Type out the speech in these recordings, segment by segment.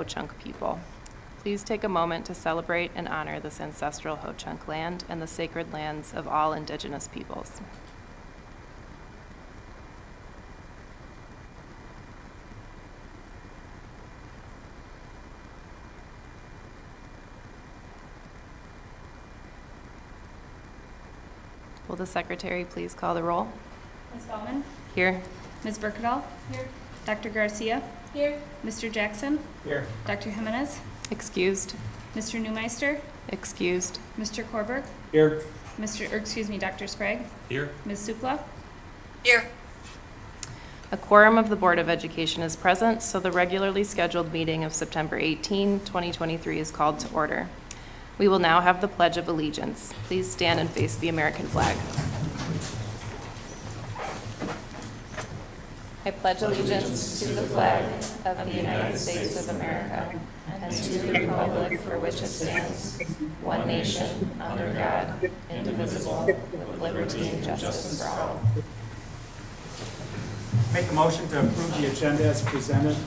Ho-Chunk people. Please take a moment to celebrate and honor this ancestral Ho-Chunk land and the sacred lands of all Indigenous peoples. Will the secretary please call the roll? Ms. Baumann? Here. Ms. Berkedal? Here. Dr. Garcia? Here. Mr. Jackson? Here. Dr. Jimenez? Excused. Mr. Neumeister? Excused. Mr. Korberg? Here. Dr. Sprague? Here. Ms. Sukla? Here. A quorum of the Board of Education is present, so the regularly scheduled meeting of September 18, 2023 is called to order. We will now have the Pledge of Allegiance. Please stand and face the American flag. I pledge allegiance to the flag of the United States of America and to the republic for which it stands, one nation, under God, indivisible, with liberty and justice for all. Make a motion to approve the agenda as presented.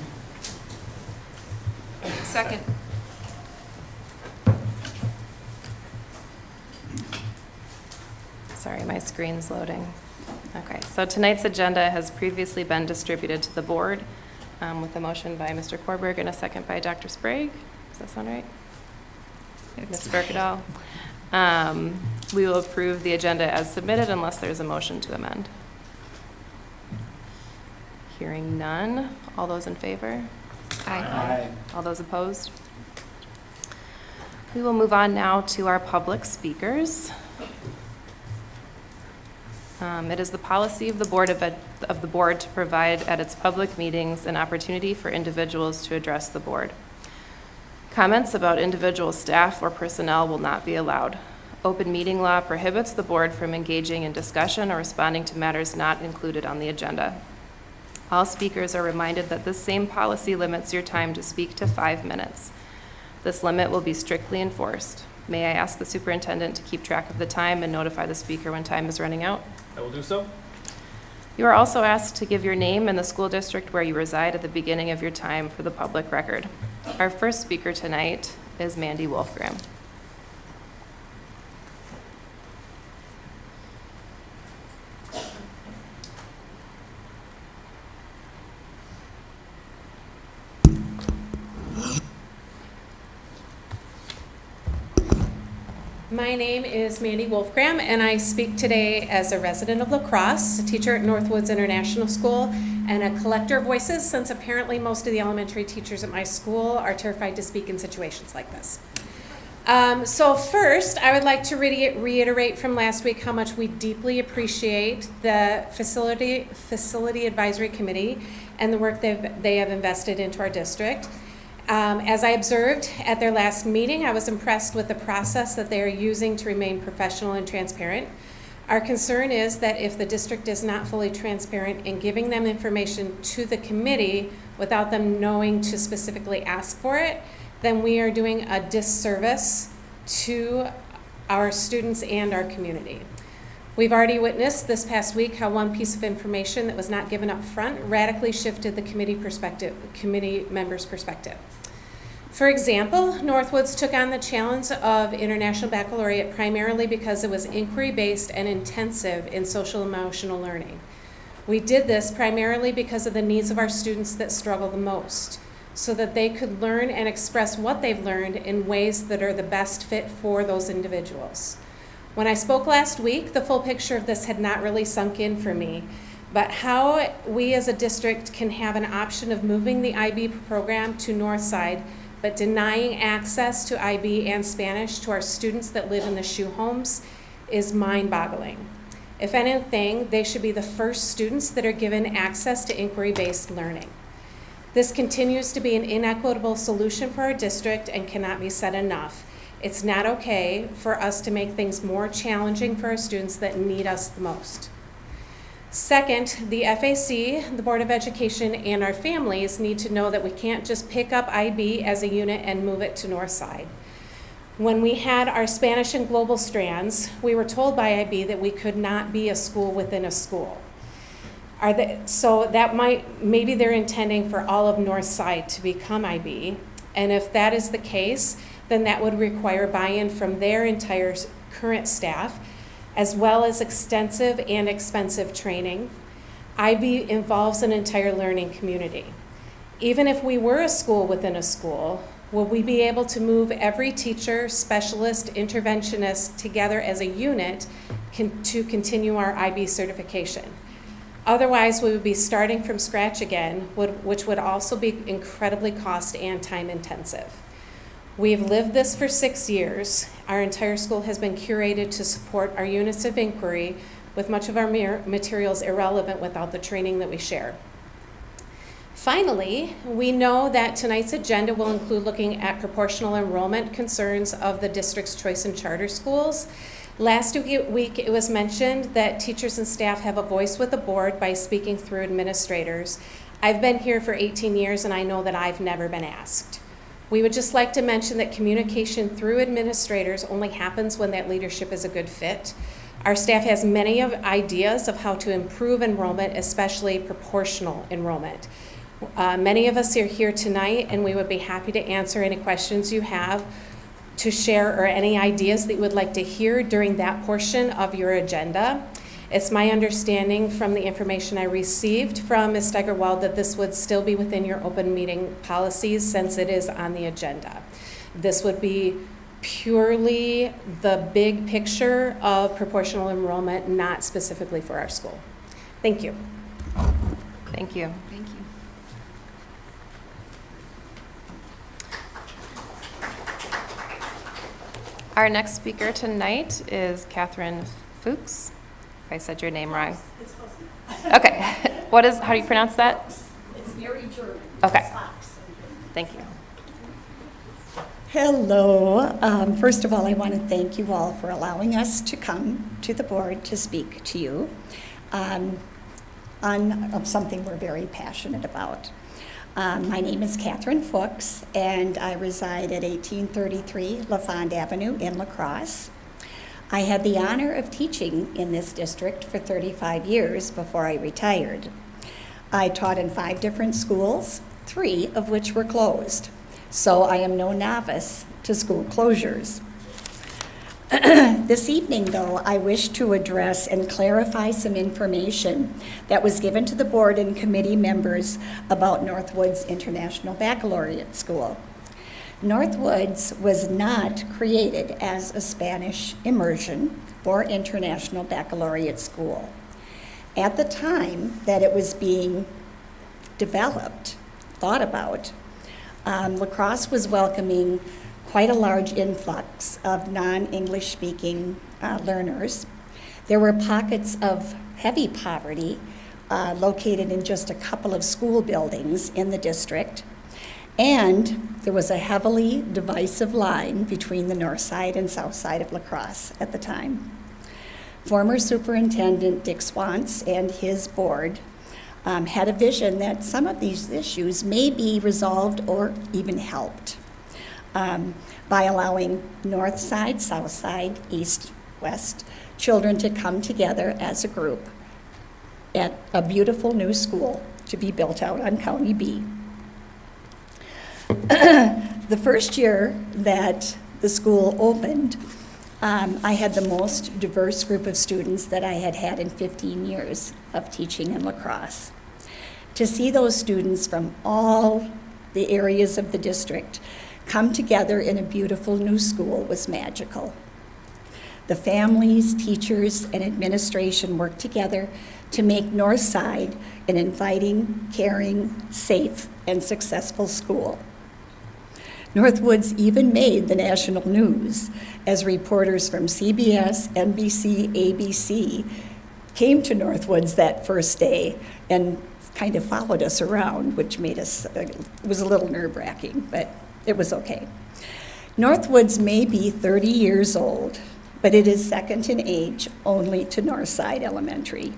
Second. Sorry, my screen's loading. Okay, so tonight's agenda has previously been distributed to the board with a motion by Mr. Korberg and a second by Dr. Sprague. Does that sound right? Ms. Berkedal. We will approve the agenda as submitted unless there's a motion to amend. Hearing none. All those in favor? Aye. All those opposed? We will move on now to our public speakers. It is the policy of the board to provide at its public meetings an opportunity for individuals to address the board. Comments about individual staff or personnel will not be allowed. Open meeting law prohibits the board from engaging in discussion or responding to matters not included on the agenda. All speakers are reminded that this same policy limits your time to speak to 5 minutes. This limit will be strictly enforced. May I ask the superintendent to keep track of the time and notify the speaker when time is running out? I will do so. You are also asked to give your name and the school district where you reside at the beginning of your time for the public record. Our first speaker tonight is Mandy Wolfgram. My name is Mandy Wolfgram, and I speak today as a resident of La Crosse, a teacher at Northwoods International School, and a collector of voices, since apparently most of the elementary teachers at my school are terrified to speak in situations like this. So first, I would like to reiterate from last week how much we deeply appreciate the Facility Advisory Committee and the work they have invested into our district. As I observed at their last meeting, I was impressed with the process that they are using to remain professional and transparent. Our concern is that if the district is not fully transparent in giving them information to the committee without them knowing to specifically ask for it, then we are doing a disservice to our students and our community. We've already witnessed this past week how one piece of information that was not given up front radically shifted the committee members' perspective. For example, Northwoods took on the challenge of International Baccalaureate primarily because it was inquiry-based and intensive in social-emotional learning. We did this primarily because of the needs of our students that struggle the most, so that they could learn and express what they've learned in ways that are the best fit for those individuals. When I spoke last week, the full picture of this had not really sunk in for me, but how we as a district can have an option of moving the IB program to Northside, but denying access to IB and Spanish to our students that live in the shoe homes is mind-boggling. If anything, they should be the first students that are given access to inquiry-based learning. This continues to be an inequitable solution for our district and cannot be said enough. It's not okay for us to make things more challenging for our students that need us the most. Second, the FAC, the Board of Education, and our families need to know that we can't just pick up IB as a unit and move it to Northside. When we had our Spanish and global strands, we were told by IB that we could not be a school within a school. So that maybe they're intending for all of Northside to become IB, And if that is the case, then that would require buy-in from their entire current staff, as well as extensive and expensive training. IB involves an entire learning community. Even if we were a school within a school, will we be able to move every teacher, specialist, interventionist together as a unit to continue our IB certification? Otherwise, we would be starting from scratch again, which would also be incredibly cost and time intensive. We've lived this for 6 years. Our entire school has been curated to support our units of inquiry, with much of our materials irrelevant without the training that we share. Finally, we know that tonight's agenda will include looking at proportional enrollment concerns of the district's choice and charter schools. Last week, it was mentioned that teachers and staff have a voice with the board by speaking through administrators. I've been here for 18 years, and I know that I've never been asked. We would just like to mention that communication through administrators only happens when that leadership is a good fit. Our staff has many ideas of how to improve enrollment, especially proportional enrollment. Many of us are here tonight, and we would be happy to answer any questions you have to share, or any ideas that you would like to hear during that portion of your agenda. It's my understanding from the information I received from Ms. Steigerwald that this would still be within your open meeting policies, since it is on the agenda. This would be purely the big picture of proportional enrollment, not specifically for our school. Thank you. Thank you. Thank you. Our next speaker tonight is Catherine Fuchs. If I said your name wrong. Okay. How do you pronounce that? It's very German. Okay. Thank you. Hello. First of all, I want to thank you all for allowing us to come to the board to speak to you on something we're very passionate about. My name is Catherine Fuchs, and I reside at 1833 LaFond Avenue in La Crosse. I had the honor of teaching in this district for 35 years before I retired. I taught in 5 different schools, 3 of which were closed. So I am no novice to school closures. This evening, though, I wish to address and clarify some information that was given to the board and committee members about Northwoods International Baccalaureate School. Northwoods was not created as a Spanish immersion or international baccalaureate school. At the time that it was being developed, thought about, La Crosse was welcoming quite a large influx of non-English speaking learners. There were pockets of heavy poverty located in just a couple of school buildings in the district. And there was a heavily divisive line between the north side and south side of La Crosse at the time. Former Superintendent Dick Swantz and his board had a vision that some of these issues may be resolved or even helped by allowing north side, south side, east, west children to come together as a group at a beautiful new school to be built out on County B. The first year that the school opened, I had the most diverse group of students that I had had in 15 years of teaching in La Crosse. To see those students from all the areas of the district come together in a beautiful new school was magical. The families, teachers, and administration worked together to make Northside an inviting, caring, safe, and successful school. Northwoods even made the national news as reporters from CBS, NBC, ABC came to Northwoods that first day and kind of followed us around, which made us, it was a little nerve-wracking, but it was okay. Northwoods may be 30 years old, but it is second in age only to Northside Elementary.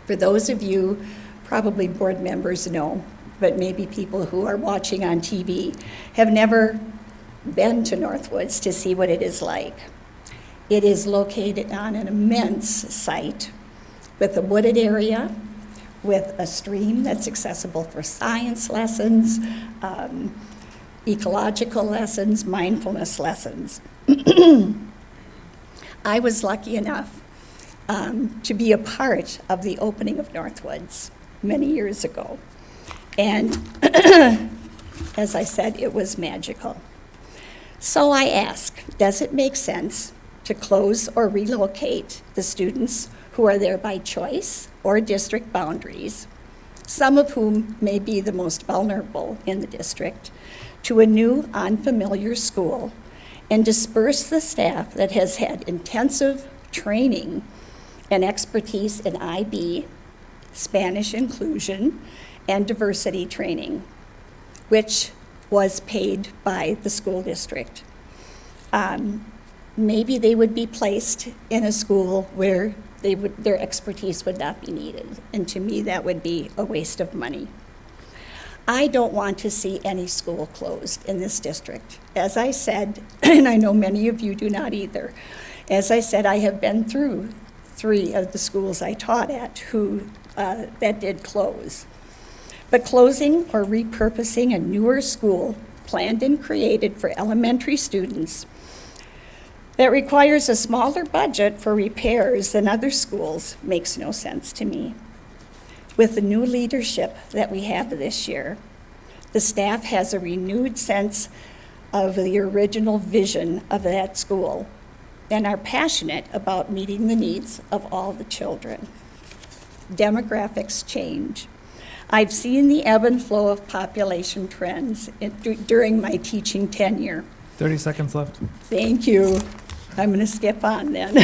For those of you, probably board members know, but maybe people who are watching on TV have never been to Northwoods to see what it is like. It is located on an immense site with a wooded area, with a stream that's accessible for science lessons, ecological lessons, mindfulness lessons. I was lucky enough to be a part of the opening of Northwoods many years ago. And as I said, it was magical. So I ask, does it make sense to close or relocate the students who are there by choice or district boundaries, some of whom may be the most vulnerable in the district, to a new unfamiliar school and disperse the staff that has had intensive training and expertise in IB, Spanish inclusion, and diversity training, which was paid by the school district? Maybe they would be placed in a school where their expertise would not be needed, and to me that would be a waste of money. I don't want to see any school closed in this district. As I said, and I know many of you do not either, as I said, I have been through 3 of the schools I taught at that did close. But closing or repurposing a newer school planned and created for elementary students that requires a smaller budget for repairs than other schools makes no sense to me. With the new leadership that we have this year, the staff has a renewed sense of the original vision of that school and are passionate about meeting the needs of all the children. Demographics change. I've seen the ebb and flow of population trends during my teaching tenure. 30 seconds left. Thank you. I'm going to skip on then.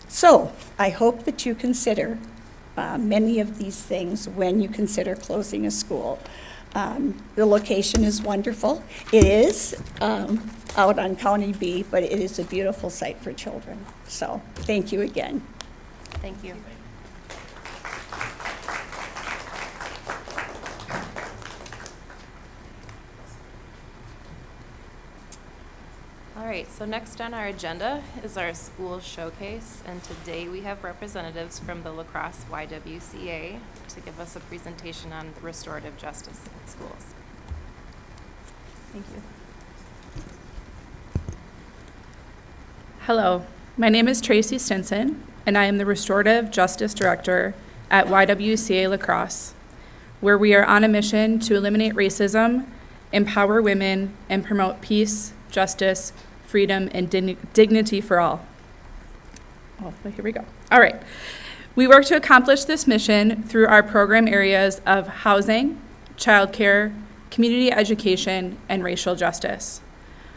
So I hope that you consider many of these things when you consider closing a school. The location is wonderful. It is out on County B, but it is a beautiful site for children. So thank you again. Thank you. All right, so next on our agenda is our school showcase, and today we have representatives from the La Crosse YWCA to give us a presentation on restorative justice in schools. Thank you. Hello, my name is Tracy Stinson, and I am the Restorative Justice Director at YWCA La Crosse, where we are on a mission to eliminate racism, empower women, and promote peace, justice, freedom, and dignity for all. Oh, here we go. All right. We work to accomplish this mission through our program areas of housing, childcare, community education, and racial justice.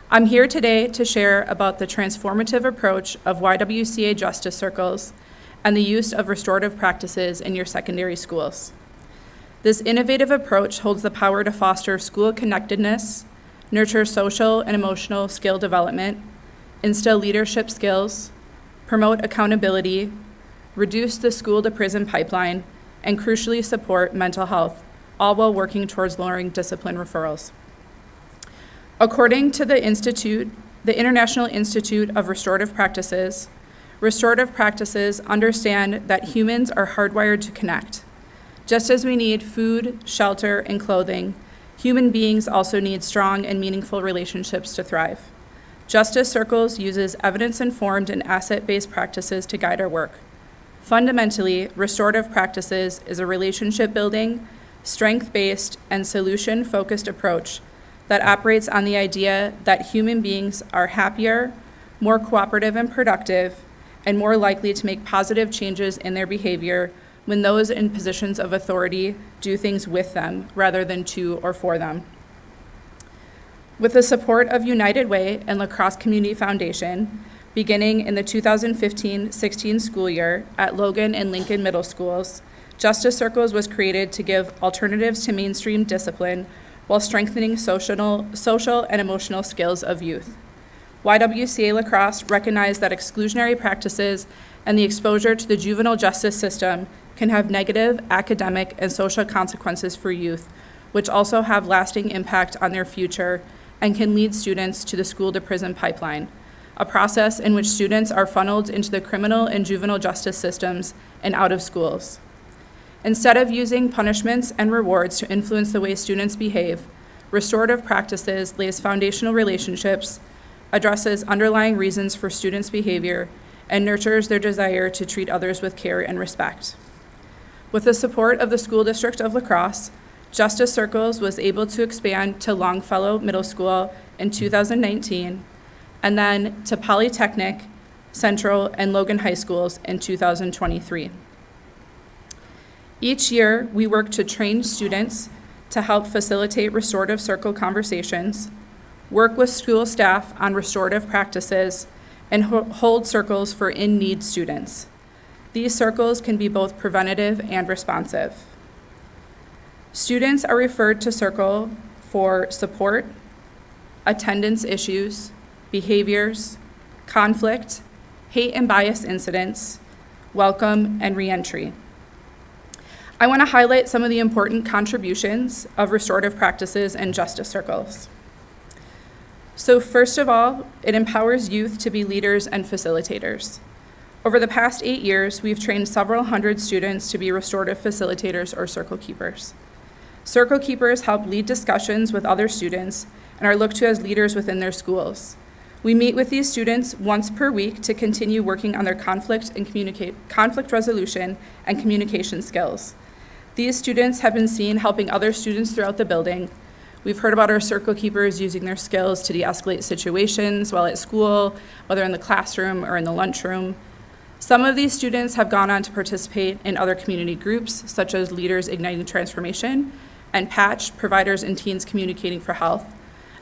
I'm here today to share about the transformative approach of YWCA Justice Circles and the use of restorative practices in your secondary schools. This innovative approach holds the power to foster school connectedness, nurture social and emotional skill development, instill leadership skills, promote accountability, reduce the school-to-prison pipeline, and crucially support mental health, all while working towards lowering discipline referrals. According to the International Institute of Restorative Practices understand that humans are hardwired to connect. Just as we need food, shelter, and clothing, human beings also need strong and meaningful relationships to thrive. Justice Circles uses evidence-informed and asset-based practices to guide our work. Fundamentally, restorative practices is a relationship-building, strength-based, and solution-focused approach that operates on the idea that human beings are happier, more cooperative and productive, and more likely to make positive changes in their behavior when those in positions of authority do things with them rather than to or for them. With the support of United Way and La Crosse Community Foundation, beginning in the 2015-16 school year at Logan and Lincoln Middle Schools, Justice Circles was created to give alternatives to mainstream discipline while strengthening social and emotional skills of youth. YWCA La Crosse recognized that exclusionary practices and the exposure to the juvenile justice system can have negative academic and social consequences for youth, which also have lasting impact on their future and can lead students to the school-to-prison pipeline, a process in which students are funneled into the criminal and juvenile justice systems and out of schools. Instead of using punishments and rewards to influence the way students behave, restorative practices lays foundational relationships, addresses underlying reasons for students' behavior, and nurtures their desire to treat others with care and respect. With the support of the School District of La Crosse, Justice Circles was able to expand to Longfellow Middle School in 2019, and then to Polytechnic, Central, and Logan High Schools in 2023. Each year, we work to train students to help facilitate restorative circle conversations, work with school staff on restorative practices, and hold circles for in-need students. These circles can be both preventative and responsive. Students are referred to circle for support, attendance issues, behaviors, conflict, hate and bias incidents, welcome, and reentry. I want to highlight some of the important contributions of restorative practices and justice circles. So first of all, it empowers youth to be leaders and facilitators. Over the past 8 years, we've trained several hundred students to be restorative facilitators or circle keepers. Circle keepers help lead discussions with other students and are looked to as leaders within their schools. We meet with these students once per week to continue working on their conflict resolution and communication skills. These students have been seen helping other students throughout the building. We've heard about our circle keepers using their skills to de-escalate situations while at school, whether in the classroom or in the lunchroom. Some of these students have gone on to participate in other community groups, such as Leaders Igniting Transformation and Patch, Providers and Teens Communicating for Health,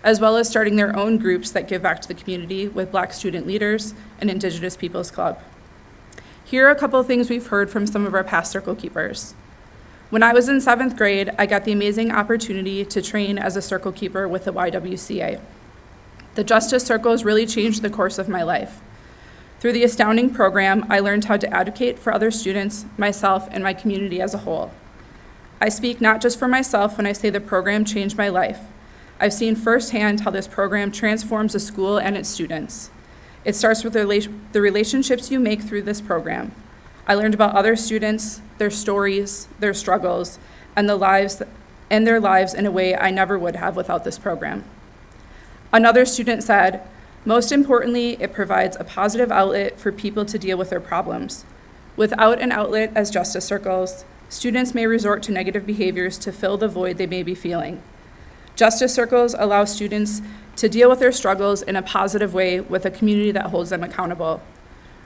as well as starting their own groups that give back to the community with Black Student Leaders and Indigenous Peoples Club. Here are a couple of things we've heard from some of our past circle keepers. When I was in 7th grade, I got the amazing opportunity to train as a circle keeper with the YWCA. The Justice Circles really changed the course of my life. Through the astounding program, I learned how to advocate for other students, myself, and my community as a whole. I speak not just for myself when I say the program changed my life. I've seen firsthand how this program transforms a school and its students. It starts with the relationships you make through this program. I learned about other students, their stories, their struggles, and their lives in a way I never would have without this program. Another student said, "Most importantly, it provides a positive outlet for people to deal with their problems. Without an outlet as justice circles, students may resort to negative behaviors to fill the void they may be feeling. Justice circles allow students to deal with their struggles in a positive way with a community that holds them accountable.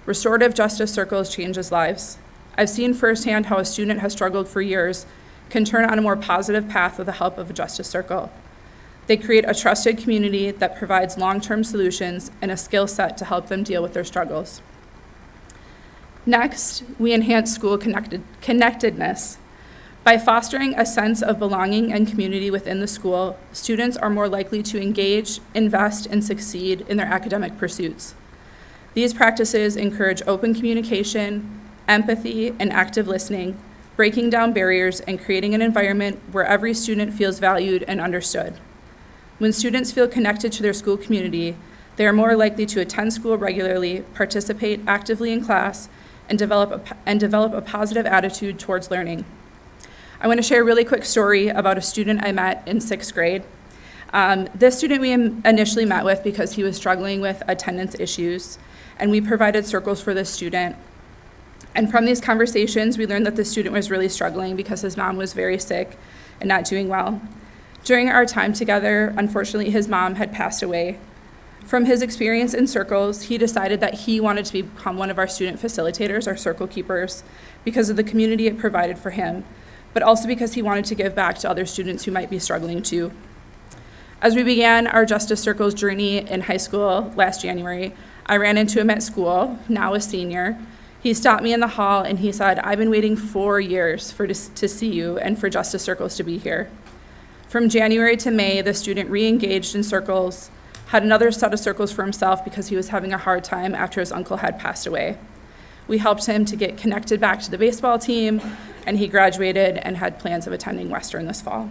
Restorative justice circles changes lives. I've seen firsthand how a student has struggled for years can turn on a more positive path with the help of a justice circle. They create a trusted community that provides long-term solutions and a skill set to help them deal with their struggles." Next, we enhance school connectedness. By fostering a sense of belonging and community within the school, students are more likely to engage, invest, and succeed in their academic pursuits. These practices encourage open communication, empathy, and active listening, breaking down barriers and creating an environment where every student feels valued and understood. When students feel connected to their school community, they are more likely to attend school regularly, participate actively in class, and develop a positive attitude towards learning. I want to share a really quick story about a student I met in 6th grade. This student we initially met with because he was struggling with attendance issues, and we provided circles for this student. And from these conversations, we learned that the student was really struggling because his mom was very sick and not doing well. During our time together, unfortunately, his mom had passed away. From his experience in circles, he decided that he wanted to become one of our student facilitators, our circle keepers, because of the community it provided for him, but also because he wanted to give back to other students who might be struggling too. As we began our Justice Circles journey in high school last January, I ran into him at school, now a senior. He stopped me in the hall and he said, "I've been waiting 4 years to see you and for Justice Circles to be here." From January to May, the student re-engaged in circles, had another set of circles for himself because he was having a hard time after his uncle had passed away. We helped him to get connected back to the baseball team, and he graduated and had plans of attending Western this fall.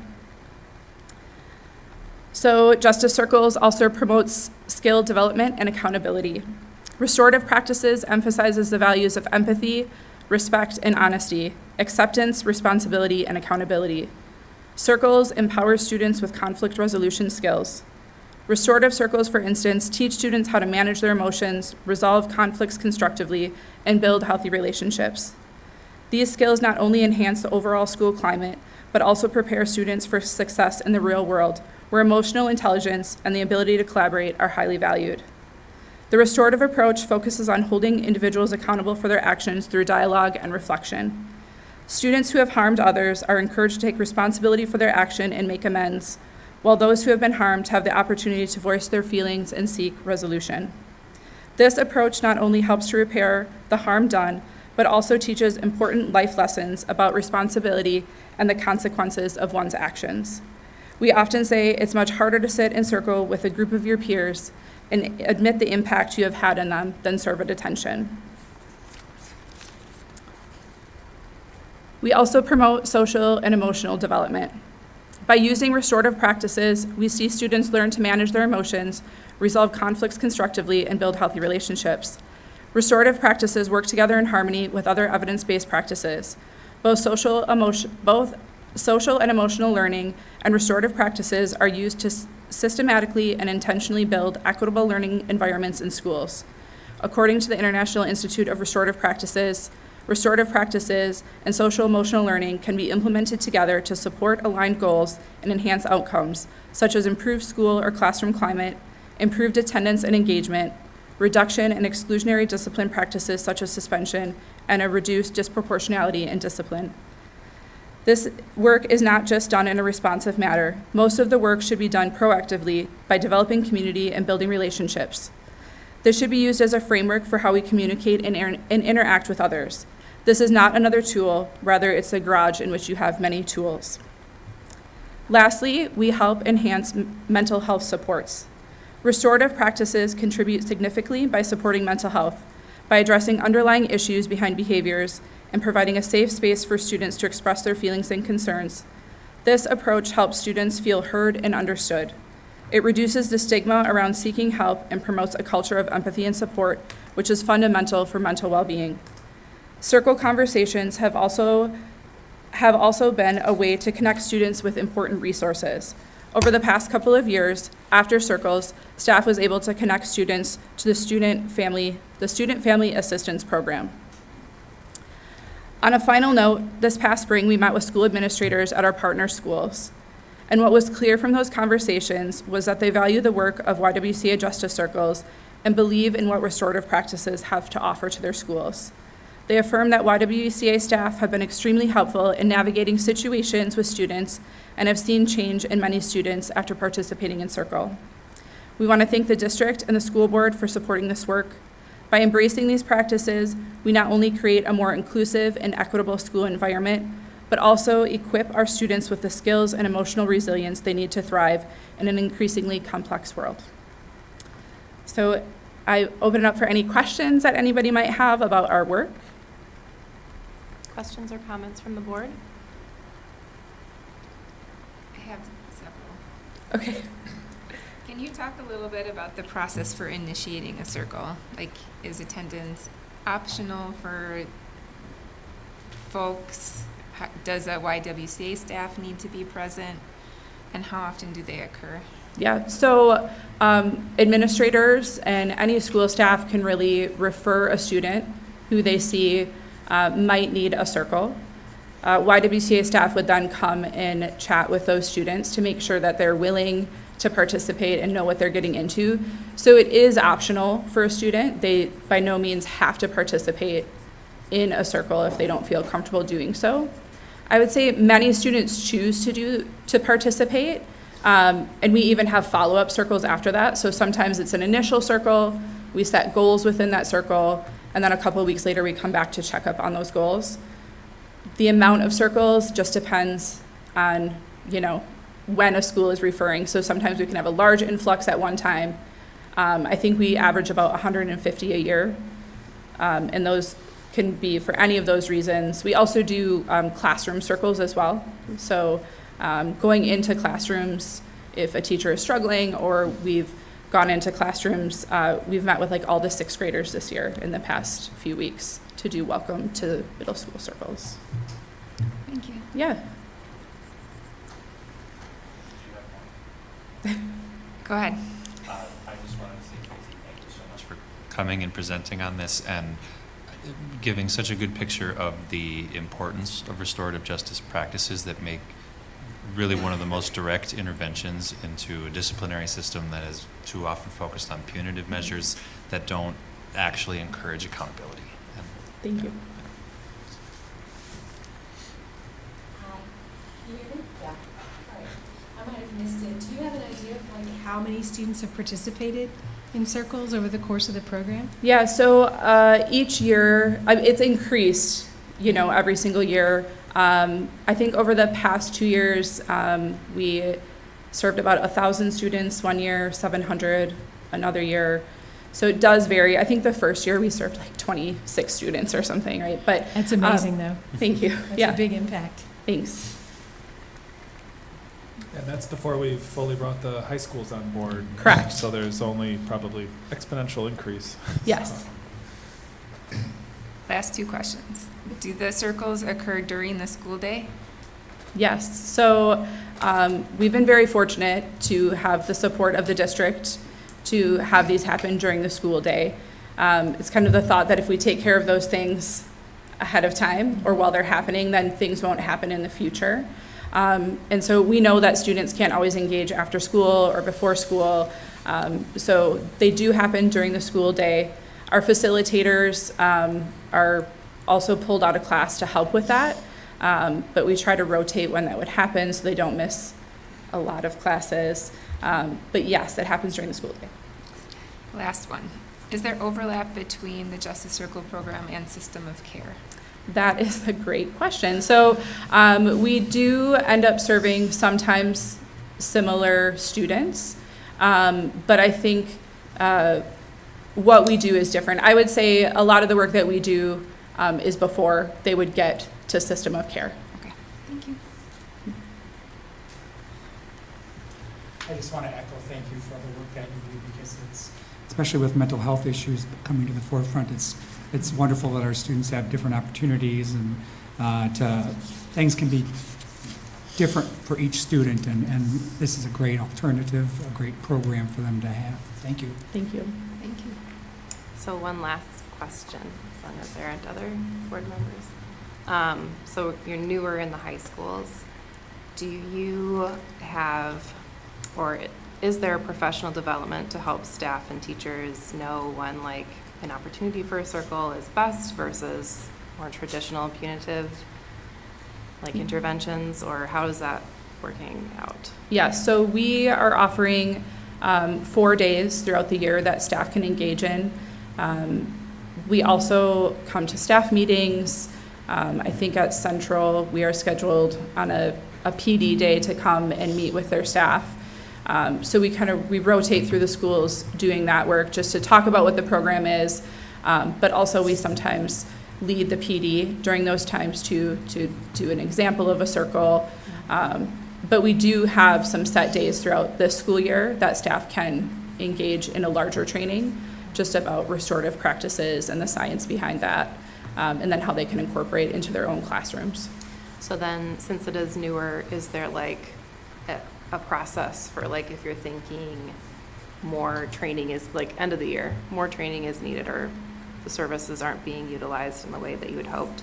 So Justice Circles also promotes skill development and accountability. Restorative practices emphasizes the values of empathy, respect and honesty, acceptance, responsibility, and accountability. Circles empower students with conflict resolution skills. Restorative circles, for instance, teach students how to manage their emotions, resolve conflicts constructively, and build healthy relationships. These skills not only enhance the overall school climate, but also prepare students for success in the real world, where emotional intelligence and the ability to collaborate are highly valued. The restorative approach focuses on holding individuals accountable for their actions through dialogue and reflection. Students who have harmed others are encouraged to take responsibility for their action and make amends, while those who have been harmed have the opportunity to voice their feelings and seek resolution. This approach not only helps to repair the harm done, but also teaches important life lessons about responsibility and the consequences of one's actions. We often say it's much harder to sit in circle with a group of your peers and admit the impact you have had on them than serve a detention. We also promote social and emotional development. By using restorative practices, we see students learn to manage their emotions, resolve conflicts constructively, and build healthy relationships. Restorative practices work together in harmony with other evidence-based practices. Both social and emotional learning and restorative practices are used to systematically and intentionally build equitable learning environments in schools. According to the International Institute of Restorative Practices and social emotional learning can be implemented together to support aligned goals and enhance outcomes, such as improved school or classroom climate, improved attendance and engagement, reduction in exclusionary discipline practices such as suspension, and a reduced disproportionality in discipline. This work is not just done in a responsive manner. Most of the work should be done proactively by developing community and building relationships. This should be used as a framework for how we communicate and interact with others. This is not another tool, rather it's a garage in which you have many tools. Lastly, we help enhance mental health supports. Restorative practices contribute significantly by supporting mental health, by addressing underlying issues behind behaviors, and providing a safe space for students to express their feelings and concerns. This approach helps students feel heard and understood. It reduces the stigma around seeking help and promotes a culture of empathy and support, which is fundamental for mental well-being. Circle conversations have also been a way to connect students with important resources. Over the past couple of years, after circles, staff was able to connect students to the Student Family Assistance Program. On a final note, this past spring, we met with school administrators at our partner schools. And what was clear from those conversations was that they value the work of YWCA Justice Circles and believe in what restorative practices have to offer to their schools. They affirm that YWCA staff have been extremely helpful in navigating situations with students and have seen change in many students after participating in Circle. We want to thank the district and the school board for supporting this work. By embracing these practices, we not only create a more inclusive and equitable school environment, but also equip our students with the skills and emotional resilience they need to thrive in an increasingly complex world. So I open it up for any questions that anybody might have about our work. Questions or comments from the board? I have several. Okay. Can you talk a little bit about the process for initiating a circle? Like, is attendance optional for folks? Does a YWCA staff need to be present? And how often do they occur? Yeah, so administrators and any school staff can really refer a student who they see might need a circle. YWCA staff would then come and chat with those students to make sure that they're willing to participate and know what they're getting into. So it is optional for a student. They by no means have to participate in a circle if they don't feel comfortable doing so. I would say many students choose to participate, and we even have follow-up circles after that. So sometimes it's an initial circle, we set goals within that circle, and then a couple of weeks later we come back to check up on those goals. The amount of circles just depends on, when a school is referring. So sometimes we can have a large influx at one time. I think we average about 150 a year, and those can be for any of those reasons. We also do classroom circles as well. So going into classrooms, if a teacher is struggling or we've gone into classrooms. We've met with like all the 6th graders this year in the past few weeks to do welcome to middle school circles. Thank you. Yeah. Go ahead. I just wanted to say, Casey, thank you so much for coming and presenting on this and giving such a good picture of the importance of restorative justice practices that make really one of the most direct interventions into a disciplinary system that is too often focused on punitive measures that don't actually encourage accountability. And, Thank you. I might have missed it. Do you have an idea of like how many students have participated in circles over the course of the program? Yeah, so each year, it's increased, every single year. I think over the past 2 years, we served about 1,000 students one year, 700 another year. So it does vary. I think the first year we served like 26 students or something, right? But That's amazing, though. Thank you. That's a big impact. Thanks. And that's before we've fully brought the high schools on board. Correct. So there's only probably exponential increase. Yes. Last 2 questions. Do the circles occur during the school day? Yes. So we've been very fortunate to have the support of the district to have these happen during the school day. It's kind of the thought that if we take care of those things ahead of time or while they're happening, then things won't happen in the future. And so we know that students can't always engage after school or before school. So they do happen during the school day. Our facilitators are also pulled out of class to help with that. But we try to rotate when that would happen so they don't miss a lot of classes. But yes, it happens during the school day. Last one. Is there overlap between the Justice Circle program and system of care? That is a great question. So we do end up serving sometimes similar students, but I think what we do is different. I would say a lot of the work that we do is before they would get to system of care. Okay, thank you. I just want to echo thank you for the work that you do because it's, especially with mental health issues coming to the forefront, it's wonderful that our students have different opportunities and things can be different for each student, and this is a great alternative, a great program for them to have. Thank you. Thank you. Thank you. So one last question, as long as there aren't other board members. So you're newer in the high schools. Do you have, or is there professional development to help staff and teachers know when like an opportunity for a circle is best versus more traditional punitive like interventions, or how is that working out? Yeah, so we are offering 4 days throughout the year that staff can engage in. We also come to staff meetings. I think at Central, we are scheduled on a PD day to come and meet with their staff. So we rotate through the schools doing that work just to talk about what the program is, but also we sometimes lead the PD during those times to do an example of a circle. But we do have some set days throughout the school year that staff can engage in a larger training just about restorative practices and the science behind that, and then how they can incorporate into their own classrooms. So then, since it is newer, is there like a process for like if you're thinking more training is like end of the year, more training is needed or the services aren't being utilized in the way that you had hoped?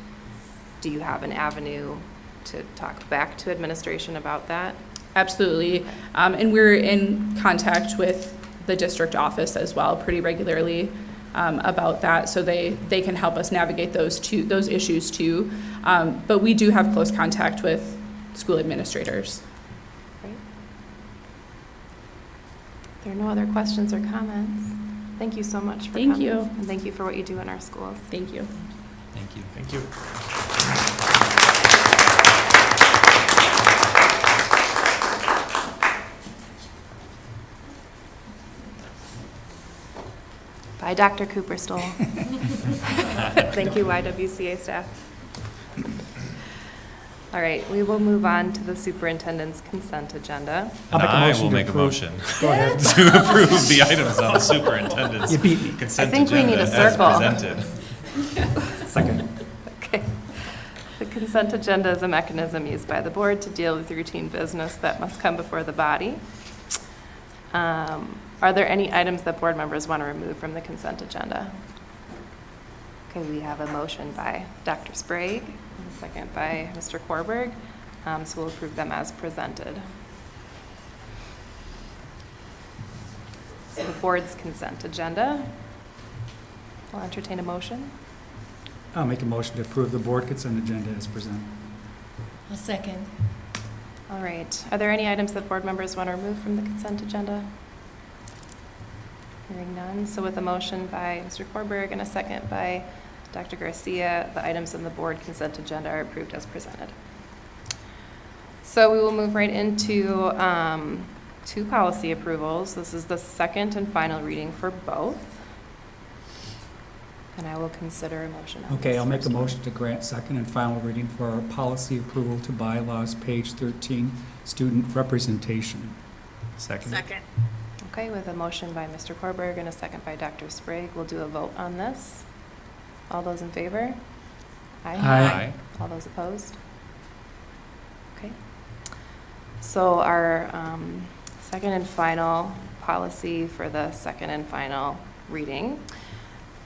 Do you have an avenue to talk back to administration about that? Absolutely. And we're in contact with the district office as well pretty regularly about that, so they can help us navigate those issues too. But we do have close contact with school administrators. Great. If there are no other questions or comments, thank you so much for Thank coming. you. And thank you for what you do in our schools. Thank you. Thank you. Thank you. Bye, Dr. Cooperstool. Thank you, YWCA staff. All right, we will move on to the superintendent's consent agenda. I'll And make a I motion will to make a approve. motion Go ahead. to approve the items on the superintendent's You beat me. consent I think we need agenda a as circle. presented. Second. Okay. The consent agenda is a mechanism used by the board to deal with routine business that must come before the body. Are there any items that board members want to remove from the consent agenda? Okay, we have a motion by Dr. Sprague, and a second by Mr. Korberg, so we'll approve them as presented. So the board's consent agenda. I'll entertain a motion. I'll make a motion to approve the board consent agenda as presented. I'll second. All right. Are there any items that board members want to remove from the consent agenda? Hearing none. So with a motion by Mr. Korberg and a second by Dr. Garcia, the items in the board consent agenda are approved as presented. So we will move right into two policy approvals. This is the second and final reading for both. And I will consider a motion on Okay, this I'll make a first one. motion to grant second and final reading for our policy approval to bylaws, page 13, student representation. Second. Okay, with a motion by Mr. Korberg and a second by Dr. Sprague, we'll do a vote on this. All those in favor? Aye. All those opposed? Okay. So our second and final policy for the second and final reading.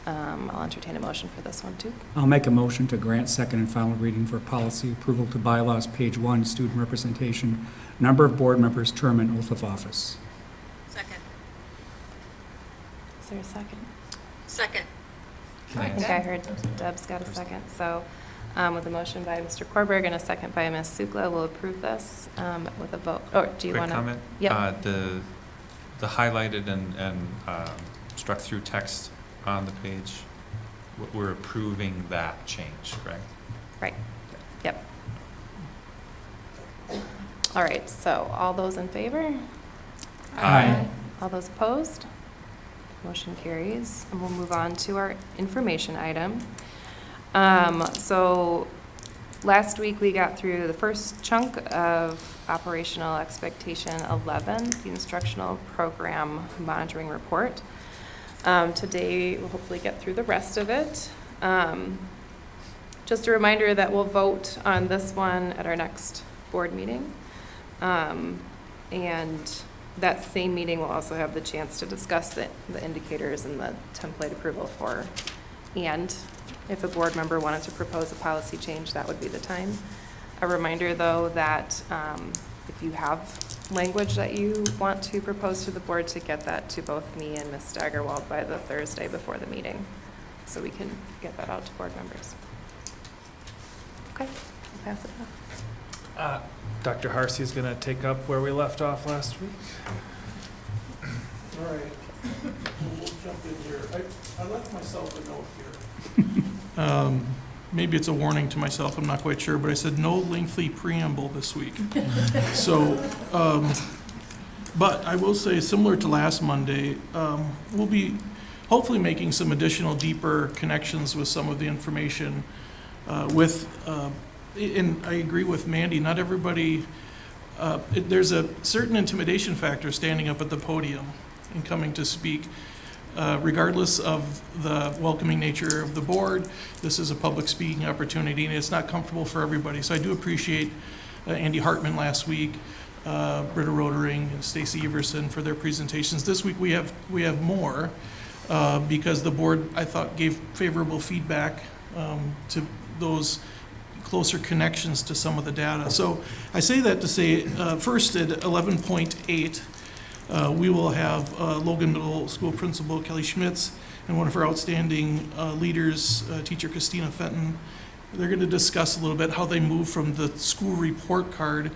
I'll entertain a motion for this one too. I'll make a motion to grant second and final reading for policy approval to bylaws, page 1, student representation, number of board members, term, and oath of office. Is there a second? Second. I think I heard Deb's got a second. So with a motion by Mr. Korberg and a second by Ms. Sukla, we'll approve this with a vote. Or do you Quick want to? comment? Yep. The highlighted and struck through text on the page, we're approving that change, correct? Right. Yep. All right, so all those in favor? Aye. All those opposed? Motion carries. And we'll move on to our information item. So last week we got through the first chunk of operational expectation 11, the instructional program monitoring report. Today we'll hopefully get through the rest of it. Just a reminder that we'll vote on this one at our next board meeting. And that same meeting will also have the chance to discuss the indicators and the template approval for, and if a board member wanted to propose a policy change, that would be the time. A reminder, though, that if you have language that you want to propose to the board, to get that to both me and Ms. Steigerwald by the Thursday before the meeting, so we can get that out to board members. Okay, I'll pass it off. Dr. Harsey is going to take up where we left off last week. All right, we'll jump in here. I left myself a note here. Maybe it's a warning to myself, I'm not quite sure, but I said no lengthy preamble this week. So, but I will say, similar to last Monday, we'll be hopefully making some additional deeper connections with some of the information and I agree with Mandy, not everybody, there's a certain intimidation factor standing up at the podium and coming to speak. Regardless of the welcoming nature of the board, this is a public speaking opportunity and it's not comfortable for everybody. So I do appreciate Andy Hartman last week, Britta Rodering, and Stacy Everson for their presentations. This week we have more because the board, I thought, gave favorable feedback to those closer connections to some of the data. So I say that to say, first at 11.8, we will have Logan Middle School Principal Kelly Schmitz and one of her outstanding leaders, teacher Christina Fenton. They're going to discuss a little bit how they move from the school report card,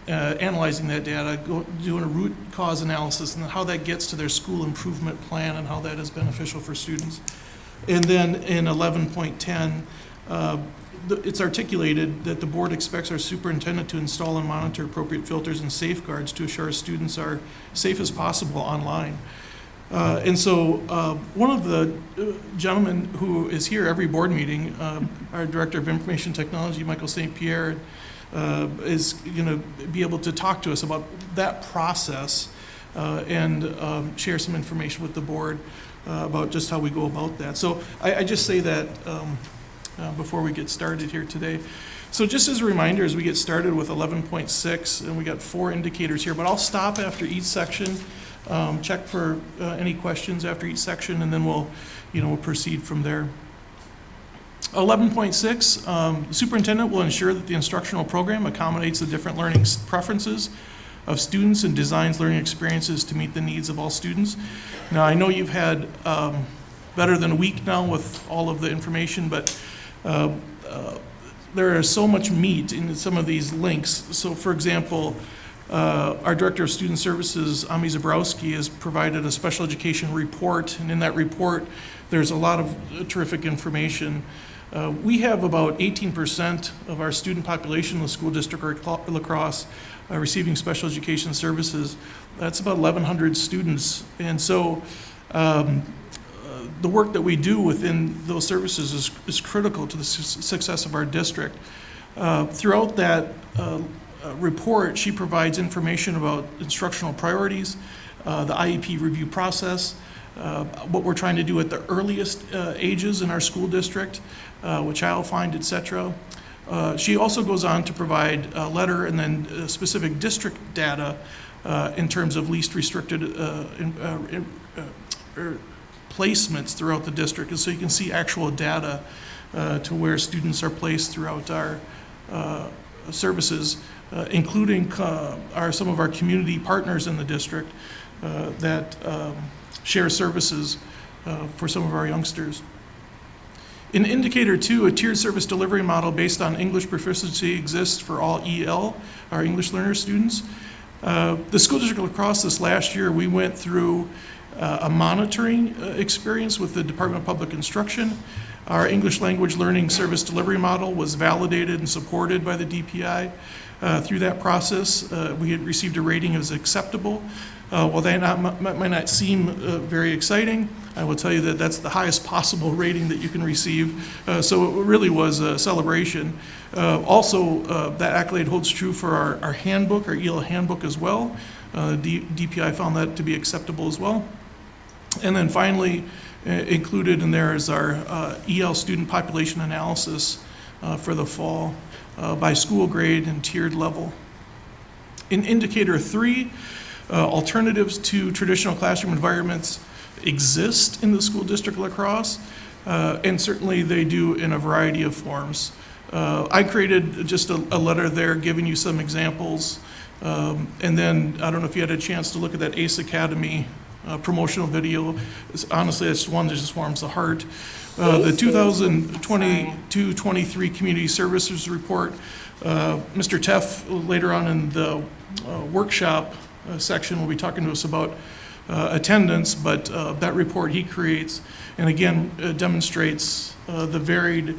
analyzing that data, doing a root cause analysis, and how that gets to their school improvement plan and how that is beneficial for students. And then in 11.10, it's articulated that the board expects our superintendent to install and monitor appropriate filters and safeguards to assure students are safe as possible online. And so one of the gentlemen who is here every board meeting, our Director of Information Technology, Michael St. Pierre, is going to be able to talk to us about that process and share some information with the board about just how we go about that. So I just say that before we get started here today. So just as a reminder, as we get started with 11.6, and we got 4 indicators here, but I'll stop after each section, check for any questions after each section, and then we'll proceed from there. 11.6, superintendent will ensure that the instructional program accommodates the different learning preferences of students and designs learning experiences to meet the needs of all students. Now, I know you've had better than a week now with all of the information, but there is so much meat in some of these links. So, for example, our Director of Student Services, Ami Zabrowski, has provided a special education report, and in that report, there's a lot of terrific information. We have about 18% of our student population in the school district of La Crosse receiving special education services. That's about 1,100 students. And so the work that we do within those services is critical to the success of our district. Throughout that report, she provides information about instructional priorities, the IEP review process, what we're trying to do at the earliest ages in our school district, with child find, et cetera. She also goes on to provide a letter and then specific district data in terms of least restricted placements throughout the district. And so you can see actual data to where students are placed throughout our services, including some of our community partners in the district that share services for some of our youngsters. In Indicator 2, a tiered service delivery model based on English proficiency exists for all EL, our English learner students. The school district of La Crosse this last year, we went through a monitoring experience with the Department of Public Instruction. Our English language learning service delivery model was validated and supported by the DPI. Through that process, we had received a rating as acceptable. While that might not seem very exciting, I will tell you that that's the highest possible rating that you can receive. So it really was a celebration. Also, that accolade holds true for our handbook, our EL handbook as well. DPI found that to be acceptable as well. And then finally, included in there is our EL student population analysis for the fall by school grade and tiered level. In Indicator 3, alternatives to traditional classroom environments exist in the school district of La Crosse, and certainly they do in a variety of forms. I created just a letter there giving you some examples, and then I don't know if you had a chance to look at that ACE Academy promotional video. Honestly, it's one that just warms the heart. The 2022-23 Community Services Report, Mr. Teff later on in the workshop section will be talking to us about attendance, but that report he creates, and again, demonstrates the varied,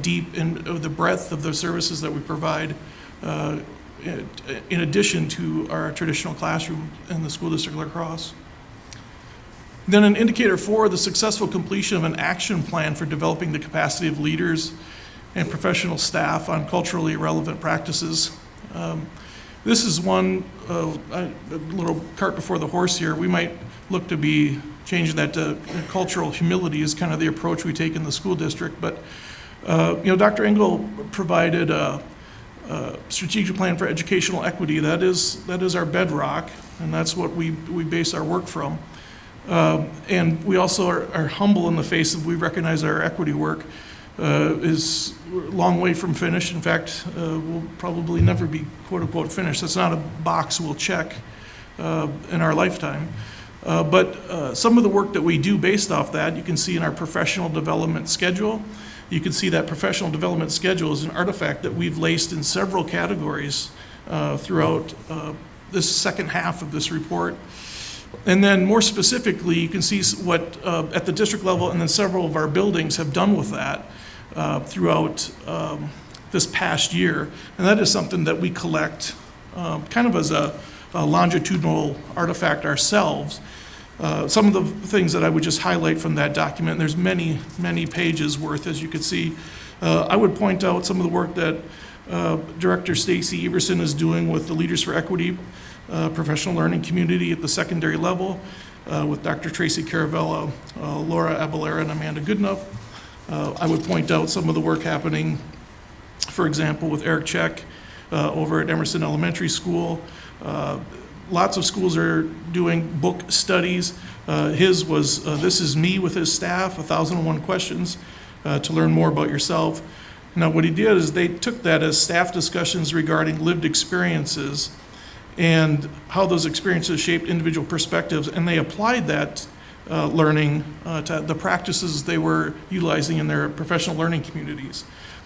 deep, and the breadth of the services that we provide in addition to our traditional classroom in the school district of La Crosse. Then in Indicator 4, the successful completion of an action plan for developing the capacity of leaders and professional staff on culturally relevant practices. This is one, a little cart before the horse here. We might look to be changing that to cultural humility is kind of the approach we take in the school district. But, Dr. Engel provided a strategic plan for educational equity. That is our bedrock, and that's what we base our work from. And we also are humble in the face of, we recognize our equity work is a long way from finished. In fact, we'll probably never be quote unquote finished. That's not a box we'll check in our lifetime. But some of the work that we do based off that, you can see in our professional development schedule. You can see that professional development schedule is an artifact that we've laced in several categories throughout this second half of this report. And then more specifically, you can see what at the district level and then several of our buildings have done with that throughout this past year. And that is something that we collect kind of as a longitudinal artifact ourselves. Some of the things that I would just highlight from that document, there's many, many pages worth, as you can see. I would point out some of the work that Director Stacy Everson is doing with the Leaders for Equity professional learning community at the secondary level with Dr. Tracy Caravella, Laura Abalera, and Amanda Goodenough. I would point out some of the work happening, for example, with Eric Check over at Emerson Elementary School. Lots of schools are doing book studies. His was This Is Me with his staff, 1,001 questions to learn more about yourself. Now, what he did is they took that as staff discussions regarding lived experiences and how those experiences shaped individual perspectives, and they applied that learning to the practices they were utilizing in their professional learning communities.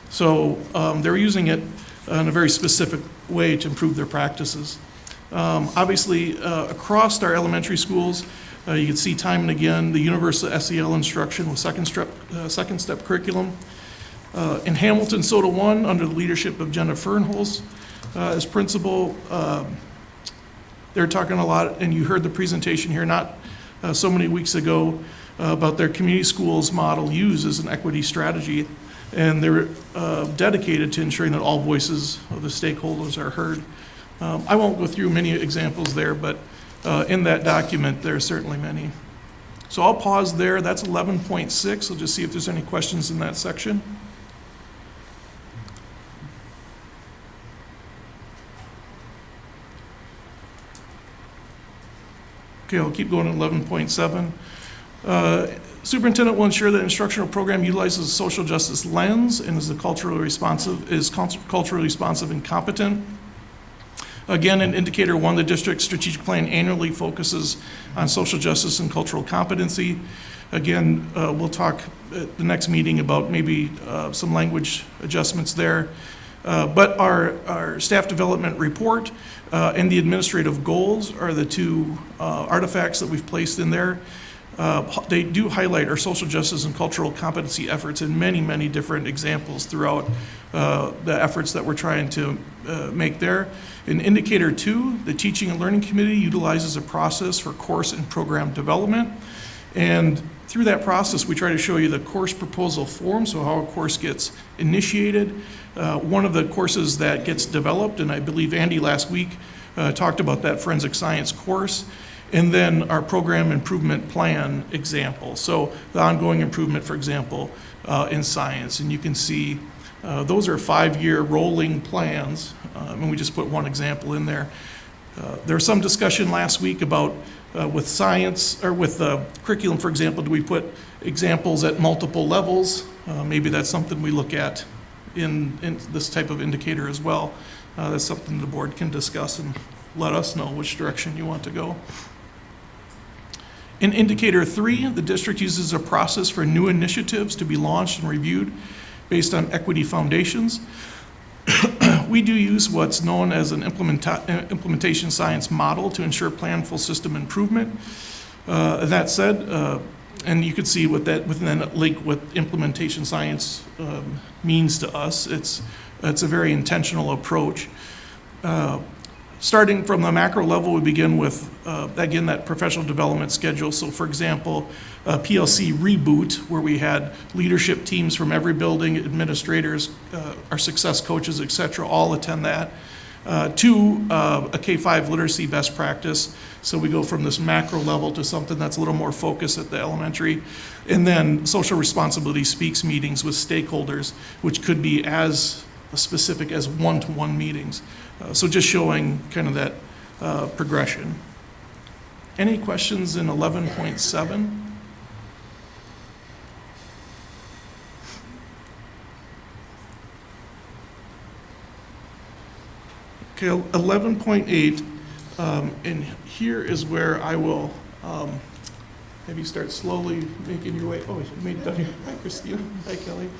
So they were using it in a very specific way to improve their practices. Obviously, across our elementary schools, you can see time and again the universal SEL instruction with second step curriculum. In Hamilton, Soda 1, under the leadership of Jenna Fernholz as principal, they're talking a lot, and you heard the presentation here not so many weeks ago about their community schools model used as an equity strategy, and they're dedicated to ensuring that all voices of the stakeholders are heard. I won't go through many examples there, but in that document, there are certainly many. So I'll pause there. That's 11.6. I'll just see if there's any questions in that section. Okay, I'll keep going to 11.7. Superintendent will ensure that instructional program utilizes a social justice lens and is culturally responsive and competent. Again, in Indicator 1, the district's strategic plan annually focuses on social justice and cultural competency. Again, we'll talk at the next meeting about maybe some language adjustments there. But our staff development report and the administrative goals are the two artifacts that we've placed in there. They do highlight our social justice and cultural competency efforts in many, many different examples throughout the efforts that we're trying to make there. In Indicator 2, the Teaching and Learning Committee utilizes a process for course and program development. And through that process, we try to show you the course proposal form, so how a course gets initiated. One of the courses that gets developed, and I believe Andy last week talked about that forensic science course, and then our program improvement plan example. So the ongoing improvement, for example, in science. And you can see those are 5-year rolling plans, and we just put one example in there. There was some discussion last week about with science, or with curriculum, for example, do we put examples at multiple levels? Maybe that's something we look at in this type of indicator as well. That's something the board can discuss and let us know which direction you want to go. In Indicator 3, the district uses a process for new initiatives to be launched and reviewed based on equity foundations. We do use what's known as an implementation science model to ensure planful system improvement. That said, and you can see what that within that link what implementation science means to us. It's a very intentional approach. Starting from the macro level, we begin with, again, that professional development schedule. So for example, PLC Reboot, where we had leadership teams from every building, administrators, our success coaches, et cetera, all attend that. To a K-5 literacy best practice. So we go from this macro level to something that's a little more focused at the elementary. And then social responsibility speaks meetings with stakeholders, which could be as specific as one-to-one meetings. So just showing kind of that progression. Any questions in 11.7? Okay, 11.8, and here is where I will have you start slowly making your way. Oh, you made it down here. Hi, Christina. Hi, Kelly.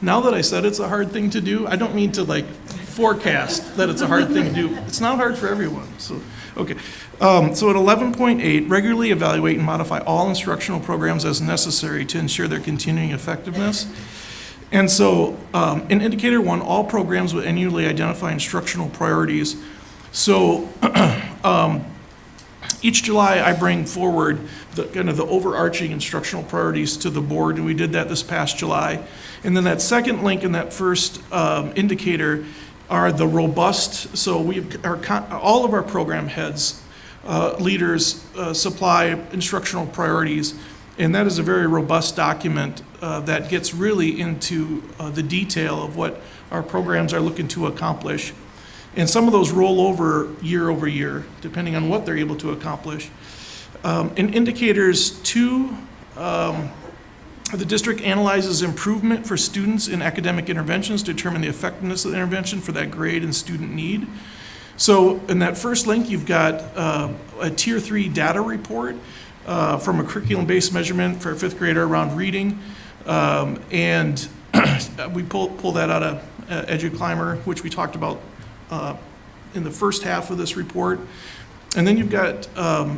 Now that I said it's a hard thing to do, I don't mean to like forecast that it's a hard thing to do. It's not hard for everyone. So, okay. So at 11.8, regularly evaluate and modify all instructional programs as necessary to ensure their continuing effectiveness. And so in Indicator 1, all programs will annually identify instructional priorities. So each July, I bring forward the kind of the overarching instructional priorities to the board, and we did that this past July. And then that second link in that first indicator are the robust, so all of our program heads, leaders supply instructional priorities, and that is a very robust document that gets really into the detail of what our programs are looking to accomplish. And some of those roll over year, depending on what they're able to accomplish. In indicators 2, the district analyzes improvement for students in academic interventions to determine the effectiveness of the intervention for that grade and student need. So in that first link, you've got a Tier 3 data report from a curriculum-based measurement for a 5th grader around reading. And we pull that out of EduClimber, which we talked about in the first half of this report. And then you've got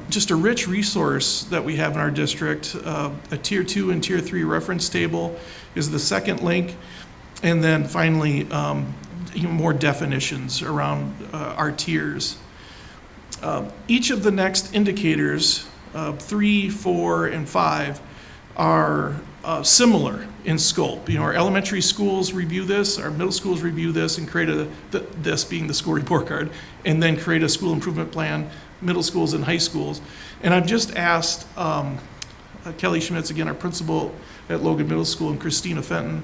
just a rich resource that we have in our district. A Tier 2 and Tier 3 reference table is the second link. And then finally, more definitions around our tiers. Each of the next indicators, 3, 4, and 5, are similar in scope. Our elementary schools review this, our middle schools review this, and create this being the school report card, and then create a school improvement plan, middle schools and high schools. And I've just asked Kelly Schmitz, again, our principal at Logan Middle School, and Christina Fenton,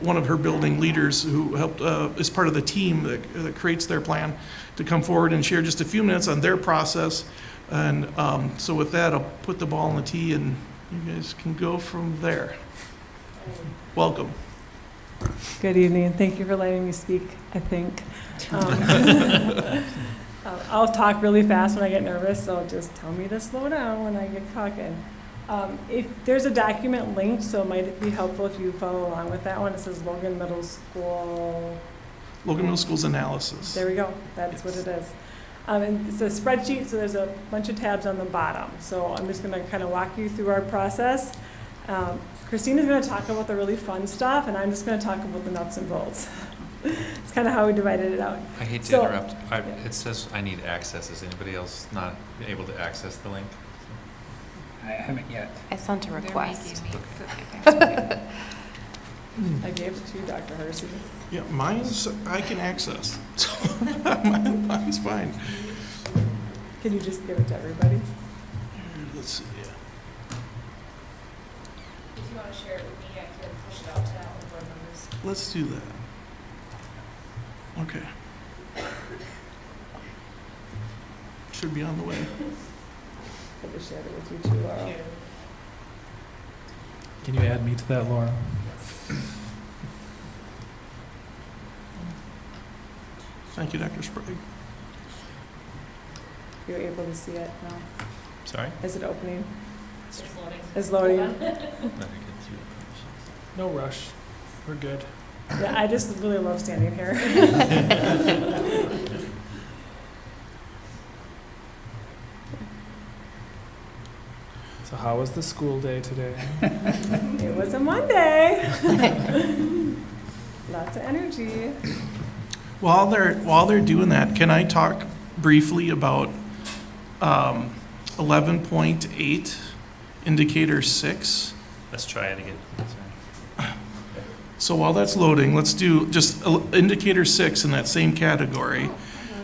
one of her building leaders who helped, is part of the team that creates their plan, to come forward and share just a few minutes on their process. And so with that, I'll put the ball in the tee, and you guys can go from there. Welcome. Good evening. Thank you for letting me speak, I think. I'll talk really fast when I get nervous, so just tell me to slow down when I get talking. If there's a document linked, so it might be helpful if you follow along with that one. It says Logan Middle School. Logan Middle School's analysis. There we go. That's what it is. And it's a spreadsheet, so there's a bunch of tabs on the bottom. So I'm just going to kind of walk you through our process. Christina's going to talk about the really fun stuff, and I'm just going to talk about the nuts and bolts. It's kind of how we divided it out. I hate to interrupt. It says I need access. Is anybody else not able to access the link? I haven't yet. I sent a request. I gave it to you, Dr. Hersey. Yeah, mine's, I can access. So mine's fine. Can you just give it to everybody? Let's see, yeah. If you want to share it with me, I can push it out to all the board members. Let's do that. Okay. Should be on the way. I just shared it with you too, Laura. Can you add me to that, Laura? Thank you, Dr. Sprague. You're able to see it now? Sorry? Is it opening? It's loading. It's loading. No rush. We're good. Yeah, I just really love standing here. So how was the school day today? It was a Monday. Lots of energy. While they're doing that, can I talk briefly about 11.8, indicator 6? Let's try it again. Sorry. So while that's loading, let's do just indicator 6 in that same category.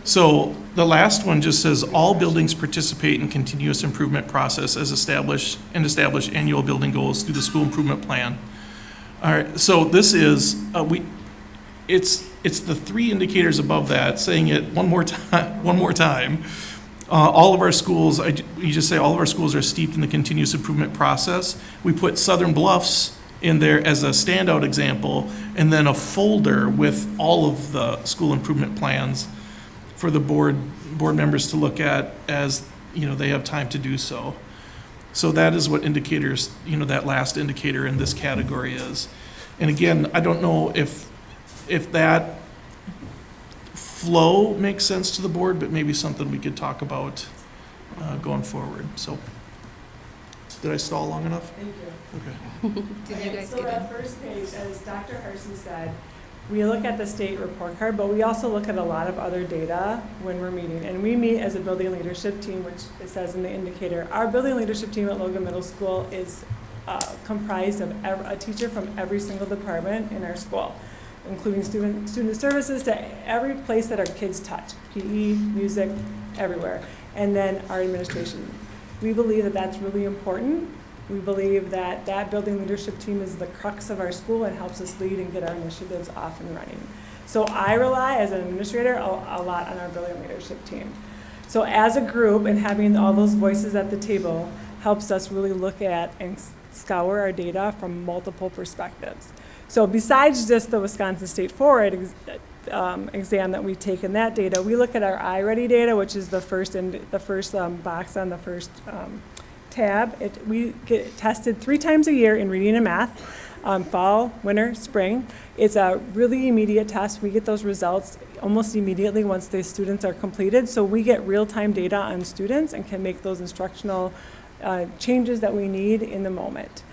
So the last one just says all buildings participate in continuous improvement process as establish annual building goals through the school improvement plan. All right, so this is it's the 3 indicators above that, saying it one more time. All of our schools, you just say all of our schools are steeped in the continuous improvement process. We put Southern Bluffs in there as a standout example, and then a folder with all of the school improvement plans for the board members to look at as they have time to do so. So that is what indicators, that last indicator in this category is. And again, I don't know if that flow makes sense to the board, but maybe something we could talk about going forward. So, did I stall long enough? Thank you. Okay. Did you guys So get that in? first page, as Dr. Hersey said, we look at the state report card, but we also look at a lot of other data when we're meeting. And we meet as a building leadership team, which it says in the indicator. Our building leadership team at Logan Middle School is comprised of a teacher from every single department in our school, including student services to every place that our kids touch, PE, music, everywhere, and then our administration. We believe that that's really important. We believe that that building leadership team is the crux of our school and helps us lead and get our initiatives off and running. So I rely, as an administrator, a lot on our building leadership team. So as a group and having all those voices at the table helps us really look at and scour our data from multiple perspectives. So besides just the Wisconsin State Forward exam that we take in that data, we look at our iReady data, which is the first box on the first tab. We get tested 3 times a year in reading and math, fall, winter, spring. It's a really immediate test. We get those results almost immediately once the students are completed. So we get real-time data on students and can make those instructional changes that we need in the moment.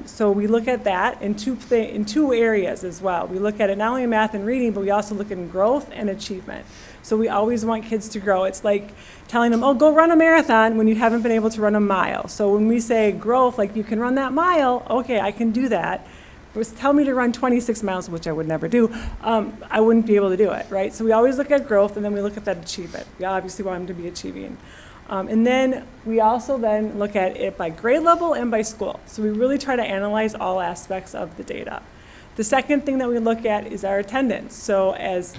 So we look at that in two areas as well. We look at it not only in math and reading, but we also look at growth and achievement. So we always want kids to grow. It's like telling them, oh, go run a marathon when you haven't been able to run a mile. So when we say growth, like you can run that mile, okay, I can do that. But tell me to run 26 miles, which I would never do, I wouldn't be able to do it, right? So we always look at growth, and then we look at that achievement. We obviously want them to be achieving. And then we also then look at it by grade level and by school. So we really try to analyze all aspects of the data. The second thing that we look at is our attendance. So as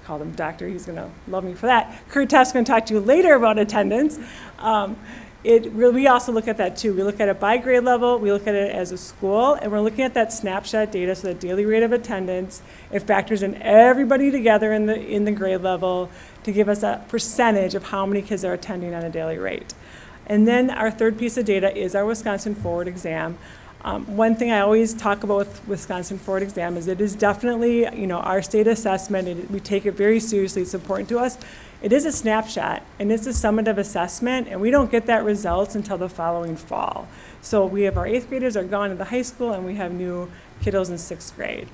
call him doctor, he's going to love me for that. Kurt Teff's going to talk to you later about attendance. We also look at that too. We look at it by grade level, we look at it as a school, and we're looking at that snapshot data, so the daily rate of attendance. It factors in everybody together in the grade level to give us a percentage of how many kids are attending on a daily rate. And then our third piece of data is our Wisconsin Forward exam. One thing I always talk about with Wisconsin Forward exam is it is definitely, our state assessment. We take it very seriously. It's important to us. It is a snapshot, and it's a summative assessment, and we don't get that results until the following fall. So we have our 8th graders are gone to the high school, and we have new kiddos in 6th grade.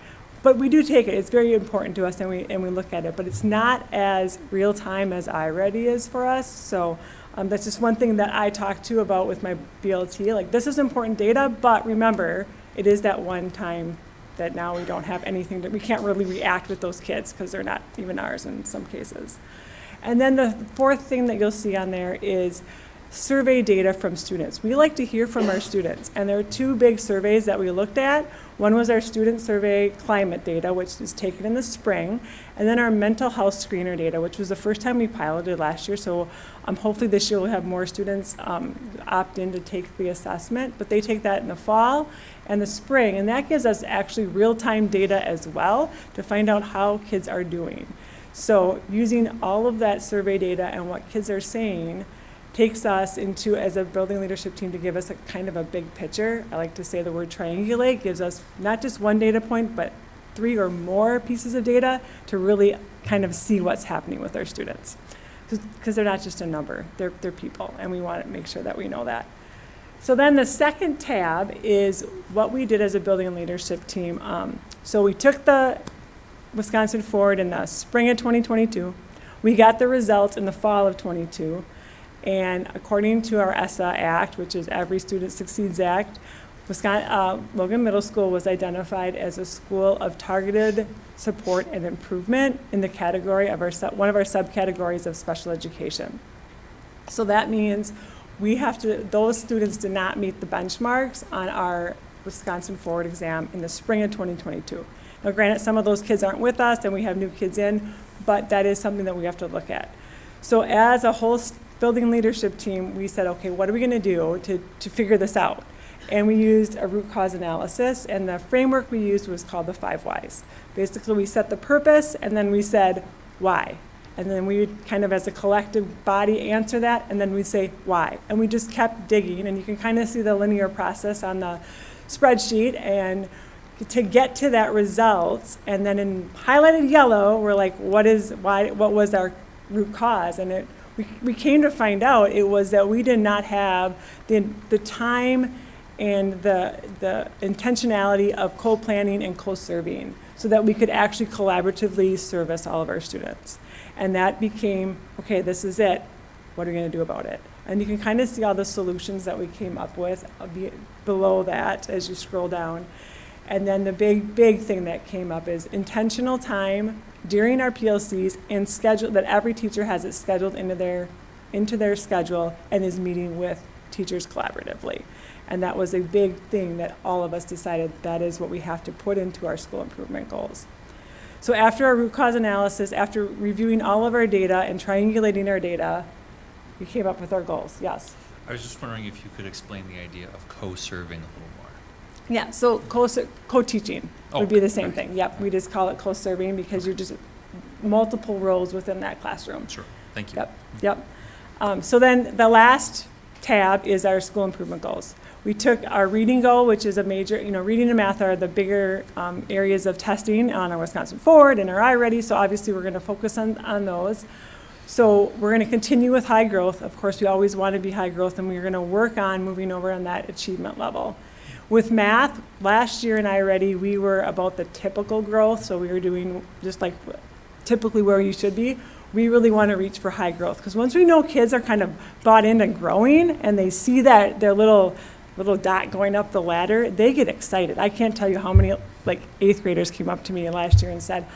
But we do take it. It's very important to us, and we look at it. But it's not as real time as iReady is for us. So that's just one thing that I talk to about with my BLT. Like, this is important data, but remember, it is that one time that now we don't have anything that we can't really react with those kids because they're not even ours in some cases. And then the fourth thing that you'll see on there is survey data from students. We like to hear from our students, and there are 2 big surveys that we looked at. One was our student survey climate data, which is taken in the spring, and then our mental health screener data, which was the first time we piloted last year. So hopefully this year we'll have more students opt in to take the assessment, but they take that in the fall and the spring, and that gives us actually real-time data as well to find out how kids are doing. So using all of that survey data and what kids are saying takes us into, as a building leadership team, to give us a kind of a big picture. I like to say the word triangulate gives us not just one data point, but 3 or more pieces of data to really kind of see what's happening with our students. Because they're not just a number, they're people, and we want to make sure that we know that. So then the second tab is what we did as a building leadership team. So we took the Wisconsin Forward in the spring of 2022. We got the results in the fall of 22. And according to our ESSA Act, which is Every Student Succeeds Act, Logan Middle School was identified as a school of targeted support and improvement in the category of one of our subcategories of special education. So that means those students did not meet the benchmarks on our Wisconsin Forward exam in the spring of 2022. Now, granted, some of those kids aren't with us and we have new kids in, but that is something that we have to look at. So as a whole building leadership team, we said, okay, what are we going to do to figure this out? And we used a root cause analysis, and the framework we used was called the 5 whys. Basically, we set the purpose, and then we said, why? And then we would kind of, as a collective body, answer that, and then we'd say, why? And we just kept digging, and you can kind of see the linear process on the spreadsheet, and to get to that results, and then in highlighted yellow, we're like, what was our root cause? And we came to find out it was that we did not have the time and the intentionality of co-planning and co-serving. so that we could actually collaboratively service all of our students. And that became, okay, this is it. What are we going to do about it? And you can kind of see all the solutions that we came up with below that as you scroll down. And then the big thing that came up is intentional time during our PLCs and schedule that every teacher has it scheduled into their schedule and is meeting with teachers collaboratively. And that was a big thing that all of us decided that is what we have to put into our school improvement goals. So after our root cause analysis, after reviewing all of our data and triangulating our data, we came up with our goals. Yes? I was just wondering if you could explain the idea of co-serving a little more. Yeah, so co-teaching would be the same thing. Yep, we just call it co-serving because you're just multiple roles within that classroom. Sure, thank you. Yep. So then the last tab is our school improvement goals. We took our reading goal, which is a major, reading and math are the bigger areas of testing on our Wisconsin Forward and our iReady, so obviously we're going to focus on those. So we're going to continue with high growth. Of course, we always want to be high growth, and we're going to work on moving over on that achievement level. With math, last year in iReady, we were about the typical growth, so we were doing just like typically where you should be. We really want to reach for high growth, because once we know kids are kind of bought into growing and they see that their little dot going up the ladder, they get excited. I can't tell you how many like 8th graders came up to me last year and said,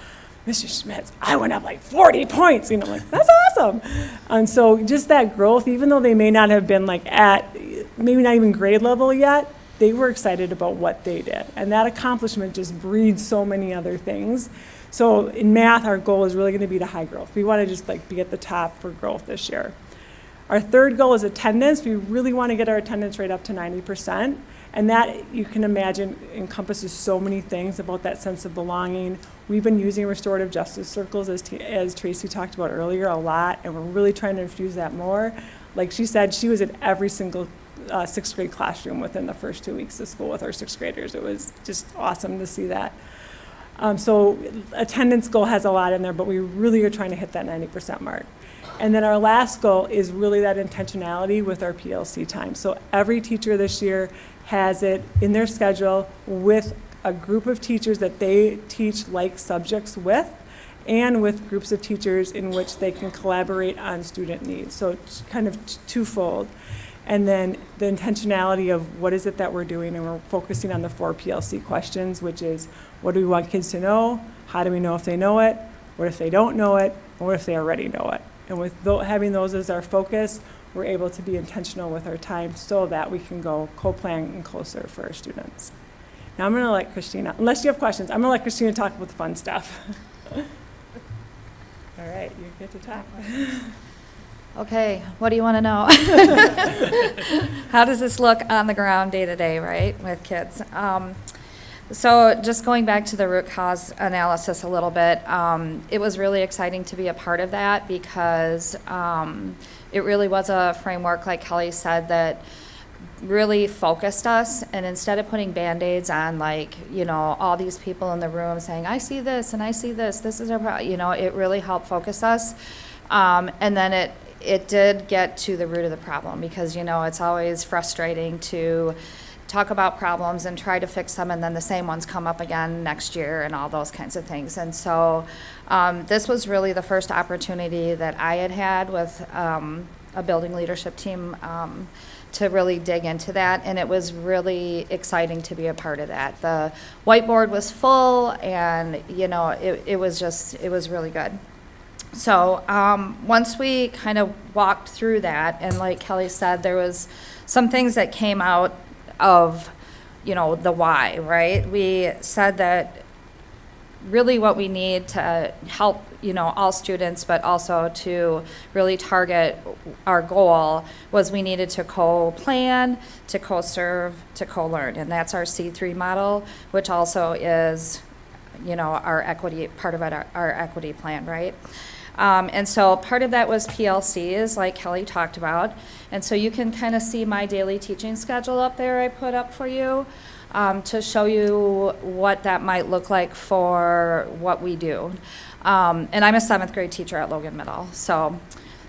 Mr. Schmitz, I went up like 40 points. I'm like, that's awesome. And so just that growth, even though they may not have been like at, maybe not even grade level yet, they were excited about what they did. And that accomplishment just breeds so many other things. So in math, our goal is really going to be to high growth. We want to just like be at the top for growth this year. Our third goal is attendance. We really want to get our attendance rate up to 90%. And that, you can imagine, encompasses so many things about that sense of belonging. We've been using restorative justice circles, as Tracy talked about earlier, a lot, and we're really trying to infuse that more. Like she said, she was in every single 6th grade classroom within the first 2 weeks of school with our 6th graders. It was just awesome to see that. So attendance goal has a lot in there, but we really are trying to hit that 90% mark. And then our last goal is really that intentionality with our PLC time. So every teacher this year has it in their schedule with a group of teachers that they teach like subjects with, and with groups of teachers in which they can collaborate on student needs. So it's kind of twofold. And then the intentionality of what is it that we're doing, and we're focusing on the 4 PLC questions, which is what do we want kids to know, how do we know if they know it, what if they don't know it, and what if they already know it. And with having those as our focus, we're able to be intentional with our time so that we can go co-plan and co-serve for our students. Now I'm going to let Christina, unless you have questions, I'm going to let Christina talk about the fun stuff. All right, you get to talk. Okay, what do you want to know? How does this look on the ground day to day, right, with kids? So just going back to the root cause analysis a little bit, it was really exciting to be a part of that because it really was a framework, like Kelly said, that really focused us. And instead of putting Band-Aids on, like, all these people in the room saying, I see this and I see this is our problem, it really helped focus us. And then it did get to the root of the problem because, it's always frustrating to talk about problems and try to fix them, and then the same ones come up again next year and all those kinds of things. And so this was really the first opportunity that I had with a building leadership team to really dig into that, and it was really exciting to be a part of that. The whiteboard was full, and it was really good. So once we kind of walked through that, and like Kelly said, there was some things that came out of, the why, right? We said that really what we need to help, all students, but also to really target our goal was we needed to co-plan, to co-serve, to co-learn. And that's our C3 model, which also is, our equity, part of it, our equity plan, right? And so part of that was PLCs, like Kelly talked about. And so you can kind of see my daily teaching schedule up there I put up for you to show you what that might look like for what we do. And I'm a 7th grade teacher at Logan Middle, so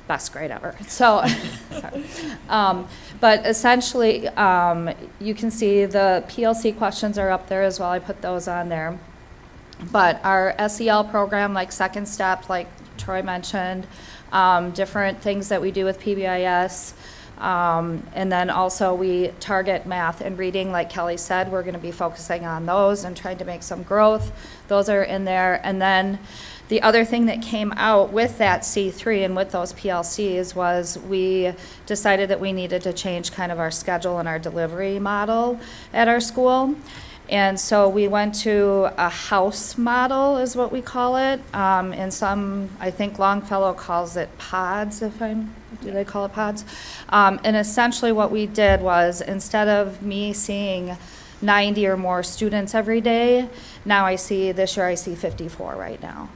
best grade ever. So, but essentially, you can see the PLC questions are up there as well. I put those on there. But our SEL program, like Second Step, like Troy mentioned, different things that we do with PBIS, and then also we target math and reading, like Kelly said, we're going to be focusing on those and trying to make some growth. Those are in there. And then the other thing that came out with that C3 and with those PLCs was we decided that we needed to change kind of our schedule and our delivery model at our school. And so we went to a house model is what we call it. And some, I think Longfellow calls it pods, do they call it pods? And essentially what we did was, instead of me seeing 90 or more students every day, this year I see 54 right now.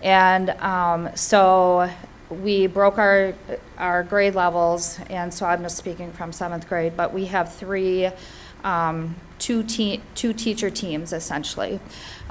And so we broke our grade levels, and so I'm just speaking from 7th grade, but we have two teacher teams essentially.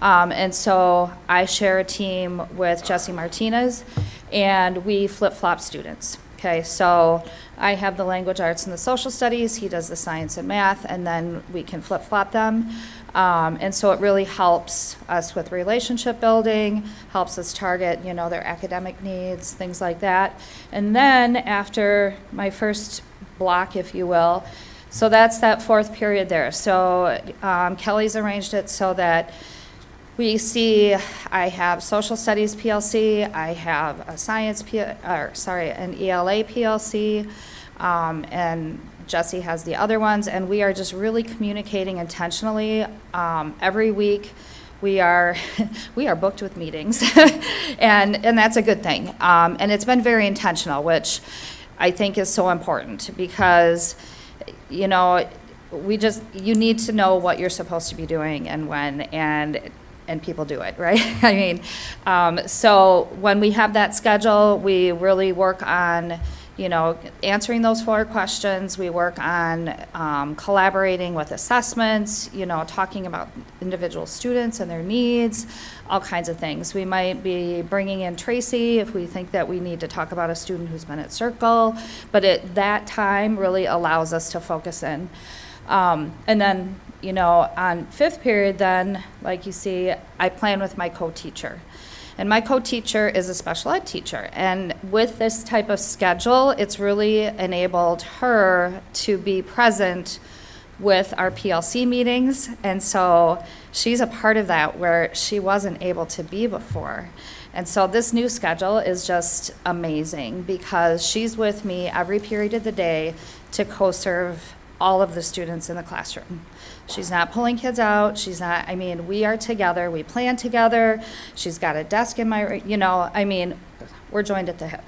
And so I share a team with Jesse Martinez, and we flip-flop students. Okay, so I have the language arts and the social studies, he does the science and math, and then we can flip-flop them. And so it really helps us with relationship building, helps us target, their academic needs, things like that. And then after my first block, if you will, so that's that 4th period there. So Kelly's arranged it so that we see, I have social studies PLC, I have a an ELA PLC, and Jesse has the other ones, and we are just really communicating intentionally. Every week we are booked with meetings, and that's a good thing. And it's been very intentional, which I think is so important, because you need to know what you're supposed to be doing and when, and people do it, right? I mean, so when we have that schedule, we really work on, answering those 4 questions. We work on collaborating with assessments, talking about individual students and their needs, all kinds of things. We might be bringing in Tracy if we think that we need to talk about a student who's been at Circle, but that time really allows us to focus in. And then, on 5th period then, like you see, I plan with my co-teacher. And my co-teacher is a special ed teacher. And with this type of schedule, it's really enabled her to be present with our PLC meetings. And so she's a part of that where she wasn't able to be before. And so this new schedule is just amazing, because she's with me every period of the day to co-serve all of the students in the classroom. She's not pulling kids out. We are together. We plan together. She's got a desk in my, we're joined at the hip.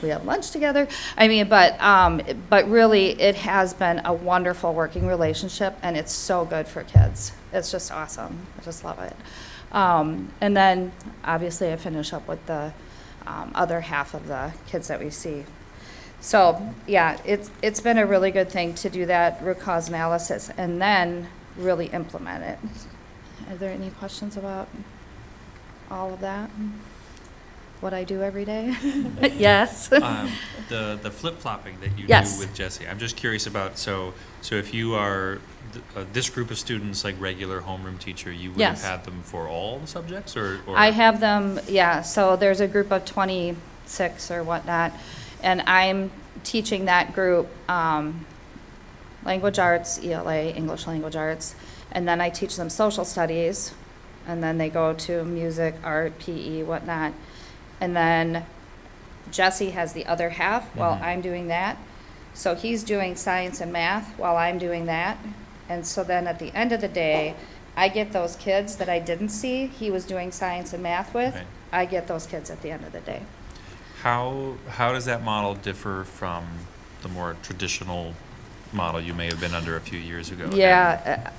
We have lunch together. But really it has been a wonderful working relationship, and it's so good for kids. It's just awesome. I just love it. And then obviously I finish up with the other half of the kids that we see. So yeah, it's been a really good thing to do that root cause analysis and then really implement it. Are there any questions about all of that? What I do every day? Yes. The flip-flopping that you do with Jesse, I'm just curious about, so if you are this group of students, like regular homeroom teacher, you would have had them for all the subjects, or? I have them, so there's a group of 26 or whatnot, and I'm teaching that group language arts, ELA, English language arts, and then I teach them social studies, and then they go to music, art, PE, whatnot. And then Jesse has the other half while I'm doing that. So he's doing science and math while I'm doing that. And so then at the end of the day, I get those kids that I didn't see he was doing science and math with. Right. I get those kids at the end of the day. How does that model differ from the more traditional model you may have been under a few years ago? Yeah,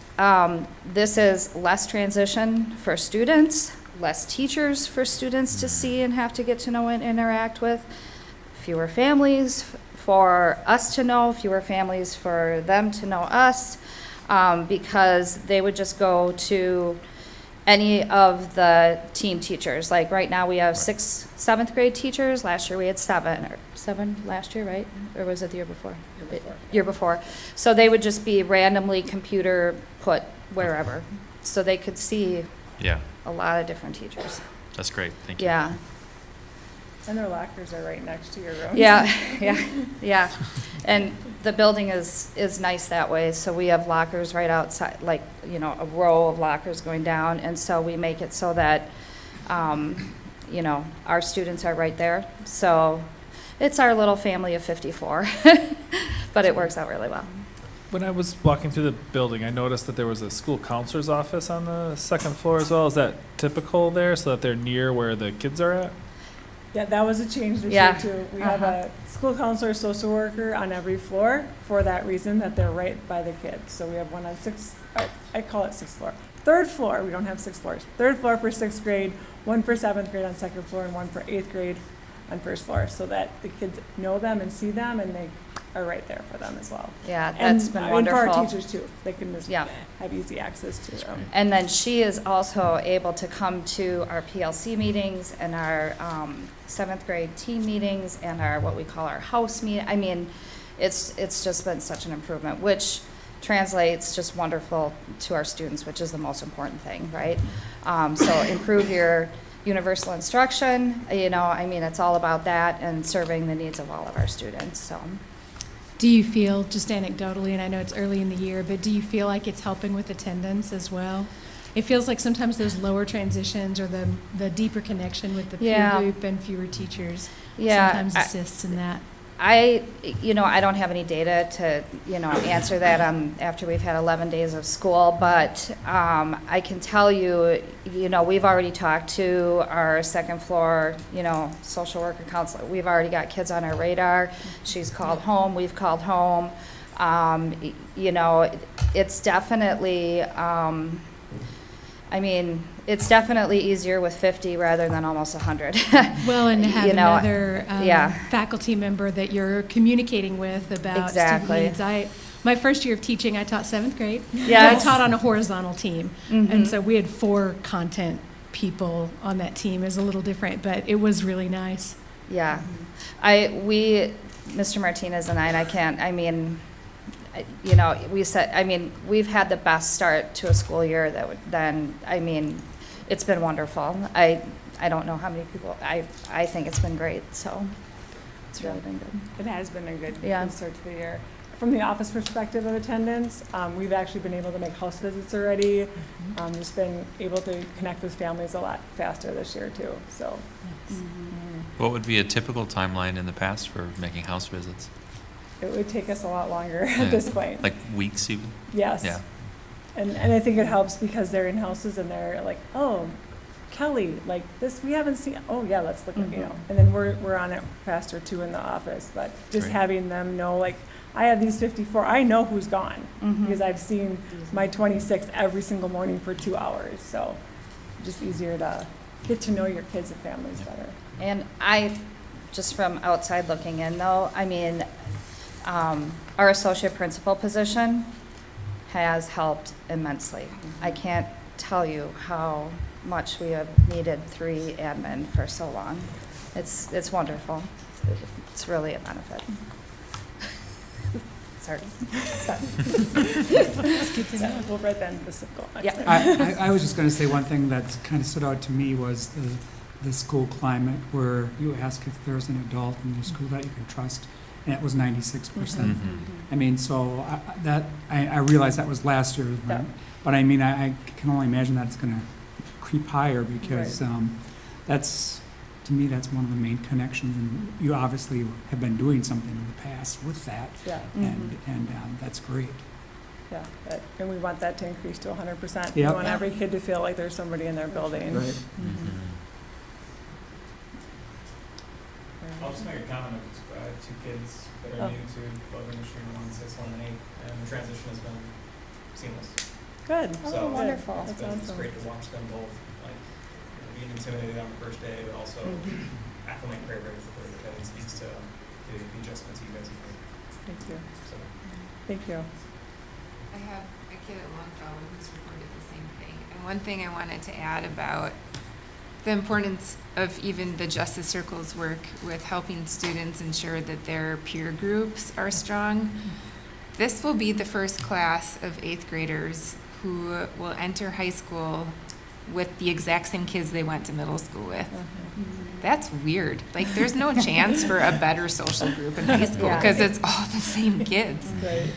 this is less transition for students, less teachers for students to see and have to get to know and interact with, fewer families for us to know, fewer families for them to know us, because they would just go to any of the team teachers. Like right now we have 7th grade teachers. Last year we had 7 last year, right? Or was it the year before? Year before. So they would just be randomly computer put wherever. So they could see a a lot of different teachers. That's great, thank you. Yeah, And their lockers are right next to your room. yeah. And the building is nice that way, so we have lockers right outside, like, you know, a row of lockers going down, and so we make it so that, you know, our students are right there. So it's our little family of 54, but it works out really well. When I was walking through the building, I noticed that there was a school counselor's office on the second floor as well. Is that typical there, so that they're near where the kids are at? Yeah, that was a change this Yeah. year too. We have a school counselor, social worker on every floor for that reason, that they're right by the kids. So we have one on I call it sixth floor. Third floor, we don't have 6 floors. Third floor for 6th grade, one for 7th grade on second floor, and one for 8th grade on first floor, so that the kids know them and see them, and they are right there for them as well. Yeah, And, that's been and for wonderful. our teachers too, they can just Yeah. have easy access to them. And then she is also able to come to our PLC meetings and our 7th grade team meetings and our, what we call our house meeting. I mean, it's just been such an improvement, which translates just wonderful to our students, which is the most important thing, right? So improve your universal instruction, you know, I mean, it's all about that and serving the needs of all of our students, so. Do you feel, just anecdotally, and I know it's early in the year, but do you feel like it's helping with attendance as well? It feels like sometimes those lower transitions or the deeper connection with the peer Yeah. group and fewer teachers Yeah, sometimes assists in that. You know, I don't have any data to, you know, answer that after we've had 11 days of school, but I can tell you, you know, we've already talked to our second floor, you know, social worker counselor. We've already got kids on our radar. She's called home, we've called home. You know, it's definitely, I mean, it's definitely easier with 50 rather than almost 100. Well, and to have You know, another yeah. faculty member that you're communicating with about Exactly. student needs. My first year of teaching, I taught 7th grade. Yes. I taught on a horizontal team. Mhm. And so we had 4 content people on that team. It was a little different, but it was really nice. Yeah, Mr. Martinez and I can't, I mean, you know, we've had the best start to a school year I mean, it's been wonderful. I don't know how many people, I think it's been great, so it's really been good. It has been a good Yeah. good start to the year. From the office perspective of attendance, we've actually been able to make house visits already. Just been able to connect with families a lot faster this year too, so. What would be a typical timeline in the past for making house visits? It would take us a lot longer Yeah. at this point. Like weeks even? Yes. Yeah. And I think it helps because they're in houses and they're like, oh, Kelly, like this, we haven't seen, oh yeah, let's look at, you know. And then we're on it faster too in the office, but just Great. having them know, like, I have these 54, I know who's gone because I've seen my 26 every single morning for 2 hours. So just easier to get to know your kids and families better. And just from outside looking in though, I mean, our associate principal position has helped immensely. I can't tell you how much we have needed 3 admin for so long. It's wonderful. It's really a benefit. Sorry. We'll write that in the circle. Yeah. I was just going to say one thing that kind of stood out to me was the school climate where you ask if there's an adult in your school that you can trust, and it was 96%. I mean, so I realize that was last year, Yeah. but I mean, I can only imagine that it's going to creep higher because that's, to me, that's one of the main connections, and you obviously have been doing something in the past with that, Yeah. and that's great. Yeah, and we want that to increase to 100%. Yep. We want every kid to feel like there's somebody in their building. Right. I'll just make a comment. I have 2 kids that are new to clothing industry, 1 in 6, 1 in 8, and the transition has been seamless. Good. Oh, wonderful. It's That's awesome. great to watch them both, like, being intimidated on the first day, but also acclimate very, very quickly, which I think speaks to the adjustments you guys have made. Thank you. So, Thank you. I have a kid at Longfellow who's reported the same thing. And one thing I wanted to add about the importance of even the Justice Circle's work with helping students ensure that their peer groups are strong. This will be the first class of 8th graders who will enter high school with the exact same kids they went to middle school with. That's weird. Like, there's no chance for a better social group in high school because it's all the same kids. Right.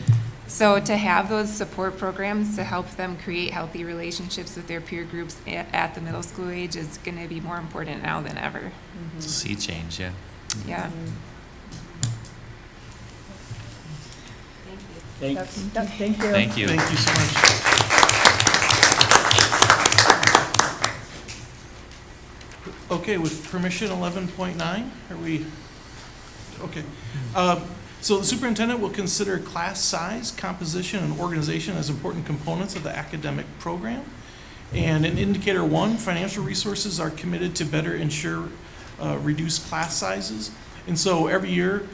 So to have those support programs to help them create healthy relationships with their peer groups at the middle school age is going to be more important now than ever. Sea change, yeah. Yeah. Thank you. Thank you. Thank you so much. Okay, with permission, 11.9, are we, okay. So the superintendent will consider class size, composition, and organization as important components of the academic program. And in indicator 1, financial resources are committed to better ensure reduced class sizes. And so every year,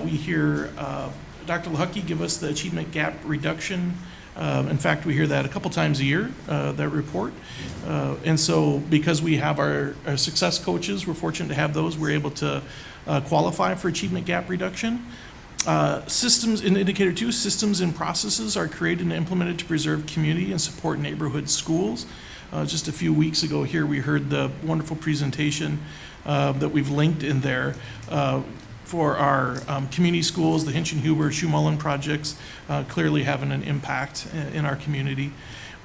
we hear Dr. Lehucki give us the achievement gap reduction. In fact, we hear that a couple times a year, that report. And so because we have our success coaches, we're fortunate to have those, we're able to qualify for achievement gap reduction. Systems, in indicator 2, systems and processes are created and implemented to preserve community and support neighborhood schools. Just a few weeks ago here, we heard the wonderful presentation that we've linked in there for our community schools, the Hinchin-Huber, Schuh-Mullen projects, clearly having an impact in our community.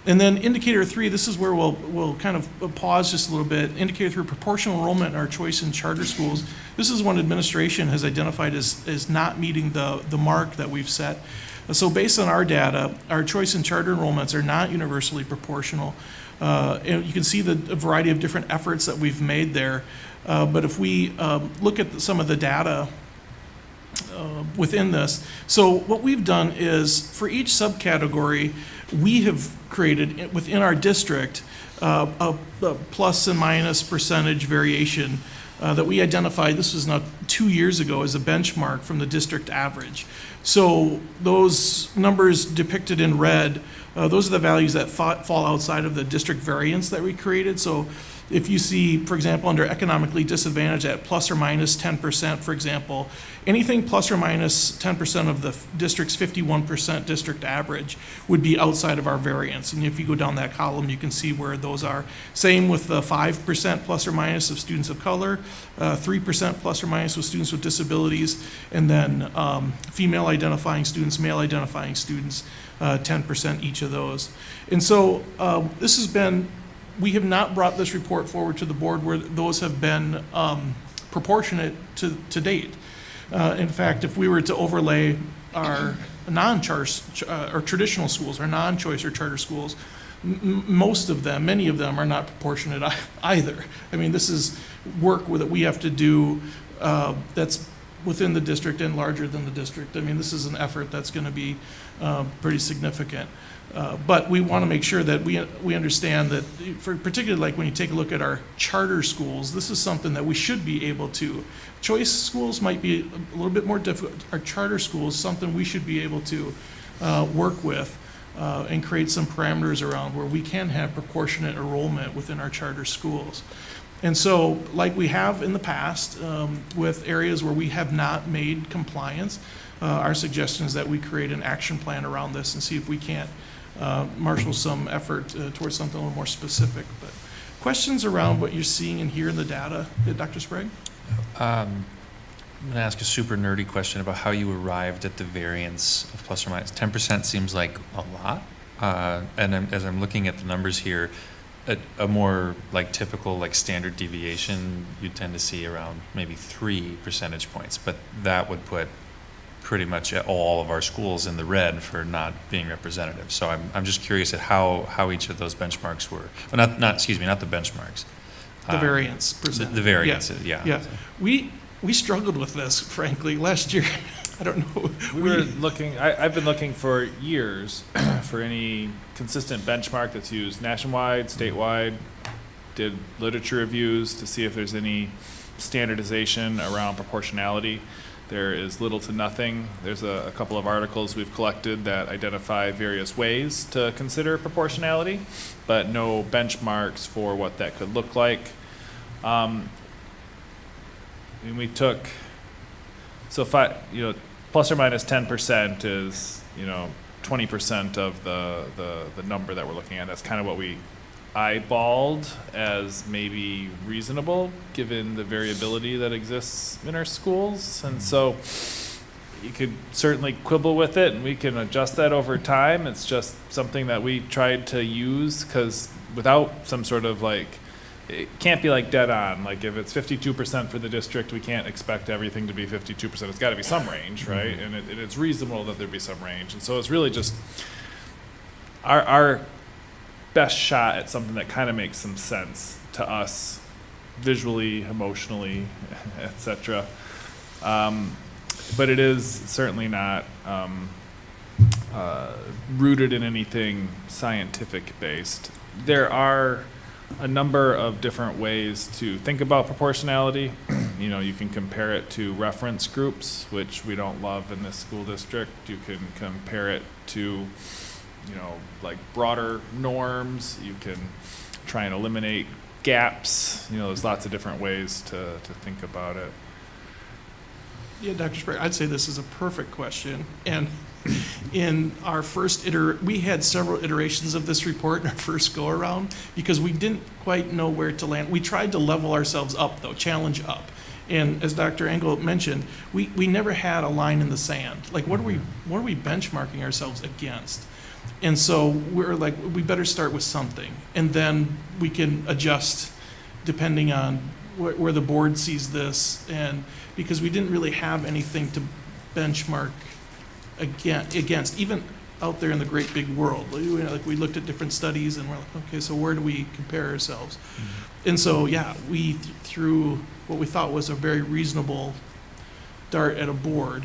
And then indicator 3, this is where we'll kind of pause just a little bit. Indicator 3, proportional enrollment in our choice in charter schools. This is one administration has identified as not meeting the mark that we've set. So based on our data, our choice in charter enrollments are not universally proportional. And you can see the variety of different efforts that we've made there. But if we look at some of the data within this, so what we've done is for each subcategory, we have created within our district a plus and minus percentage variation that we identified. This was now 2 years ago as a benchmark from the district average. So those numbers depicted in red, those are the values that fall outside of the district variance that we created. So if you see, for example, under economically disadvantaged at plus or minus 10%, for example, anything plus or minus 10% of the district's 51% district average would be outside of our variance. And if you go down that column, you can see where those are. Same with the 5% plus or minus of students of color, 3% plus or minus with students with disabilities, and then female identifying students, male identifying students, 10% each of those. And so this has been, we have not brought this report forward to the board where those have been proportionate to date. In fact, if we were to overlay our non-charter or traditional schools, our non-choice or charter schools, most of them, many of them are not proportionate either. I mean, this is work that we have to do that's within the district and larger than the district. I mean, this is an effort that's going to be pretty significant. But we want to make sure that we understand that, for particularly like when you take a look at our charter schools, this is something that we should be able to. Choice schools might be a little bit more difficult. Our charter schools, something we should be able to work with and create some parameters around where we can have proportionate enrollment within our charter schools. And so, like we have in the past with areas where we have not made compliance, our suggestion is that we create an action plan around this and see if we can't marshal some effort towards something a little more specific. But questions around what you're seeing and hearing in the data, Dr. Sprague? I'm going to ask a super nerdy question about how you arrived at the variance of plus or minus. 10% seems like a lot. And as I'm looking at the numbers here, a more like typical like standard deviation, you tend to see around maybe 3 percentage points, but that would put pretty much all of our schools in the red for not being representative. So I'm just curious at how each of those benchmarks were. Well, not the benchmarks. The variance percent. The variance, yeah. Yeah. We struggled with this, frankly, last year. I don't know. We were looking, I've been looking for years for any consistent benchmark that's used nationwide, statewide, did literature reviews to see if there's any standardization around proportionality. There is little to nothing. There's a couple of articles we've collected that identify various ways to consider proportionality, but no benchmarks for what that could look like. And we took, so plus or minus 10% is, 20% of the number that we're looking at. That's kind of what we eyeballed as maybe reasonable, given the variability that exists in our schools. And so you could certainly quibble with it, and we can adjust that over time. It's just something that we tried to use, because without some sort of like, it can't be like dead on. Like if it's 52% for the district, we can't expect everything to be 52%. It's got to be some range, right? And it's reasonable that there be some range. And so it's really just our best shot at something that kind of makes some sense to us visually, emotionally, etc. But it is certainly not rooted in anything scientific based. There are a number of different ways to think about proportionality. You know, you can compare it to reference groups, which we don't love in this school district. You can compare it to, you know, like broader norms. You can try and eliminate gaps. You know, there's lots of different ways to think about it. Yeah, Dr. Sprague, I'd say this is a perfect question. And in our first we had several iterations of this report in our first go around because we didn't quite know where to land. We tried to level ourselves up though, challenge up. And as Dr. Engel mentioned, we never had a line in the sand. Like what are we benchmarking ourselves against? And so we're like, we better start with something. And then we can adjust depending on where the board sees this, and because we didn't really have anything to benchmark against, even out there in the great big world. Like we looked at different studies and we're like, okay, so where do we compare ourselves? Mm-hmm. And so, yeah, we threw what we thought was a very reasonable dart at a board.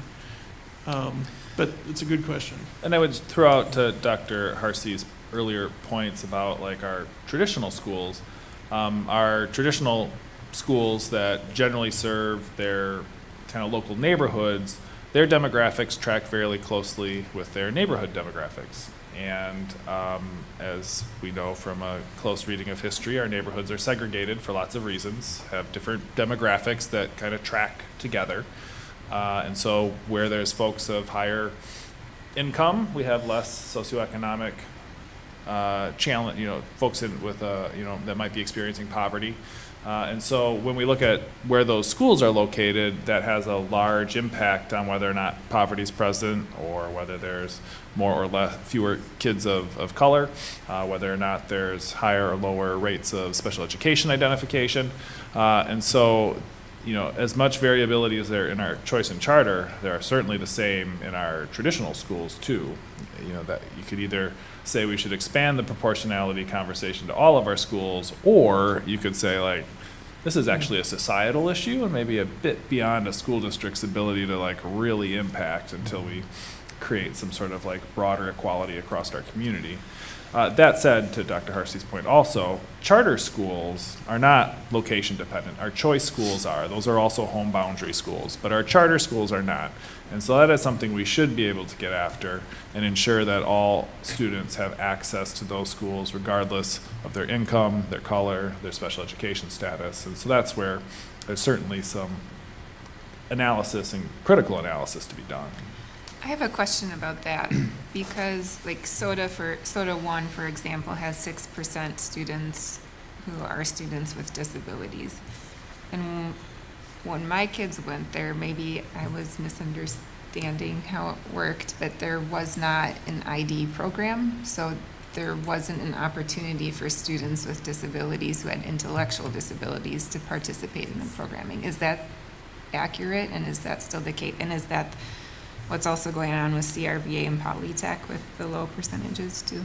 But it's a good question. And I would throw out to Dr. Harsey's earlier points about like our traditional schools. Our traditional schools that generally serve their kind of local neighborhoods, their demographics track fairly closely with their neighborhood demographics. And as we know from a close reading of history, our neighborhoods are segregated for lots of reasons, have different demographics that kind of track together. And so where there's folks of higher income, we have less socioeconomic challenge, you know, folks with, you know, that might be experiencing poverty. And so when we look at where those schools are located, that has a large impact on whether or not poverty is present, or whether there's more or less fewer kids of color, whether or not there's higher or lower rates of special education identification. And so, you know, as much variability as there in our choice and charter, there are certainly the same in our traditional schools too. You know, that you could either say we should expand the proportionality conversation to all of our schools, or you could say like, this is actually a societal issue and maybe a bit beyond a school district's ability to like really impact until we create some sort of like broader equality across our community. That said, to Dr. Harsey's point also, charter schools are not location dependent. Our choice schools are. Those are also home boundary schools, but our charter schools are not. And so that is something we should be able to get after and ensure that all students have access to those schools regardless of their income, their color, their special education status. And so that's where there's certainly some analysis and critical analysis to be done. I have a question about that because like Soda 1, for example, has 6% students who are students with disabilities. And when my kids went there, maybe I was misunderstanding how it worked, but there was not an ID program. So there wasn't an opportunity for students with disabilities who had intellectual disabilities to participate in the programming. Is that accurate? And is that still the case? And is that what's also going on with CRVA and Polytech with the low percentages too?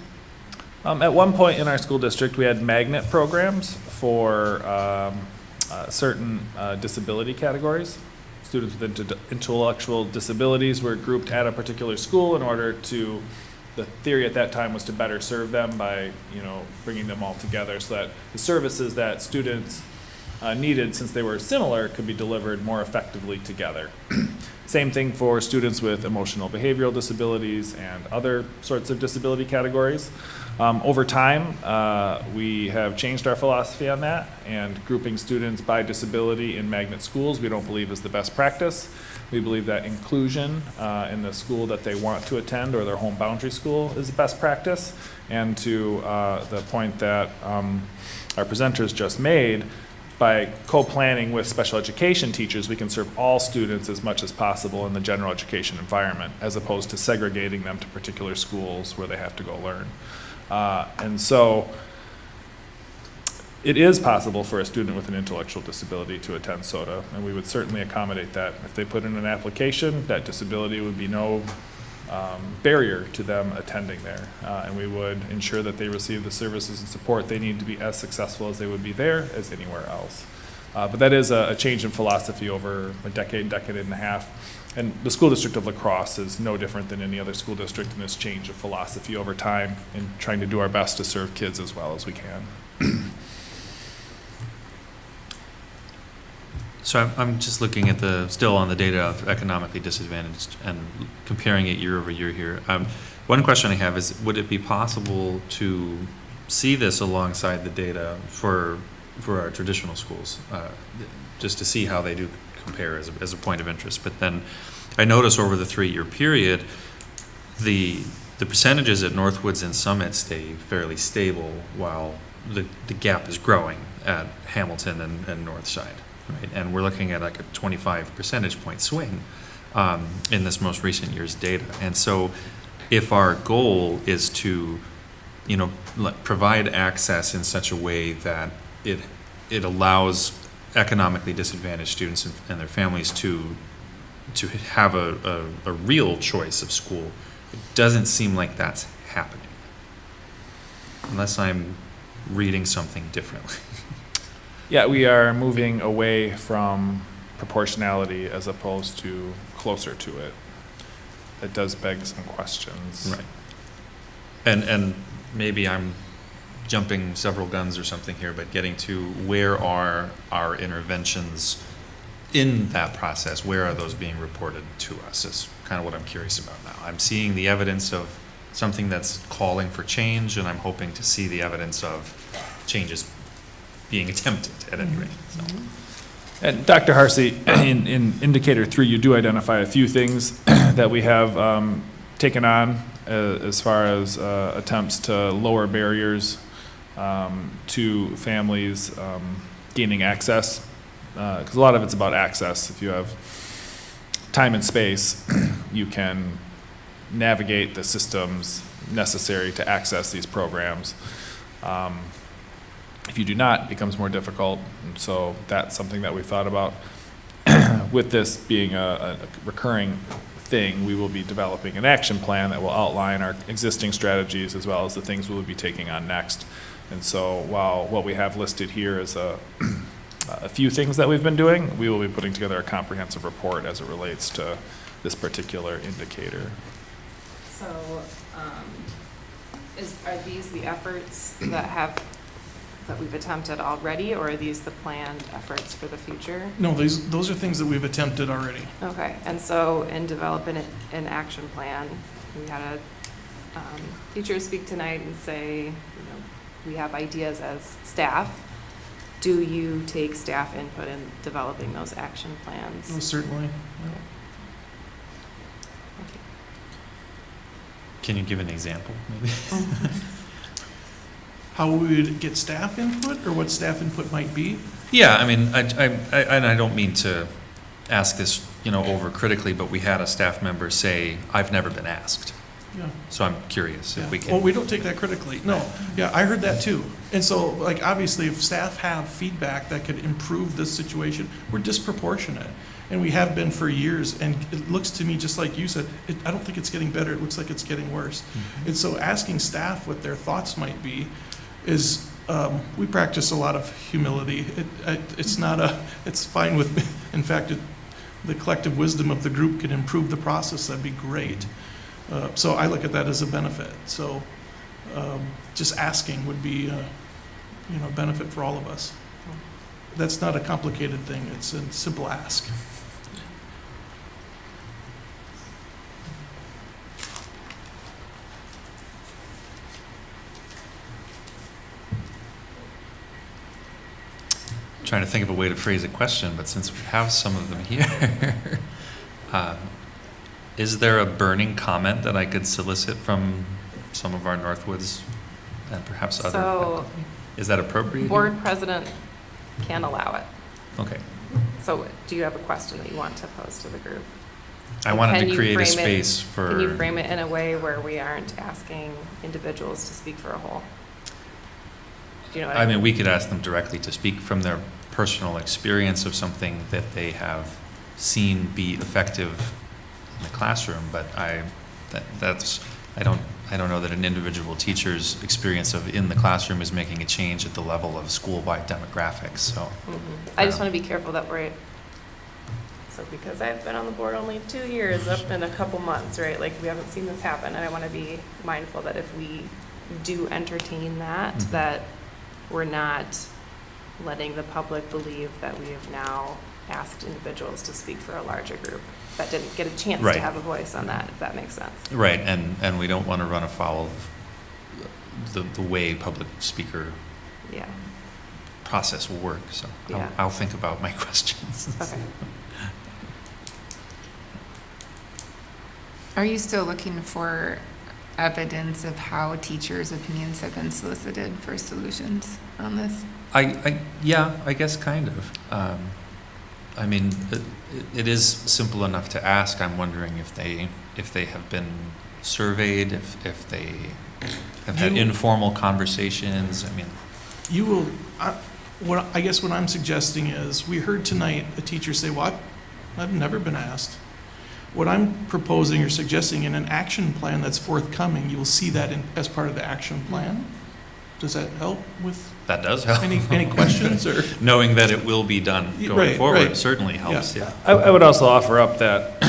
At one point in our school district, we had magnet programs for certain disability categories. Students with intellectual disabilities were grouped at a particular school in order to, the theory at that time was to better serve them by, you know, bringing them all together so that the services that students needed, since they were similar, could be delivered more effectively together. Same thing for students with emotional behavioral disabilities and other sorts of disability categories. Over time, we have changed our philosophy on that, and grouping students by disability in magnet schools we don't believe is the best practice. We believe that inclusion in the school that they want to attend or their home boundary school is the best practice. And to the point that our presenters just made, by co-planning with special education teachers, we can serve all students as much as possible in the general education environment, as opposed to segregating them to particular schools where they have to go learn. And so it is possible for a student with an intellectual disability to attend SOTA, and we would certainly accommodate that. If they put in an application, that disability would be no barrier to them attending there. And we would ensure that they receive the services and support they need to be as successful as they would be there as anywhere else. But that is a change in philosophy over a decade and a half. And the school district of La Crosse is no different than any other school district in this change of philosophy over time in trying to do our best to serve kids as well as we can. So I'm just looking at still on the data of economically disadvantaged and comparing it year over year here. One question I have is, would it be possible to see this alongside the data for our traditional schools, just to see how they do compare as a point of interest? But then I notice over the 3-year period, the percentages at Northwoods and Summit stay fairly stable while the gap is growing at Hamilton and Northside. Right, and we're looking at like a 25 percentage point swing in this most recent year's data. And so if our goal is to, provide access in such a way that it allows economically disadvantaged students and their families to have a real choice of school, it doesn't seem like that's happening. Unless I'm reading something differently. Yeah, we are moving away from proportionality as opposed to closer to it. It does beg some questions. Right. And maybe I'm jumping several guns or something here, but getting to where are our interventions in that process? Where are those being reported to us is kind of what I'm curious about now. I'm seeing the evidence of something that's calling for change, and I'm hoping to see the evidence of changes being attempted at any rate. So. And Dr. Harsey, in Indicator 3, you do identify a few things that we have taken on as far as attempts to lower barriers to families gaining access, because a lot of it's about access. If you have time and space, you can navigate the systems necessary to access these programs. If you do not, it becomes more difficult. And so that's something that we thought about. With this being a recurring thing, we will be developing an action plan that will outline our existing strategies as well as the things we will be taking on next. And so while what we have listed here is a few things that we've been doing, we will be putting together a comprehensive report as it relates to this particular indicator. So are these the efforts that we've attempted already, or are these the planned efforts for the future? No, those are things that we've attempted already. Okay, and so in developing an action plan, we had a teacher speak tonight and say, we have ideas as staff. Do you take staff input in developing those action plans? Oh, certainly. Okay. Can you give an example, maybe? How we would get staff input, or what staff input might be? Yeah, I mean, I don't mean to ask this, over critically, but we had a staff member say, "I've never been asked." Yeah. So I'm curious if we can. Well, we don't take that critically. No. Yeah, I heard that too. And so, obviously, if staff have feedback that could improve this situation, we're disproportionate. And we have been for years. And it looks to me, just like you said, I don't think it's getting better. It looks like it's getting worse. Mm-hmm. And so asking staff what their thoughts might be is, we practice a lot of humility. It's fine with, in fact, the collective wisdom of the group can improve the process. That'd be great. So I look at that as a benefit. So just asking would be a benefit for all of us. That's not a complicated thing. It's a simple ask. Trying to think of a way to phrase a question, but since we have some of them here, Is there a burning comment that I could solicit from some of our Northwoods and perhaps other So, faculty? Is that appropriate? Board president can allow it. Okay. So do you have a question that you want to pose to the group? I wanted Can to you create a frame it- space for. Can you frame it in a way where we aren't asking individuals to speak for a whole? Do you know what I mean, we could ask them directly to speak from their personal experience of something that they have seen be effective in the classroom, but I don't know that an individual teacher's experience of in the classroom is making a change at the level of school-wide demographics, so. I just want to be careful that so because I've been on the board only 2 years, up in a couple months, right? Like, we haven't seen this happen, and I want to be mindful that if we do entertain that, Mhm. that we're not letting the public believe that we have now asked individuals to speak for a larger group that didn't get a chance Right. to have a voice on that, if that makes sense. Right, and we don't want to run afoul of the way public speaker Yeah, process will work, so Yeah. I'll think about my questions. okay. Are you still looking for evidence of how teachers' opinions have been solicited for solutions on this? Yeah, I guess kind of. I mean, it is simple enough to ask. I'm wondering if they have been surveyed, if they have had informal conversations. I mean, You will, I guess what I'm suggesting is, we heard tonight a teacher say, "What? I've never been asked." What I'm proposing or suggesting in an action plan that's forthcoming, you will see that as part of the action plan. Does that help with that does help. any questions or? Knowing that it will be done going Right, forward right. certainly helps, yeah. I would also offer up that,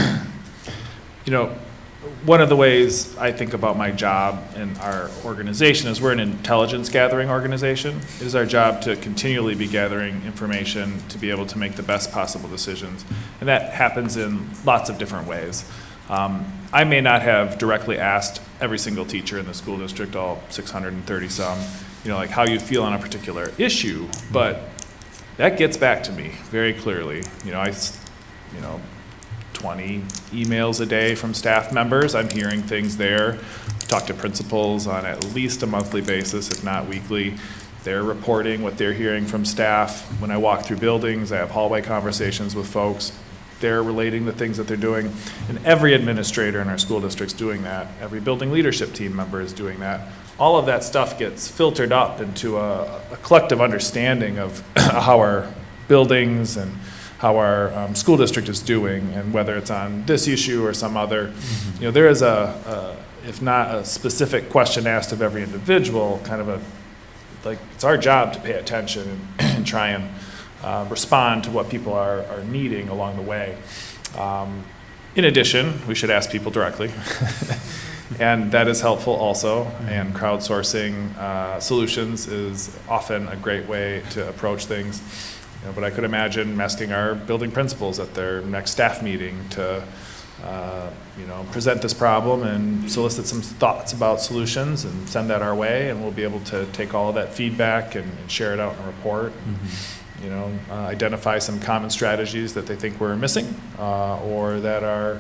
one of the ways I think about my job and our organization is we're an intelligence gathering organization. It is our job to continually be gathering information to be able to make the best possible decisions. And that happens in lots of different ways. I may not have directly asked every single teacher in the school district, all 630 some, like how you feel on a particular issue, but that gets back to me very clearly. 20 emails a day from staff members. I'm hearing things there. Talk to principals on at least a monthly basis, if not weekly. They're reporting what they're hearing from staff. When I walk through buildings, I have hallway conversations with folks. They're relating the things that they're doing. And every administrator in our school district's doing that. Every building leadership team member is doing that. All of that stuff gets filtered up into a collective understanding of how our buildings and how our school district is doing, and whether it's on this issue or some other. There is if not a specific question asked of every individual, kind of it's our job to pay attention and try and respond to what people are needing along the way. In addition, we should ask people directly. And that is helpful also, and crowdsourcing solutions is often a great way to approach things. But I could imagine asking our building principals at their next staff meeting to, present this problem and solicit some thoughts about solutions and send that our way, and we'll be able to take all of that feedback and share it out in a report. Identify some common strategies that they think we're missing or that are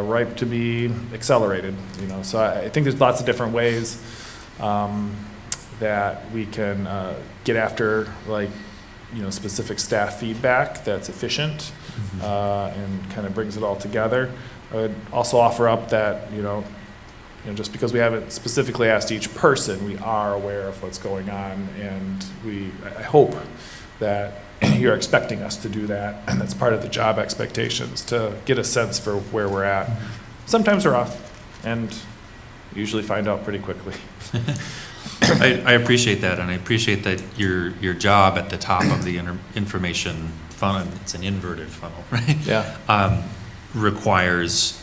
ripe to be accelerated. So I think there's lots of different ways that we can get after specific staff feedback that's efficient and kind of brings it all together. I would also offer up that, just because we haven't specifically asked each person, we are aware of what's going on, and I hope that you're expecting us to do that, and that's part of the job expectations, to get a sense for where we're at. Sometimes we're off, and usually find out pretty quickly. I appreciate that, and I appreciate that your job at the top of the information funnel, it's an inverted funnel, right? Yeah. Requires,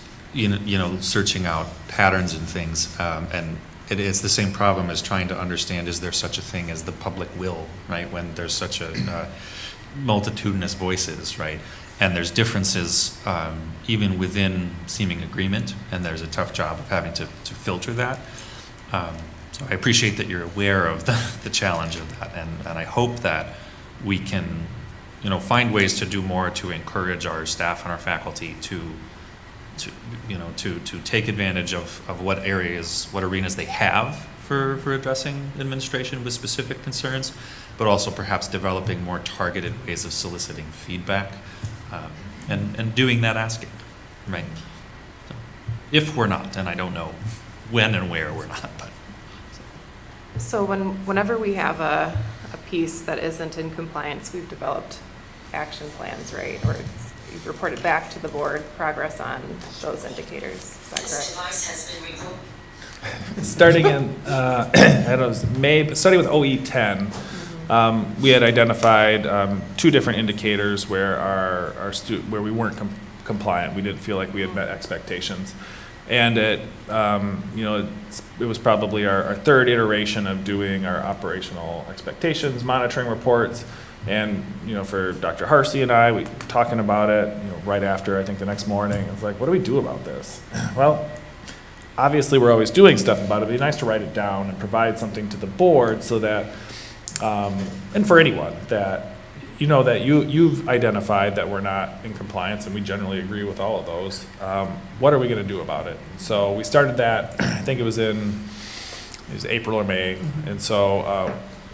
searching out patterns and things, and it's the same problem as trying to understand, is there such a thing as the public will, right? When there's such a multitudinous voices, right? And there's differences even within seeming agreement, and there's a tough job of having to filter that. So I appreciate that you're aware of the challenge of that, and I hope that we can, find ways to do more to encourage our staff and our faculty to to take advantage of what areas, what arenas they have for addressing administration with specific concerns, but also perhaps developing more targeted ways of soliciting feedback, and doing that asking, right? So, if we're not, and I don't know when and where we're not, but. So whenever we have a piece that isn't in compliance, we've developed action plans, right? Or you've reported back to the board progress on those indicators. Is that correct? Starting in, I don't know, it was May, but starting with OE10, we had identified 2 different indicators where where we weren't compliant. We didn't feel like we had met expectations. And it was probably our 3rd iteration of doing our operational expectations, monitoring reports. And, for Dr. Harsey and I, we talking about it, right after, I think the next morning, I was like, what do we do about this? Well, obviously we're always doing stuff about it. It'd be nice to write it down and provide something to the board so that, and for anyone, that that you've identified that we're not in compliance, and we generally agree with all of those. What are we going to do about it? So we started that, I think it was April or May, and so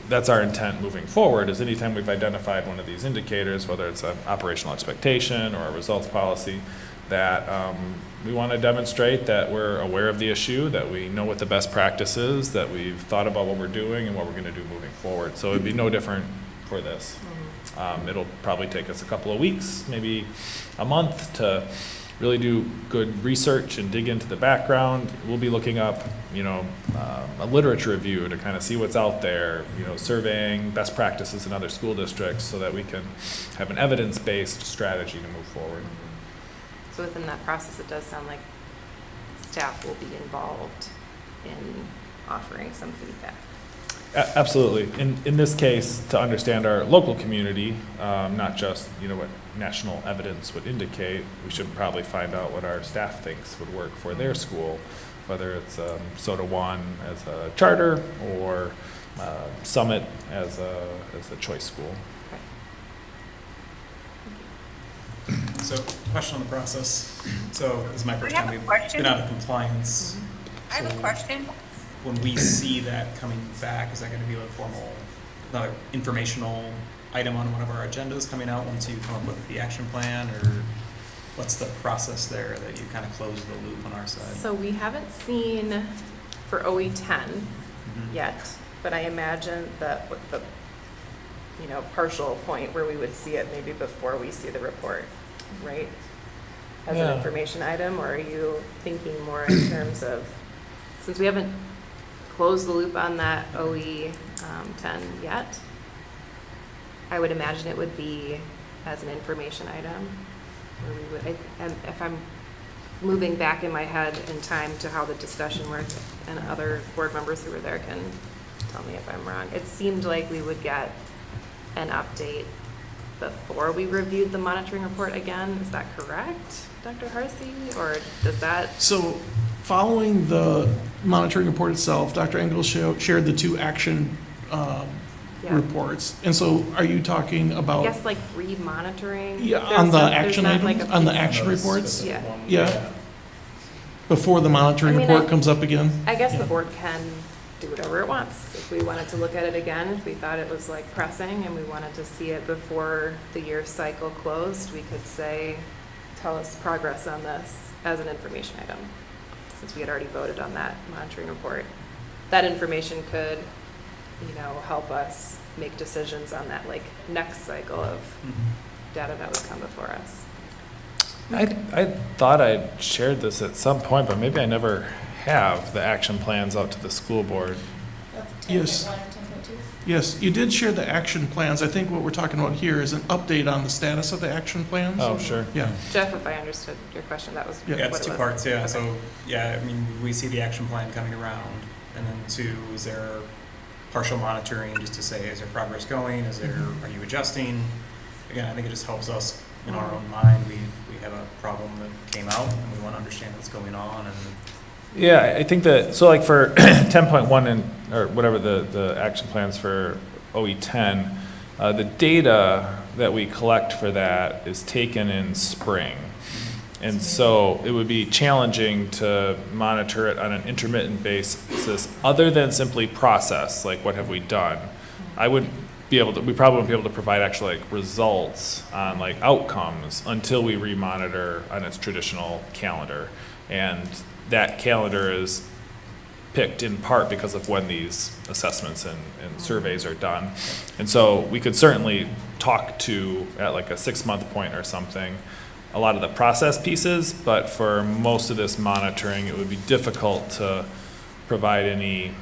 that's our intent moving forward, is anytime we've identified one of these indicators, whether it's an operational expectation or a results policy, that we want to demonstrate that we're aware of the issue, that we know what the best practice is, that we've thought about what we're doing and what we're going to do moving forward. So it'd be no different for this. It'll probably take us a couple of weeks, maybe a month, to really do good research and dig into the background. We'll be looking up, a literature review to kind of see what's out there, surveying best practices in other school districts so that we can have an evidence-based strategy to move forward. So within that process, it does sound like staff will be involved in offering some feedback. Absolutely. In this case, to understand our local community, not just what national evidence would indicate, we should probably find out what our staff thinks would work for their school, whether it's Soda One as a charter or Summit as a choice school. So, question on the process. So, this is my first time we've been out of compliance. I have a question. When we see that coming back, is that going to be a formal, another informational item on one of our agendas coming out once you come up with the action plan, or what's the process there that you kind of close the loop on our side? So we haven't seen for OE10 yet, but I imagine that with the partial point where we would see it maybe before we see the report, right? As an information item, or are you thinking more in terms of, since we haven't closed the loop on that OE 10 yet, I would imagine it would be as an information item, where we would, and if I'm moving back in my head in time to how the discussion worked, and other board members who were there can tell me if I'm wrong, it seemed like we would get an update before we reviewed the monitoring report again. Is that correct, Dr. Harsey, or does that? So following the monitoring report itself, Dr. Engel shared the 2 action reports. And so are you talking about? I guess like re-monitoring? Yeah, on the action items, like on the action reports? Yeah. Yeah. Before the monitoring report comes up again? I guess the board can do whatever it wants. If we wanted to look at it again, if we thought it was like pressing and we wanted to see it before the year cycle closed, we could say, tell us progress on this as an information item, since we had already voted on that monitoring report. That information could, help us make decisions on that next cycle of data that would come before us. I thought I'd shared this at some point, but maybe I never have the action plans out to the school board. Yes. Yes, you did share the action plans. I think what we're talking about here is an update on the status of the action plans. Oh, sure. Yeah. Jeff, if I understood your question, that was Yeah, it's what it 2 was. parts, yeah. Okay. So, we see the action plan coming around, and then 2, is there partial monitoring just to say, is there progress going? Are you adjusting? Again, I think it just helps us in our own mind. We have a problem that came out, and we want to understand what's going on. And yeah, I think that, so like for 10.1 and, or whatever the action plans for OE10, the data that we collect for that is taken in spring. And so it would be challenging to monitor it on an intermittent basis, other than simply process, like what have we done. We probably wouldn't be able to provide actual like results on like outcomes until we remonitor on its traditional calendar. And that calendar is picked in part because of when these assessments and surveys are done. And so we could certainly talk to, at like a 6-month point or something, a lot of the process pieces, but for most of this monitoring, it would be difficult to provide any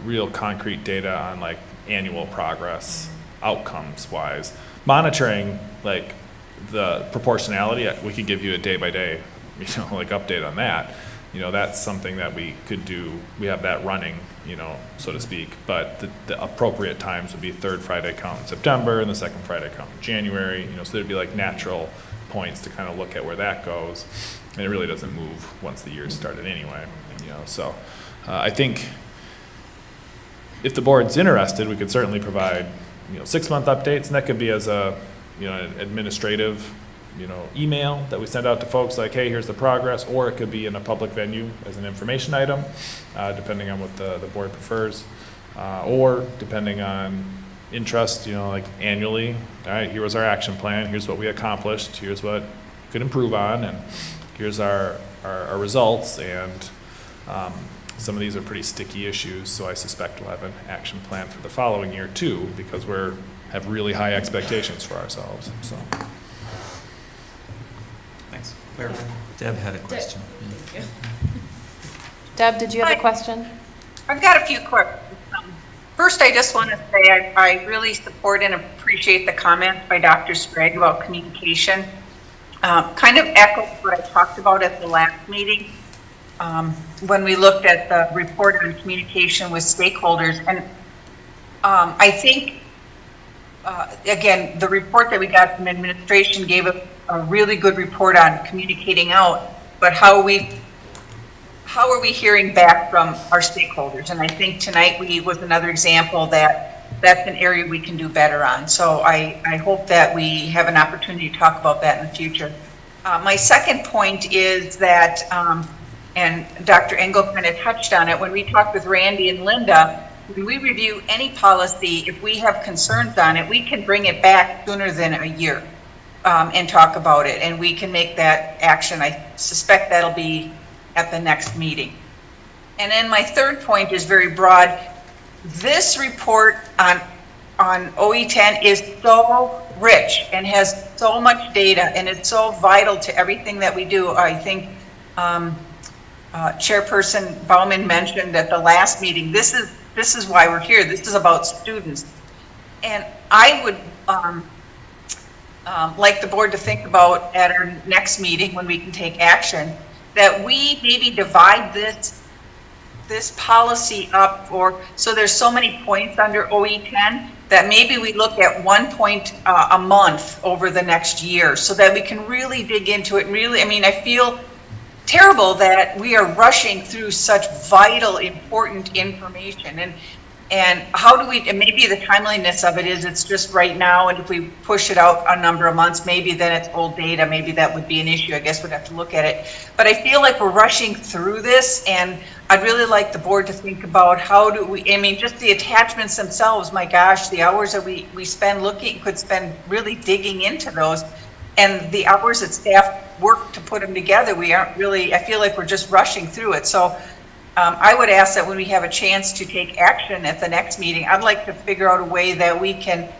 real concrete data on like annual progress, outcomes wise. Monitoring, like the proportionality, we could give you a day by day, like update on that. That's something that we could do. We have that running, so to speak, but the appropriate times would be third Friday count in September and the second Friday count in January, so there'd be like natural points to kind of look at where that goes. And it really doesn't move once the year's started anyway, so I think if the board's interested, we could certainly provide, 6-month updates, and that could be as a, an administrative email that we send out to folks like, hey, here's the progress, or it could be in a public venue as an information item, depending on what the board prefers, or depending on interest, like annually, all right, here was our action plan, here's what we accomplished, here's what we could improve on, and here's our results, and some of these are pretty sticky issues, so I suspect we'll have an action plan for the following year too, because have really high expectations for ourselves, so. Thanks. Deb had a question. Deb, did you have a question? I've got a few questions. First, I just want to say I really support and appreciate the comments by Dr. Sprague about communication. Kind of echoes what I talked about at the last meeting when we looked at the report on communication with stakeholders. And I think, again, the report that we got from administration gave a really good report on communicating out, but how are we hearing back from our stakeholders? And I think tonight was another example that's an area we can do better on. So I hope that we have an opportunity to talk about that in the future. My second point is that, and Dr. Engel kind of touched on it, when we talked with Randy and Linda, when we review any policy, if we have concerns on it, we can bring it back sooner than a year and talk about it, and we can make that action. I suspect that'll be at the next meeting. And then my third point is very broad. This report on OE10 is so rich and has so much data, and it's so vital to everything that we do. I think Chairperson Baumann mentioned at the last meeting, this is why we're here. This is about students. And I would like the board to think about at our next meeting when we can take action, that we maybe divide this policy up, or so there's so many points under OE10 that maybe we look at 1 point a month over the next year, so that we can really dig into it. Really, I feel terrible that we are rushing through such vital, important information. And how do we, and maybe the timeliness of it is it's just right now, and if we push it out a number of months, maybe then it's old data, maybe that would be an issue. I guess we'd have to look at it. But I feel like we're rushing through this, and I'd really like the board to think about how do we, just the attachments themselves, my gosh, the hours that we spend could spend really digging into those, and the hours that staff work to put them together, we aren't really, I feel like we're just rushing through it. So I would ask that when we have a chance to take action at the next meeting, I'd like to figure out a way that we can,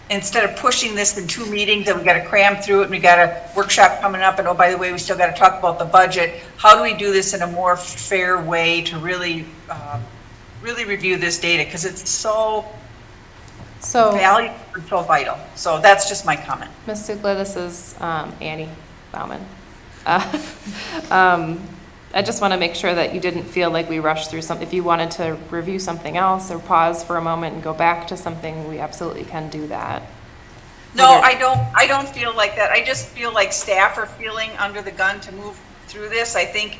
instead of pushing this in 2 meetings and we got to cram through it and we got a workshop coming up, and oh, by the way, we still got to talk about the budget. How do we do this in a more fair way to really review this data? Because it's so valuable and so vital. So that's just my comment. Ms. Sukla, this is Annie Baumann. I just want to make sure that you didn't feel like we rushed through something. If you wanted to review something else or pause for a moment and go back to something, we absolutely can do that. No, I don't feel like that. I just feel like staff are feeling under the gun to move through this. I think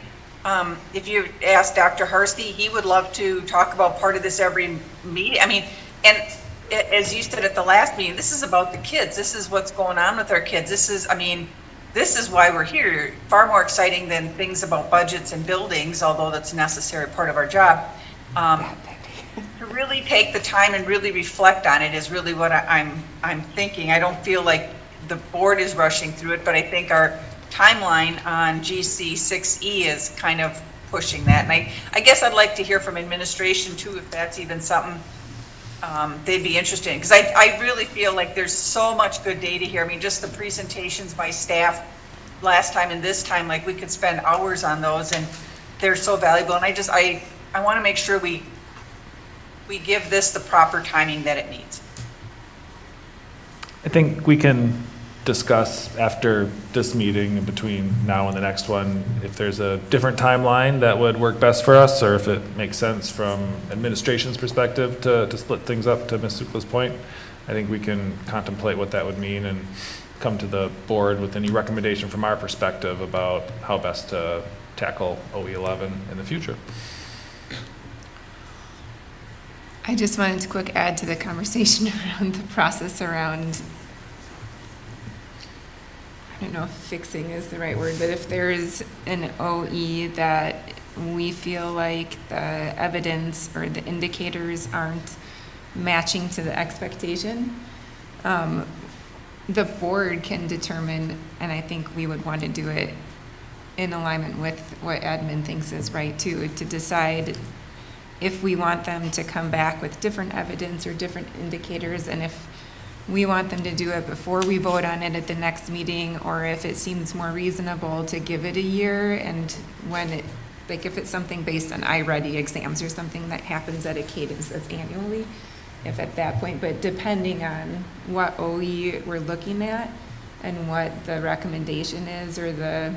if you ask Dr. Harsty, he would love to talk about part of this every meeting. And as you said at the last meeting, this is about the kids. This is what's going on with our kids. This is, I mean, this is why we're here. Far more exciting than things about budgets and buildings, although that's a necessary part of our job. To really take the time and really reflect on it is really what I'm thinking. I don't feel like the board is rushing through it, but I think our timeline on GC 6E is kind of pushing that. And I guess I'd like to hear from administration too, if that's even something they'd be interested in. Because I really feel like there's so much good data here. I mean, just the presentations by staff last time and this time, like we could spend hours on those and they're so valuable. And I want to make sure we give this the proper timing that it needs. I think we can discuss after this meeting and between now and the next one, if there's a different timeline that would work best for us, or if it makes sense from administration's perspective to split things up, to Ms. Sukla's point. I think we can contemplate what that would mean and come to the board with any recommendation from our perspective about how best to tackle OE11 in the future. I just wanted to quick add to the conversation around the process around, I don't know if fixing is the right word, but if there is an OE that we feel like the evidence or the indicators aren't matching to the expectation, the board can determine, and I think we would want to do it in alignment with what admin thinks is right too, to decide if we want them to come back with different evidence or different indicators, and if we want them to do it before we vote on it at the next meeting, or if it seems more reasonable to give it a year, and when it, like if it's something based on iReady exams or something that happens at a cadence that's annually, if at that point, but depending on what OE we're looking at and what the recommendation is or the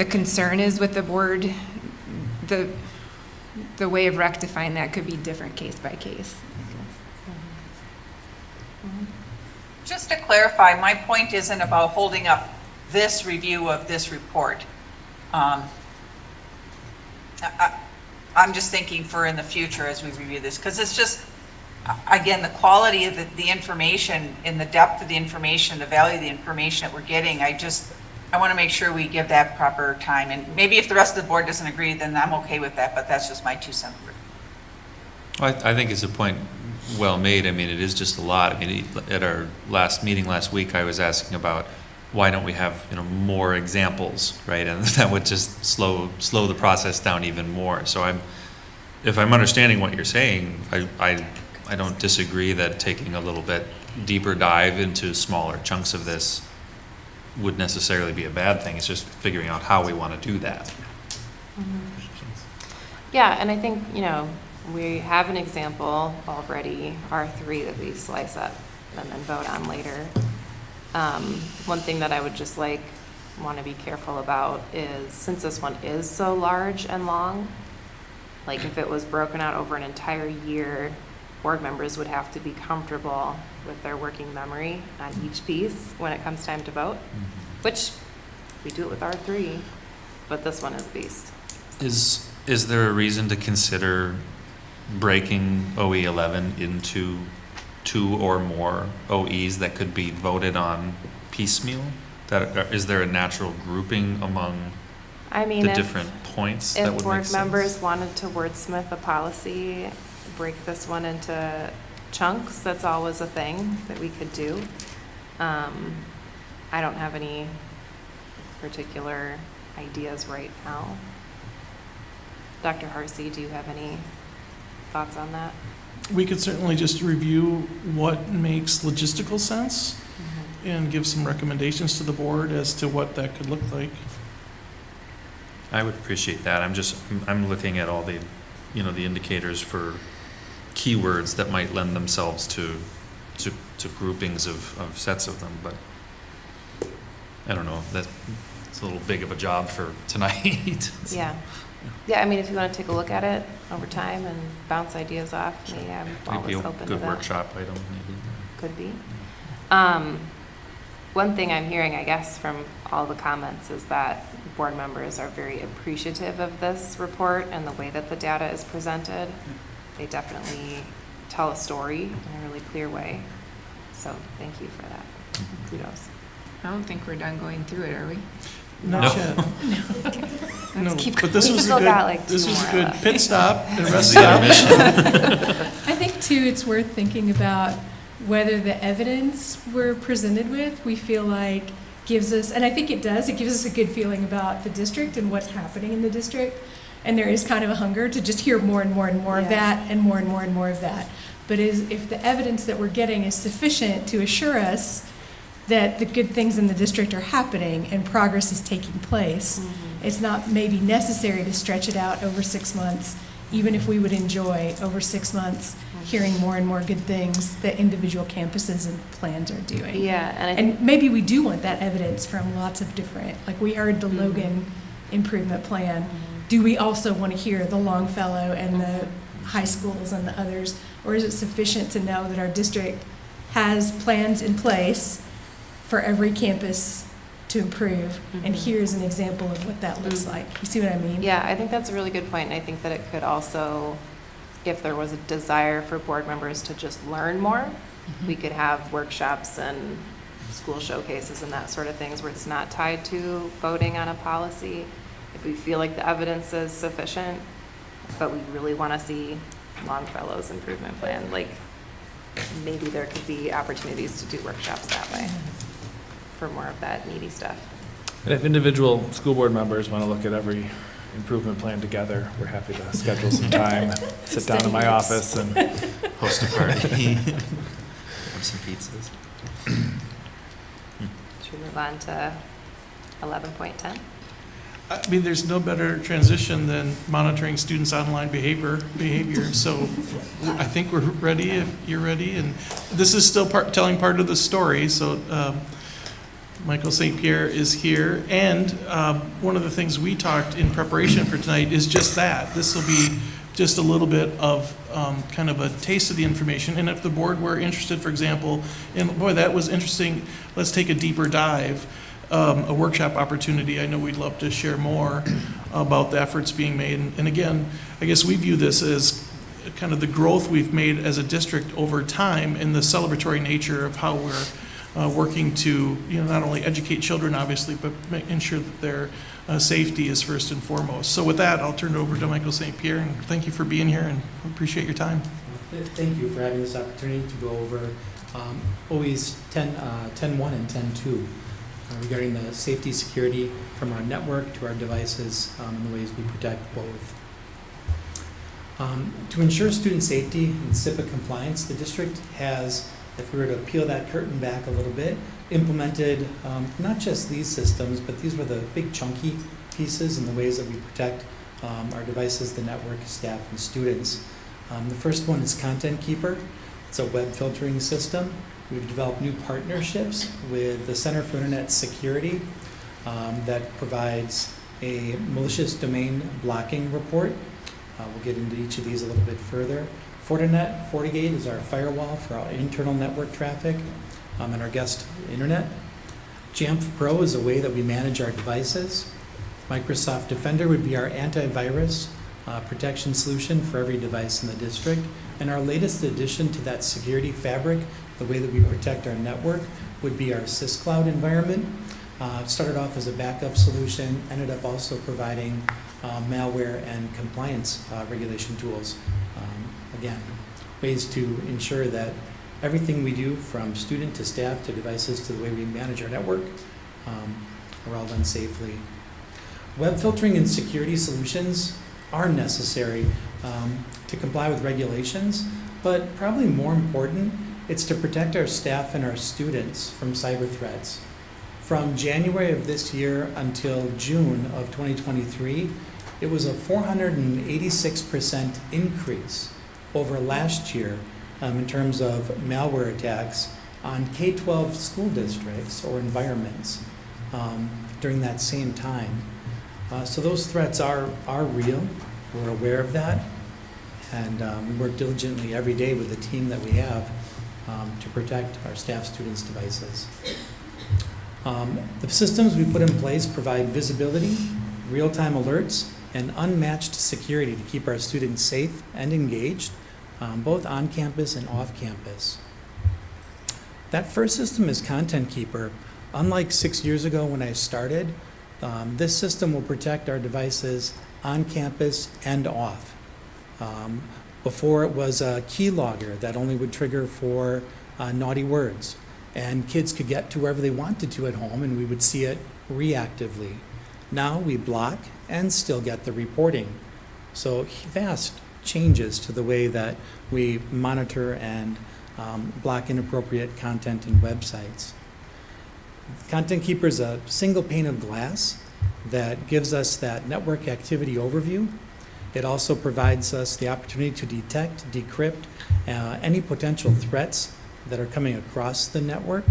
concern is with the board, the way of rectifying that could be different case by case. Just to clarify, my point isn't about holding up this review of this report. I'm just thinking for in the future as we review this, because it's just, again, the quality of the information and the depth of the information, the value of the information that we're getting, I want to make sure we give that proper time. And maybe if the rest of the board doesn't agree, then I'm okay with that, but that's just my 2 cents. I think it's a point well made. I mean, it is just a lot. I mean, at our last meeting last week, I was asking about why don't we have, more examples, right? And that would just slow the process down even more. So if I'm understanding what you're saying, I don't disagree that taking a little bit deeper dive into smaller chunks of this would necessarily be a bad thing. It's just figuring out how we want to do that. Mm-hmm. Yeah, and I think, we have an example already, R3, that we slice up and then vote on later. One thing that I would just want to be careful about is, since this one is so large and long, like if it was broken out over an entire year, board members would have to be comfortable with their working memory on each piece when it comes time to vote, which we do it with R3, but this one is a beast. Is there a reason to consider breaking OE11 into 2 or more OEs that could be voted on piecemeal? Is there a natural grouping among the different points that would make sense? If board members wanted to wordsmith a policy, break this one into chunks, that's always a thing that we could do. I don't have any particular ideas right now. Dr. Harsey, do you have any thoughts on that? We could certainly just review what makes logistical sense and give some recommendations to the board as to what that could look like. I would appreciate that. I'm looking at all the, the indicators for keywords that might lend themselves to groupings of sets of them, but I don't know, that's a little big of a job for tonight. Yeah. Yeah, I mean, if you want to take a look at it over time and bounce ideas off, maybe I'm always open to that. Might be a good workshop item, maybe. Could be. One thing I'm hearing, I guess, from all the comments is that board members are very appreciative of this report and the way that the data is presented. They definitely tell a story in a really clear way. So thank you for that. Kudos. I don't think we're done going through it, are we? Not No. yet. Okay. No, Let's keep but this We was a still good, got, like, this two was a more good left. pit stop and This rest is the stop. I think too, it's worth thinking about whether the evidence we're presented with, we feel like gives us, and I think it does, it gives us a good feeling about the district and what's happening in the district. And there is kind of a hunger to just hear more and more and more of Yeah. that and more and more of that. But if the evidence that we're getting is sufficient to assure us that the good things in the district are happening and progress is taking place, it's not maybe necessary to stretch it out over 6 months, even if we would enjoy over 6 months hearing more and more good things that individual campuses and plans are doing. Yeah, and I think And maybe we do want that evidence from lots of different, like we heard the Logan improvement plan. Do we also want to hear the Longfellow and the high schools and the others? Or is it sufficient to know that our district has plans in place for every campus to improve? And here's an example of what that looks like. You see what I mean? Yeah, I think that's a really good point, and I think that it could also, if there was a desire for board members to just learn more, we could have workshops and school showcases and that sort of things where it's not tied to voting on a policy. If we feel like the evidence is sufficient, but we really want to see Longfellow's improvement plan, like maybe there could be opportunities to do workshops that way for more of that meaty stuff. And if individual school board members want to look at every improvement plan together, we're happy to schedule some time, sit down in my office and Host a party. Have some pizzas. Should we move on to 11.10? I mean, there's no better transition than monitoring students' online behavior. So I think we're ready if you're ready. And this is still telling part of the story. So Michael St. Pierre is here. And one of the things we talked in preparation for tonight is just that. This will be just a little bit of kind of a taste of the information. And if the board were interested, for example, and boy, that was interesting, let's take a deeper dive. A workshop opportunity. I know we'd love to share more about the efforts being made. And again, I guess we view this as kind of the growth we've made as a district over time and the celebratory nature of how we're working to, not only educate children, obviously, but ensure that their safety is first and foremost. So with that, I'll turn it over to Michael St. Pierre, and thank you for being here and appreciate your time. Thank you for having this opportunity to go over OE's 10.1 and 10.2. Regarding the safety, security from our network to our devices and the ways we protect both. To ensure student safety and CIPA compliance, the district has, if we were to peel that curtain back a little bit, implemented not just these systems, but these were the big chunky pieces in the ways that we protect our devices, the network, staff, and students. The first one is Content Keeper. It's a web filtering system. We've developed new partnerships with the Center for Internet Security that provides a malicious domain blocking report. We'll get into each of these a little bit further. FortiGate is our firewall for our internal network traffic and our guest internet. Jamf Pro is a way that we manage our devices. Microsoft Defender would be our antivirus protection solution for every device in the district. And our latest addition to that security fabric, the way that we protect our network, would be our SysCloud environment. Started off as a backup solution, ended up also providing malware and compliance regulation tools. Again, ways to ensure that everything we do, from student to staff to devices to the way we manage our network, are all done safely. Web filtering and security solutions are necessary to comply with regulations, but probably more important, it's to protect our staff and our students from cyber threats. From January of this year until June of 2023, it was a 486% increase over last year in terms of malware attacks on K-12 school districts or environments during that same time. So those threats are real. We're aware of that, and we work diligently every day with the team that we have to protect our staff, students' devices. The systems we put in place provide visibility, real-time alerts, and unmatched security to keep our students safe and engaged both on campus and off campus. That first system is Content Keeper. Unlike 6 years ago when I started, this system will protect our devices on campus and off. Before it was a key logger that only would trigger for naughty words, and kids could get to wherever they wanted to at home and we would see it reactively. Now we block and still get the reporting. So vast changes to the way that we monitor and block inappropriate content in websites. Content Keeper is a single pane of glass that gives us that network activity overview. It also provides us the opportunity to detect, decrypt any potential threats that are coming across the network,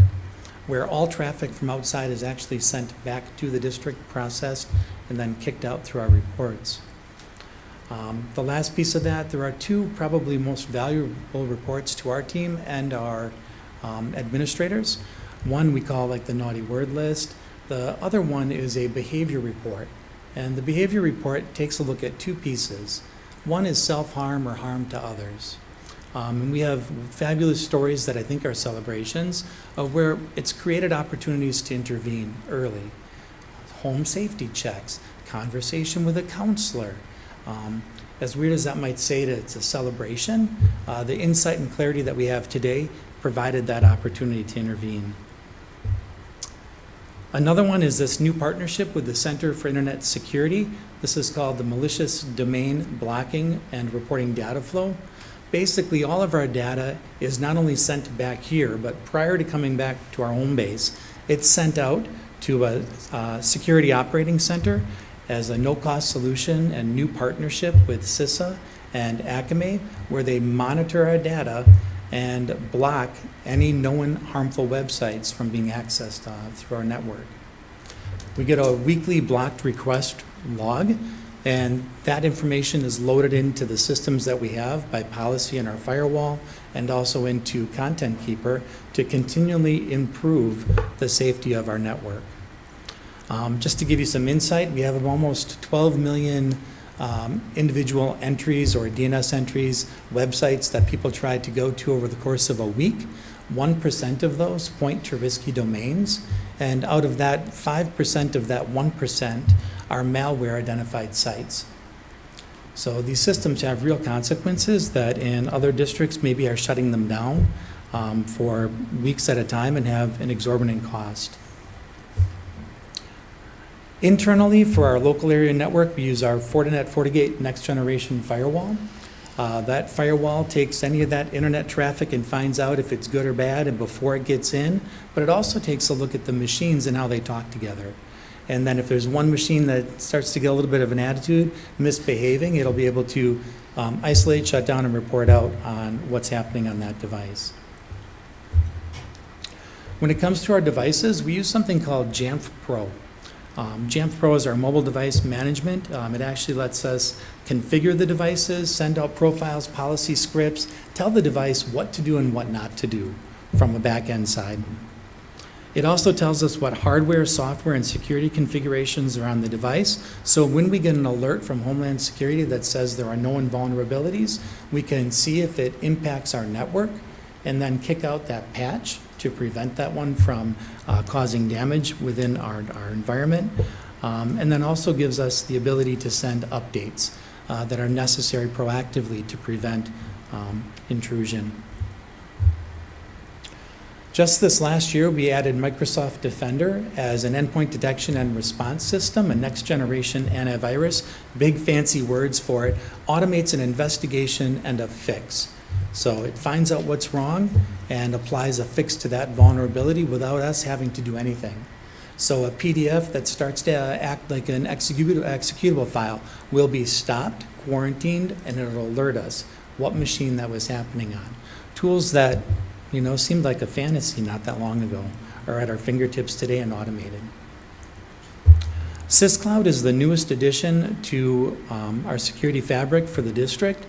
where all traffic from outside is actually sent back to the district, processed, and then kicked out through our reports. The last piece of that, there are two probably most valuable reports to our team and our administrators. One we call like the naughty word list. The other one is a behavior report. And the behavior report takes a look at two pieces. One is self-harm or harm to others. And we have fabulous stories that I think are celebrations of where it's created opportunities to intervene early. Home safety checks, conversation with a counselor. As weird as that might say, it's a celebration. The insight and clarity that we have today provided that opportunity to intervene. Another one is this new partnership with the Center for Internet Security. This is called the Malicious Domain Blocking and Reporting Data Flow. Basically, all of our data is not only sent back here, but prior to coming back to our home base, it's sent out to a security operating center as a no-cost solution and new partnership with CISA and Acme, where they monitor our data and block any known harmful websites from being accessed through our network. We get a weekly blocked request log, and that information is loaded into the systems that we have by policy in our firewall and also into Content Keeper to continually improve the safety of our network. Just to give you some insight, we have almost 12 million individual entries or DNS entries, websites that people try to go to over the course of a week. 1% of those point to risky domains, and out of that, 5% of that 1% are malware-identified sites. So these systems have real consequences that in other districts maybe are shutting them down for weeks at a time and have an exorbitant cost. Internally, for our local area network, we use our Fortinet FortiGate Next Generation Firewall. That firewall takes any of that internet traffic and finds out if it's good or bad and before it gets in, but it also takes a look at the machines and how they talk together. And then if there's one machine that starts to get a little bit of an attitude, misbehaving, it'll be able to isolate, shut down, and report out on what's happening on that device. When it comes to our devices, we use something called Jamf Pro. Jamf Pro is our mobile device management. It actually lets us configure the devices, send out profiles, policy scripts, tell the device what to do and what not to do from a back-end side. It also tells us what hardware, software, and security configurations are on the device. So when we get an alert from Homeland Security that says there are known vulnerabilities, we can see if it impacts our network and then kick out that patch to prevent that one from causing damage within our environment. And then also gives us the ability to send updates that are necessary proactively to prevent intrusion. Just this last year, we added Microsoft Defender as an endpoint detection and response system, a next generation antivirus, big fancy words for it, automates an investigation and a fix. So it finds out what's wrong and applies a fix to that vulnerability without us having to do anything. So a PDF that starts to act like an executable file will be stopped, quarantined, and it'll alert us what machine that was happening on. Tools that, seemed like a fantasy not that long ago are at our fingertips today and automated. SysCloud is the newest addition to our security fabric for the district.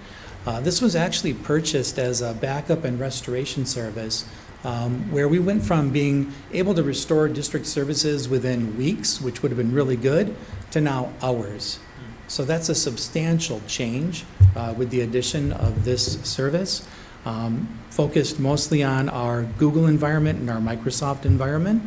This was actually purchased as a backup and restoration service where we went from being able to restore district services within weeks, which would have been really good, to now hours. So that's a substantial change with the addition of this service, focused mostly on our Google environment and our Microsoft environment.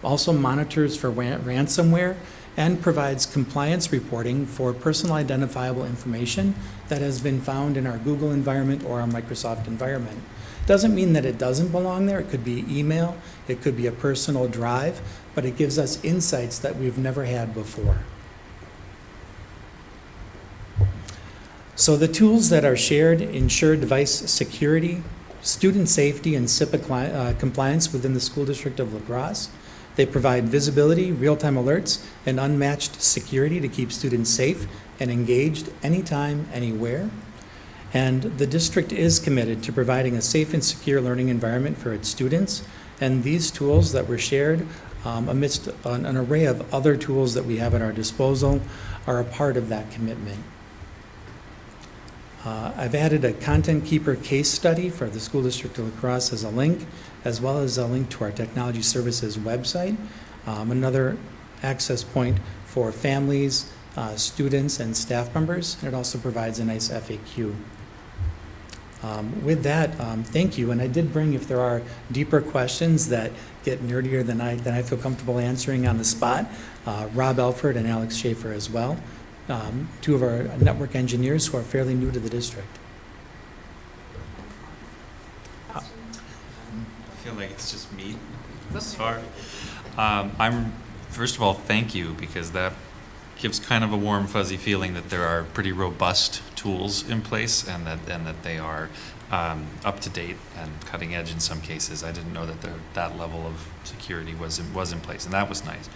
Also monitors for ransomware and provides compliance reporting for personal identifiable information that has been found in our Google environment or our Microsoft environment. Doesn't mean that it doesn't belong there. It could be email, it could be a personal drive, but it gives us insights that we've never had before. So the tools that are shared ensure device security, student safety, and SIPA compliance within the school district of La Crosse. They provide visibility, real-time alerts, and unmatched security to keep students safe and engaged anytime, anywhere. And the district is committed to providing a safe and secure learning environment for its students. And these tools that were shared amidst an array of other tools that we have at our disposal are a part of that commitment. I've added a Content Keeper case study for the School District of La Crosse as a link, as well as a link to our Technology Services website, another access point for families, students, and staff members. And it also provides a nice FAQ. With that, thank you. And I did bring, if there are deeper questions that get nerdier than I feel comfortable answering on the spot, Rob Elford and Alex Schaefer as well. Two of our network engineers who are fairly new to the district. I feel like it's just me. Sorry. First of all, thank you, because that gives kind of a warm, fuzzy feeling that there are pretty robust tools in place and that they are up to date and cutting edge in some cases. I didn't know that that level of security was in place, and that was nice.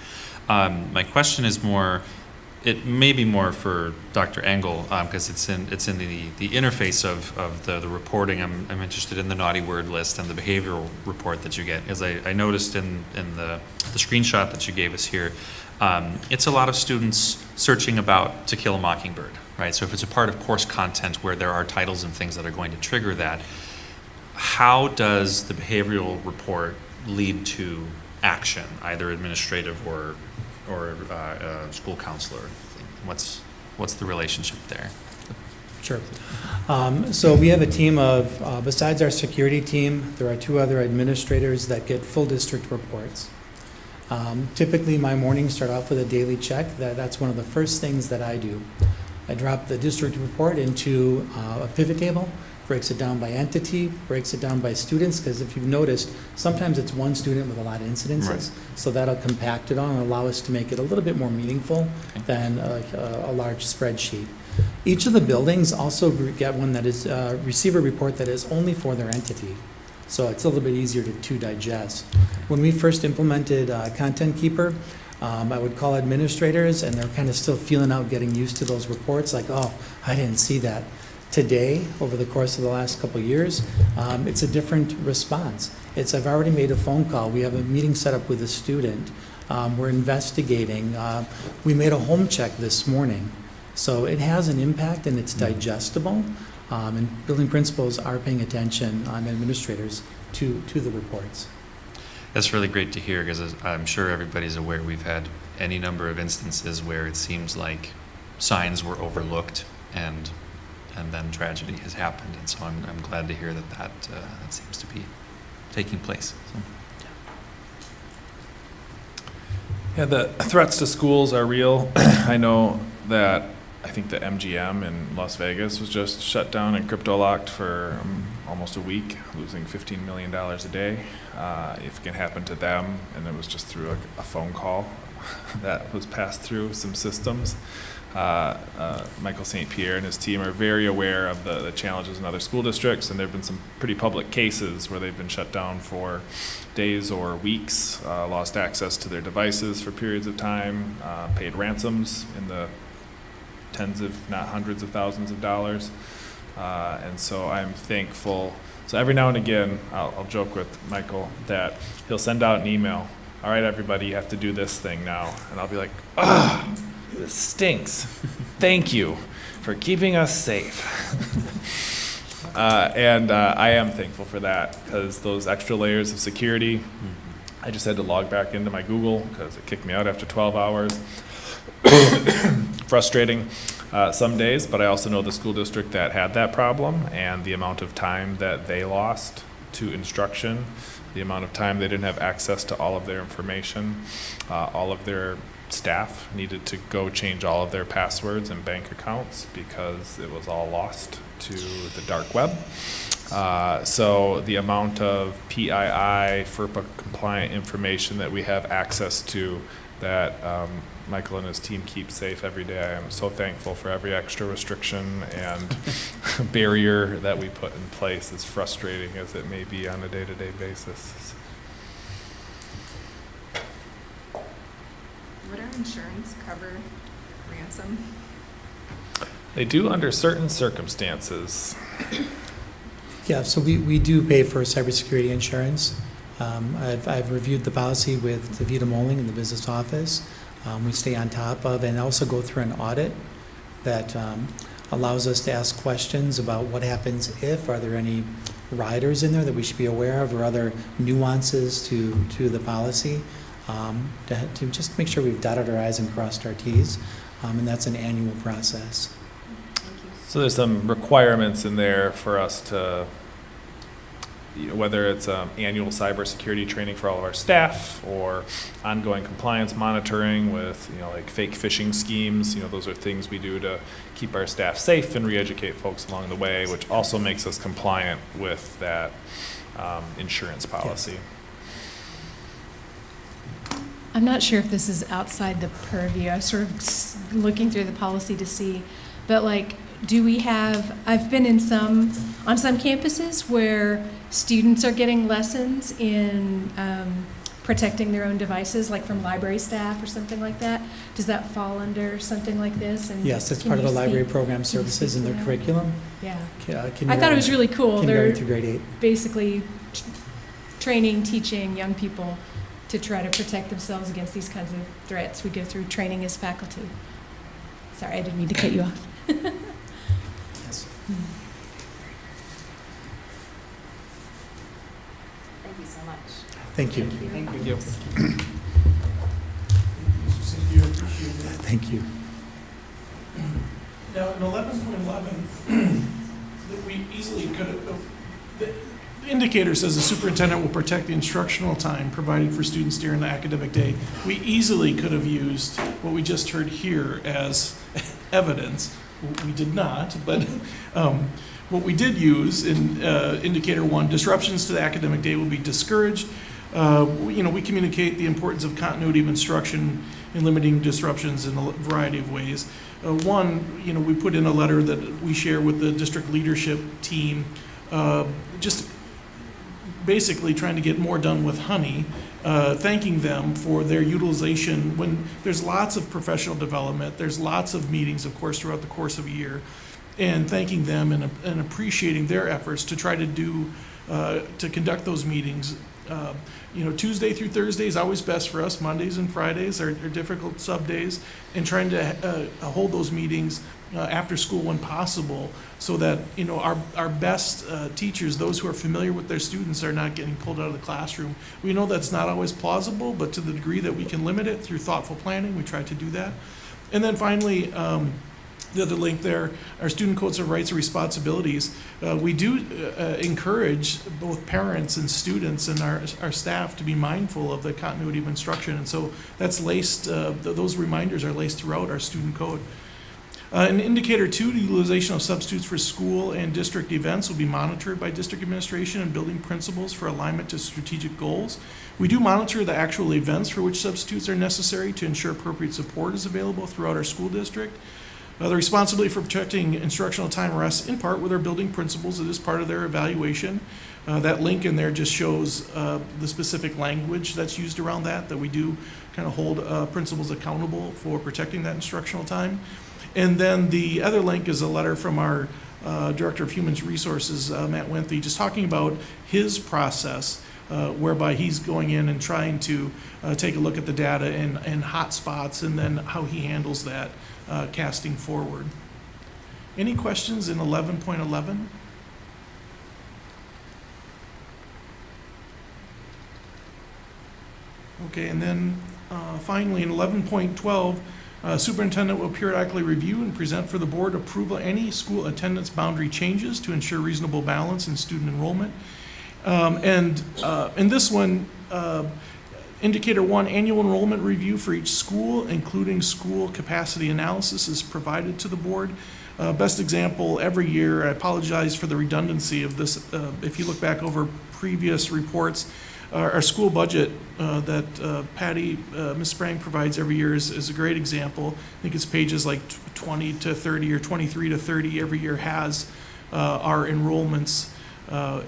My question is more. It may be more for Dr. Engel, because it's in the interface of the reporting. I'm interested in the naughty word list and the behavioral report that you get. As I noticed in the screenshot that you gave us here, it's a lot of students searching about To Kill a Mockingbird, right? So if it's a part of course content where there are titles and things that are going to trigger that, how does the behavioral report lead to action, either administrative or school counselor? What's the relationship there? Sure. So we have a team of, besides our security team, there are 2 other administrators that get full district reports. Typically, my mornings start off with a daily check. That's one of the first things that I do. I drop the district report into a pivot table, breaks it down by entity, breaks it down by students, because if you've noticed, sometimes it's one student with a lot of incidences. Right. So that'll compact it on and allow us to make it a little bit more meaningful than a large spreadsheet. Each of the buildings also get one that is receive a report that is only for their entity. So it's a little bit easier to digest. When we first implemented Content Keeper, I would call administrators, and they're kind of still feeling out, getting used to those reports, like, oh, I didn't see that. Today, over the course of the last couple of years, it's a different response. I've already made a phone call. We have a meeting set up with a student. We're investigating. We made a home check this morning. So it has an impact, and it's digestible. And building principals are paying attention, administrators, to the reports. That's really great to hear, because I'm sure everybody's aware we've had any number of instances where it seems like signs were overlooked and then tragedy has happened, and so I'm glad to hear that seems to be taking place. So. Yeah, the threats to schools are real. I know that I think the MGM in Las Vegas was just shut down and crypto locked for almost a week, losing $15 million a day. If it can happen to them, and it was just through a phone call that was passed through some systems. Michael St. Pierre and his team are very aware of the challenges in other school districts, and there have been some pretty public cases where they've been shut down for days or weeks, lost access to their devices for periods of time, paid ransoms in the tens if not hundreds of thousands of dollars. And so I'm thankful. So every now and again, I'll joke with Michael that he'll send out an email. All right, everybody, you have to do this thing now. And I'll be like, this stinks. Thank you for keeping us safe. And I am thankful for that, because those extra layers of security, I just had to log back into my Google because it kicked me out after 12 hours. frustrating some days, but I also know the school district that had that problem and the amount of time that they lost to instruction, the amount of time they didn't have access to all of their information. All of their staff needed to go change all of their passwords and bank accounts because it was all lost to the dark web. So the amount of PII, FERPA compliant information that we have access to that Michael and his team keep safe every day. I am so thankful for every extra restriction and barrier that we put in place, as frustrating as it may be on a day-to-day basis. Would our insurance cover ransom? They do under certain circumstances. Yeah, so we do pay for cybersecurity insurance. I've reviewed the policy with Davita Moling in the business office. We stay on top of and also go through an audit that allows us to ask questions about what happens if, are there any riders in there that we should be aware of or other nuances to the policy, to just make sure we've dotted our I's and crossed our T's, and that's an annual process. So there's some requirements in there for us to, whether it's annual cybersecurity training for all of our staff or ongoing compliance monitoring with, like fake phishing schemes. Those are things we do to keep our staff safe and re-educate folks along the way, which also makes us compliant with that insurance policy. Yeah. I'm not sure if this is outside the purview. I was sort of looking through the policy to see, but do we have, I've been on some campuses where students are getting lessons in protecting their own devices, like from library staff or something like that. Does that fall under something like this? And yes, it's part of the library program services in their curriculum. Yeah. I thought it was really cool. They're through grade 8. Basically teaching young people to try to protect themselves against these kinds of threats. We go through training as faculty. Sorry, I didn't mean to cut you off. Yes. Thank you so much. Thank you. Thank you. Thank you. Now, in 11.11, that we easily could have, the indicator says the superintendent will protect the instructional time provided for students during the academic day. We easily could have used what we just heard here as evidence. We did not, but what we did use in indicator 1, disruptions to the academic day will be discouraged. We communicate the importance of continuity of instruction and limiting disruptions in a variety of ways. One, we put in a letter that we share with the district leadership team, just basically trying to get more done with honey, thanking them for their utilization when there's lots of professional development, there's lots of meetings, of course, throughout the course of a year, and thanking them and appreciating their efforts to try to conduct those meetings. Tuesday through Thursday is always best for us. Mondays and Fridays are difficult sub days, and trying to hold those meetings after school when possible, so that our best teachers, those who are familiar with their students, are not getting pulled out of the classroom. We know that's not always plausible, but to the degree that we can limit it through thoughtful planning, we try to do that. And then finally, the other link there, our student codes of rights and responsibilities. We do encourage both parents and students and our staff to be mindful of the continuity of instruction. And so that's laced, those reminders are laced throughout our student code. In indicator 2, the utilization of substitutes for school and district events will be monitored by district administration and building principals for alignment to strategic goals. We do monitor the actual events for which substitutes are necessary to ensure appropriate support is available throughout our school district. The responsibility for protecting instructional time rests in part with our building principals. It is part of their evaluation. That link in there just shows the specific language that's used around that we do kind of hold principals accountable for protecting that instructional time. And then the other link is a letter from our Director of Human Resources, Matt Winthy, just talking about his process, whereby he's going in and trying to take a look at the data and hot spots, and then how he handles that casting forward. Any questions in 11.11? Okay, and then finally in 11.12, Superintendent will periodically review and present for the board approval any school attendance boundary changes to ensure reasonable balance in student enrollment. In this one, Indicator 1, annual enrollment review for each school, including school capacity analysis, is provided to the board. Best example, every year, I apologize for the redundancy of this, if you look back over previous reports, our school budget that Patty, Ms. Sprang provides every year is a great example. I think it's pages like 20 to 30 or 23 to 30 every year has our enrollments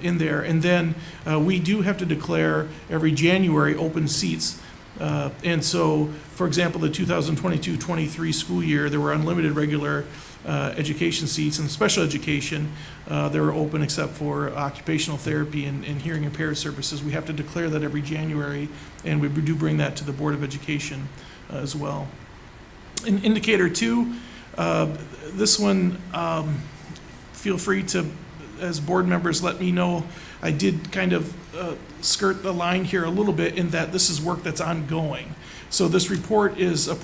in there. And then we do have to declare every January open seats. And so, for example, the 2022-23 school year, there were unlimited regular education seats, and special education, they were open except for occupational therapy and hearing impaired services. We have to declare that every January, and we do bring that to the Board of Education as well. In Indicator 2, this one, feel free to, as board members, let me know. I did kind of skirt the line here a little bit in that this is work that's ongoing. So this report is a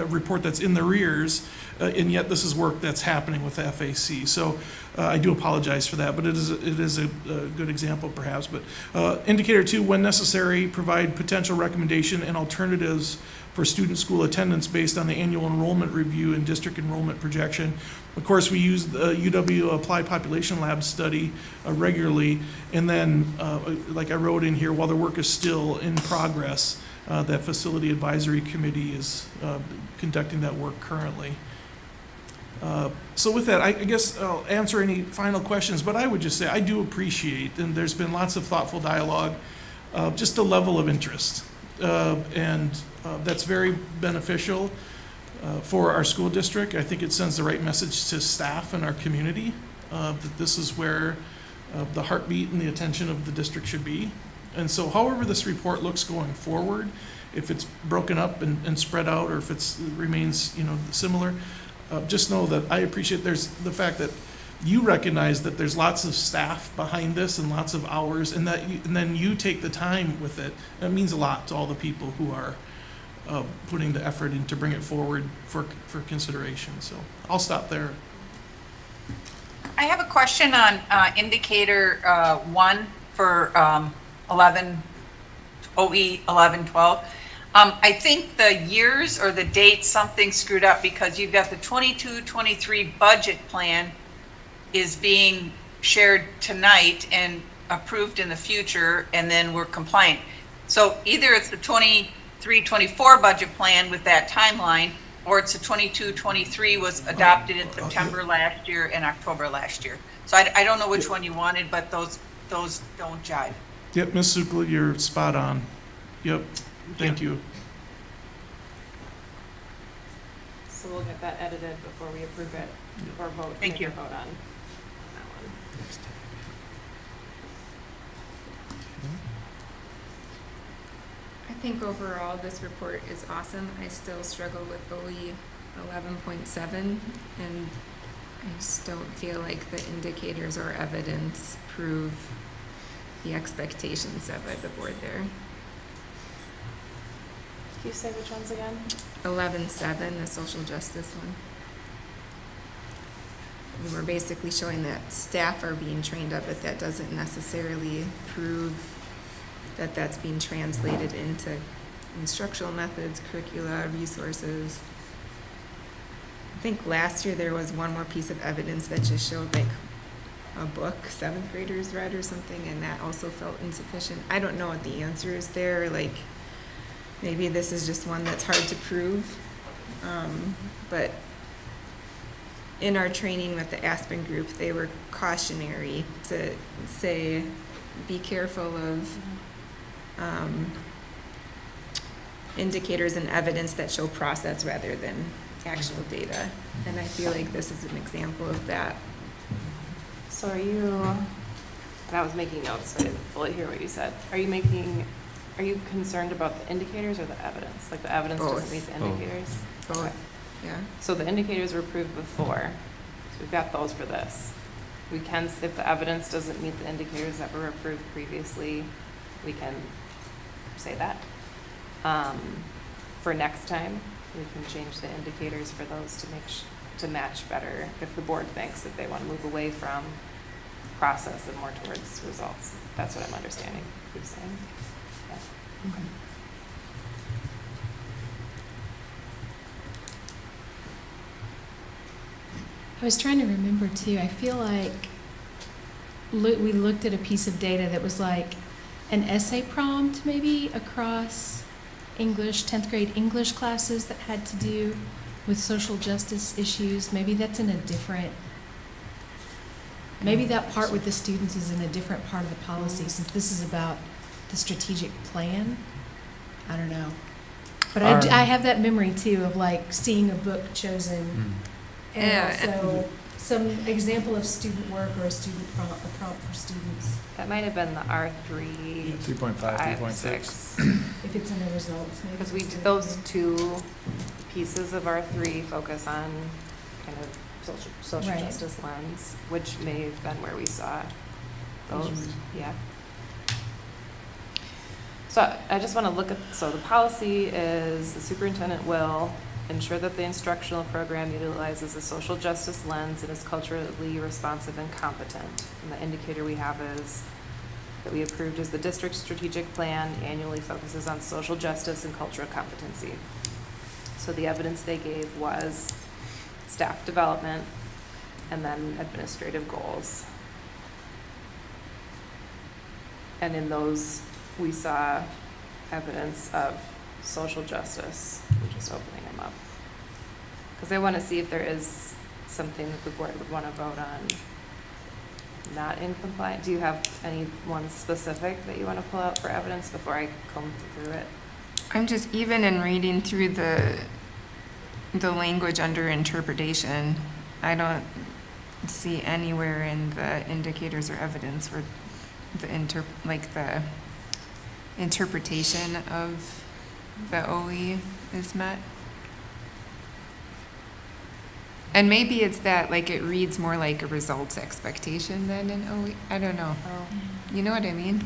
report that's in the rears, and yet this is work that's happening with the FAC. So I do apologize for that, but it is a good example perhaps. But Indicator 2, when necessary, provide potential recommendation and alternatives for student school attendance based on the annual enrollment review and district enrollment projection. Of course, we use the UW Applied Population Lab study regularly, and then, like I wrote in here, while the work is still in progress, that Facility Advisory Committee is conducting that work currently. So with that, I guess I'll answer any final questions, but I would just say I do appreciate, and there's been lots of thoughtful dialogue, just a level of interest. And that's very beneficial for our school district. I think it sends the right message to staff and our community that this is where the heartbeat and the attention of the district should be. And so however this report looks going forward, if it's broken up and spread out, or if it remains similar, just know that I appreciate there's the fact that you recognize that there's lots of staff behind this and lots of hours, and then you take the time with it. That means a lot to all the people who are putting the effort in to bring it forward for consideration. So I'll stop there. I have a question on Indicator 1 for 11, OE 11-12. I think the years or the dates, something screwed up, because you've got the 22-23 budget plan is being shared tonight and approved in the future, and then we're compliant. So either it's the 23-24 budget plan with that timeline, or it's the 22-23 was adopted in September last year and October last year. So I don't know which one you wanted, but those don't jive. Yep, Ms. Sukla, you're spot on. Yep, thank you. So we'll get that edited before we approve it or vote. Thank you. Vote on that one. I think overall this report is awesome. I still struggle with OE 11.7, and I just don't feel like the indicators or evidence prove the expectations set by the board there. Can you say which ones again? 11.7, the social justice one. We were basically showing that staff are being trained up, but that doesn't necessarily prove that that's being translated into instructional methods, curricula, resources. I think last year there was one more piece of evidence that just showed like a book 7th graders read or something, and that also felt insufficient. I don't know what the answer is there. Like, maybe this is just one that's hard to prove. But in our training with the Aspen group, they were cautionary to say, be careful of indicators and evidence that show process rather than actual data. And I feel like this is an example of that. So are you, and I was making notes, so I didn't fully hear what you said. Are you concerned about the indicators or the evidence? Like the evidence doesn't meet the indicators? Both, Okay. yeah. So the indicators were approved before, so we've got those for this. We can, if the evidence doesn't meet the indicators that were approved previously, we can say that. For next time, we can change the indicators for those to to match better if the board thinks that they want to move away from process and more towards results. That's what I'm understanding you saying. Yeah. Okay. I was trying to remember too. I feel like we looked at a piece of data that was like an essay prompt maybe across English, 10th grade English classes that had to do with social justice issues. Maybe that's in a different, maybe that part with the students is in a different part of the policy since this is about the strategic plan. I don't know. But I have that memory too of like seeing a book chosen and also some example of student work or a prompt for students. That might have been the R3. 3.5, 3.6. If it's in the results, maybe. Because those two pieces of R3 focus on kind of social Right. justice lens, which may have been where we saw those. Yeah. So I just want to look at, so the policy is the superintendent will ensure that the instructional program utilizes a social justice lens and is culturally responsive and competent. And the indicator we have is that we approved is the district strategic plan annually focuses on social justice and cultural competency. So the evidence they gave was staff development and then administrative goals. And in those, we saw evidence of social justice. We're just opening them up. Because I want to see if there is something that the board would want to vote on not in compliance. Do you have any one specific that you want to pull out for evidence before I comb through it? I'm just, even in reading through the language under interpretation, I don't see anywhere in the indicators or evidence where the interpretation of the OE is met. And maybe it's that, like, it reads more like a results expectation than an OE. I don't know. You know what I mean?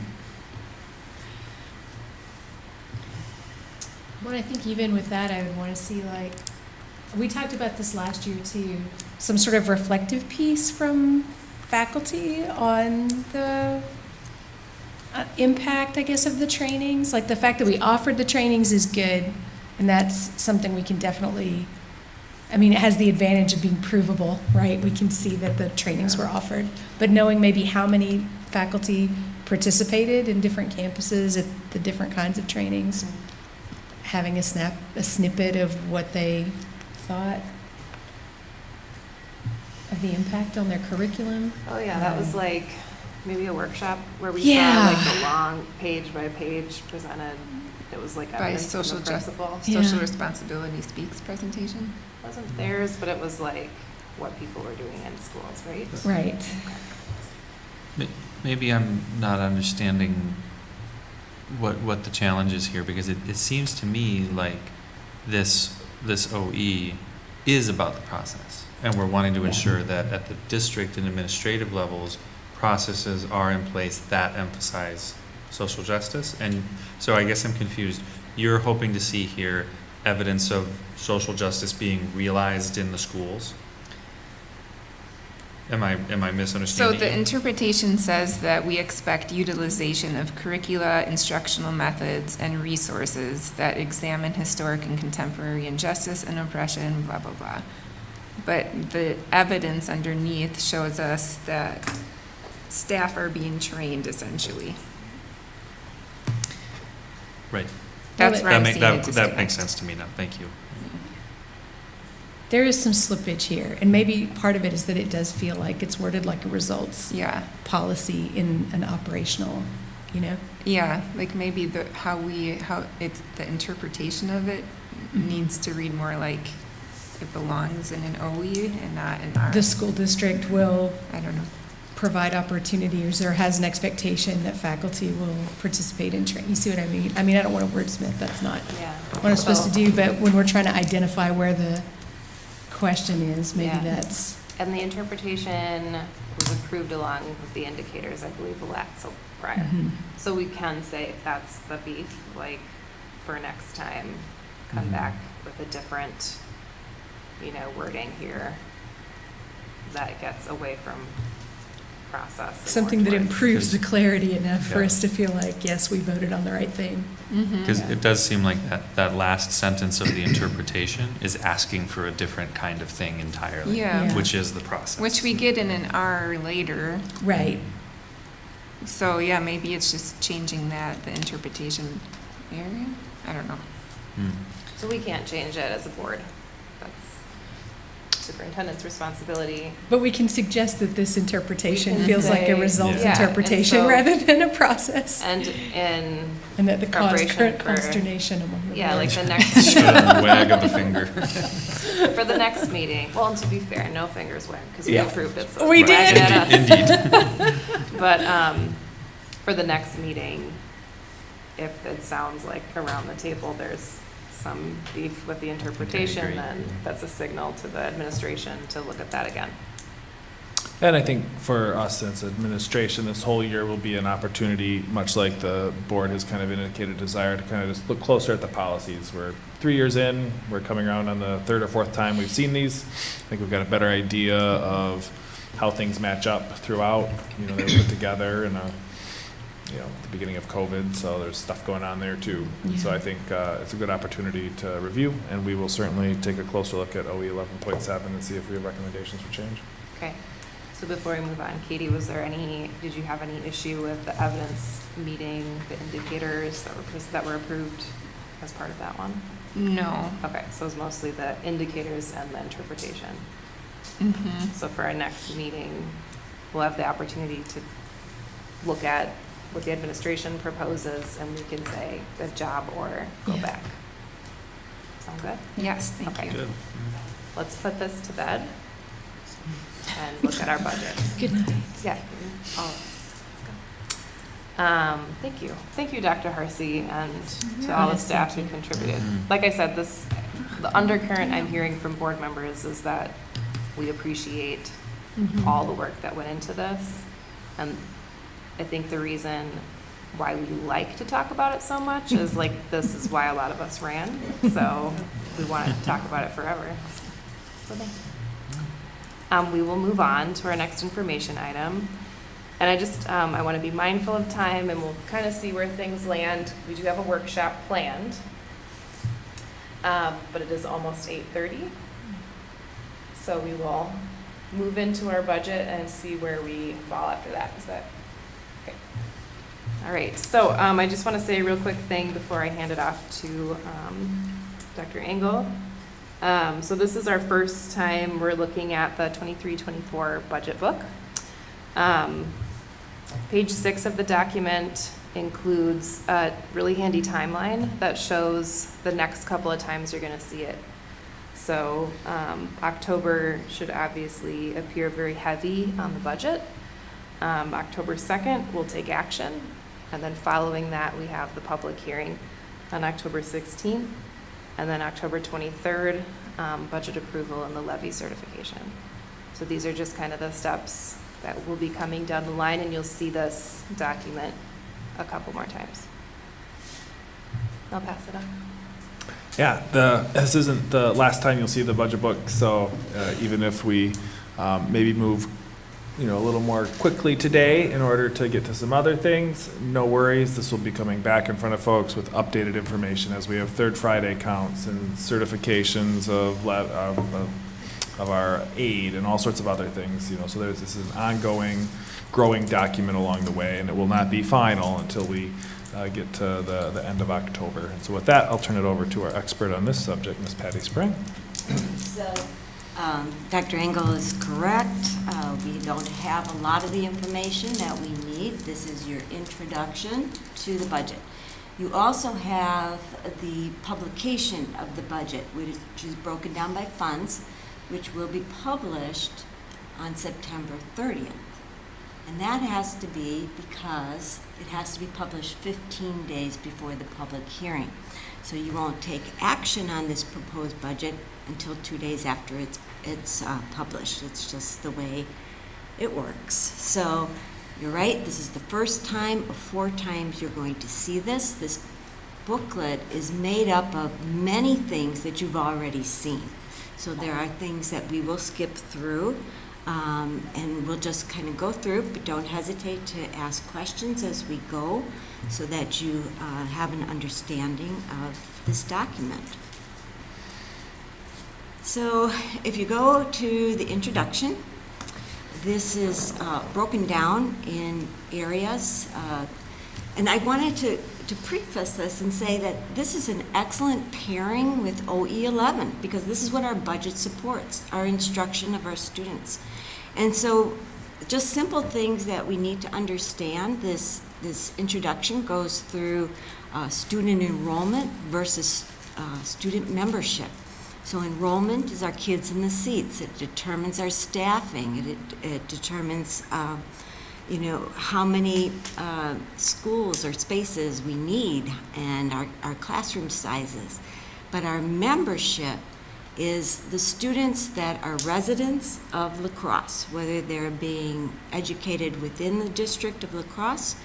Well, I think even with that, I would want to see, like, we talked about this last year too, some sort of reflective piece from faculty on the impact, I guess, of the trainings. Like the fact that we offered the trainings is good, and that's something we can definitely, I mean, it has the advantage of being provable, right? We can see that the trainings were offered, but knowing maybe how many faculty participated in different campuses at the different kinds of trainings, having a snippet of what they thought of the impact on their curriculum. Oh yeah, that was like maybe a workshop where we Yeah. saw like the long page by page presented. It was like By evidence from social the principal. Social responsibility speaks presentation. It wasn't theirs, but it was like what people were doing in schools, right? Right. Maybe I'm not understanding what the challenge is here, because it seems to me like this OE is about the process, and we're wanting to ensure that at the district and administrative levels, processes are in place that emphasize social justice. And so I guess I'm confused. You're hoping to see here evidence of social justice being realized in the schools? Am I So misunderstanding? the interpretation says that we expect utilization of curricula, instructional methods, and resources that examine historic and contemporary injustice and oppression, blah, blah, blah. But the evidence underneath shows us that staff are being trained, essentially. Right. That's where I'm seeing a That disconnect. makes sense to me now. Thank you. There is some slippage here, and maybe part of it is that it does feel like it's worded like a results policy in an operational, you know? Yeah, like maybe how it's the interpretation of it needs to read more like it belongs in an OE and not in our. The school district will, I don't know, provide opportunities or has an expectation that faculty will participate in training. You see what I mean? I mean, I don't want to wordsmith, that's not what I'm supposed to do, but when we're trying to identify where the question is, maybe that's. And the interpretation was approved along with the indicators, I believe, so prior. Mhm. So we can say if that's the beef, like for next time, come Mhm. back with a different, wording here that gets away from process. and Something more that towards- improves the clarity enough for Yeah. us to feel like, yes, we voted on the right thing. Because it does seem like that last sentence of the interpretation is asking for a different kind of thing entirely, Yeah. which is the process. Which we get in an R later. Right. So yeah, maybe it's just changing the interpretation area. I don't know. Hmm. So we can't change it as a board. That's superintendent's responsibility. But we can suggest that this interpretation We can feels like a say- results Yeah, and interpretation so- rather than a process. And in And that the cause preparation current for- consternation among the Yeah, like board. the next Wag of the finger. For the next meeting, well, and to be fair, no fingers wagged, because we Yeah. approved it. So We it's wagging did. at us. Indeed. But for the next meeting, if it sounds like around the table there's some beef with the interpretation, agree. then that's a signal to the administration to look at that again. And I think for us as administration, this whole year will be an opportunity, much like the board has kind of indicated desire to kind of just look closer at the policies. We're 3 years in, we're coming around on the third or fourth time we've seen these. I think we've got a better idea of how things match up throughout. They were put together in at the beginning of COVID, so there's stuff going on there too. So I think it's a good opportunity to review, and we will certainly take a closer look at OE 11.7 and see if we have recommendations for change. Okay. So before we move on, Katie, did you have any issue with the evidence meeting the indicators that were approved as part of that one? No. Okay, so it's mostly the indicators and the interpretation. Mm-hmm. So for our next meeting, we'll have the opportunity to look at what the administration proposes, and we can say, good job, or go Yeah. back. Sound good? Yes, thank Okay. you. Good. Let's put this to bed and look at our budget. Good night. Yeah, all of us. Let's go. Thank you. Thank you, Dr. Harsey, and to all the Yes, staff thank who contributed. Like I said, the undercurrent I'm hearing from board members is that we appreciate all the work that went into this. And I think the reason why we like to talk about it so much is this is why a lot of us ran. So we want to talk about it forever. So thank you. We will move on to our next information item. And I want to be mindful of time, and we'll kind of see where things land. We do have a workshop planned, but it is almost 8:30. So we will move into our budget and see where we fall after that. Is that okay? All right. So I just want to say a real quick thing before I hand it off to Dr. Engel. So this is our first time we're looking at the 23-24 budget book. Page 6 of the document includes a really handy timeline that shows the next couple of times you're going to see it. So October should obviously appear very heavy on the budget. October 2nd, we'll take action. And then following that, we have the public hearing on October 16th. And then October 23rd, budget approval and the levy certification. So these are just kind of the steps that will be coming down the line, and you'll see this document a couple more times. I'll pass it on. Yeah, this isn't the last time you'll see the budget book, so even if we maybe move, a little more quickly today in order to get to some other things, no worries. This will be coming back in front of folks with updated information as we have Third Friday counts and certifications of our aid and all sorts of other things. So this is an ongoing, growing document along the way, and it will not be final until we get to the end of October. And so with that, I'll turn it over to our expert on this subject, Ms. Patty Spring. So, Dr. Engel is correct. We don't have a lot of the information that we need. This is your introduction to the budget. You also have the publication of the budget, which is broken down by funds, which will be published on September 30th. And that has to be because it has to be published 15 days before the public hearing. So you won't take action on this proposed budget until 2 days after it's published. It's just the way it works. So you're right, this is the first time of 4 times you're going to see this. This booklet is made up of many things that you've already seen. So there are things that we will skip through, and we'll just kind of go through, but don't hesitate to ask questions as we go so that you have an understanding of this document. So if you go to the introduction, this is broken down in areas, and I wanted to preface this and say that this is an excellent pairing with OE11 because this is what our budget supports, our instruction of our students. And so just simple things that we need to understand, this introduction goes through student enrollment versus student membership. So enrollment is our kids in the seats. It determines our staffing. It determines how many schools or spaces we need and our classroom sizes. But our membership is the students that are residents of La Crosse, whether they're being educated within the district of La Crosse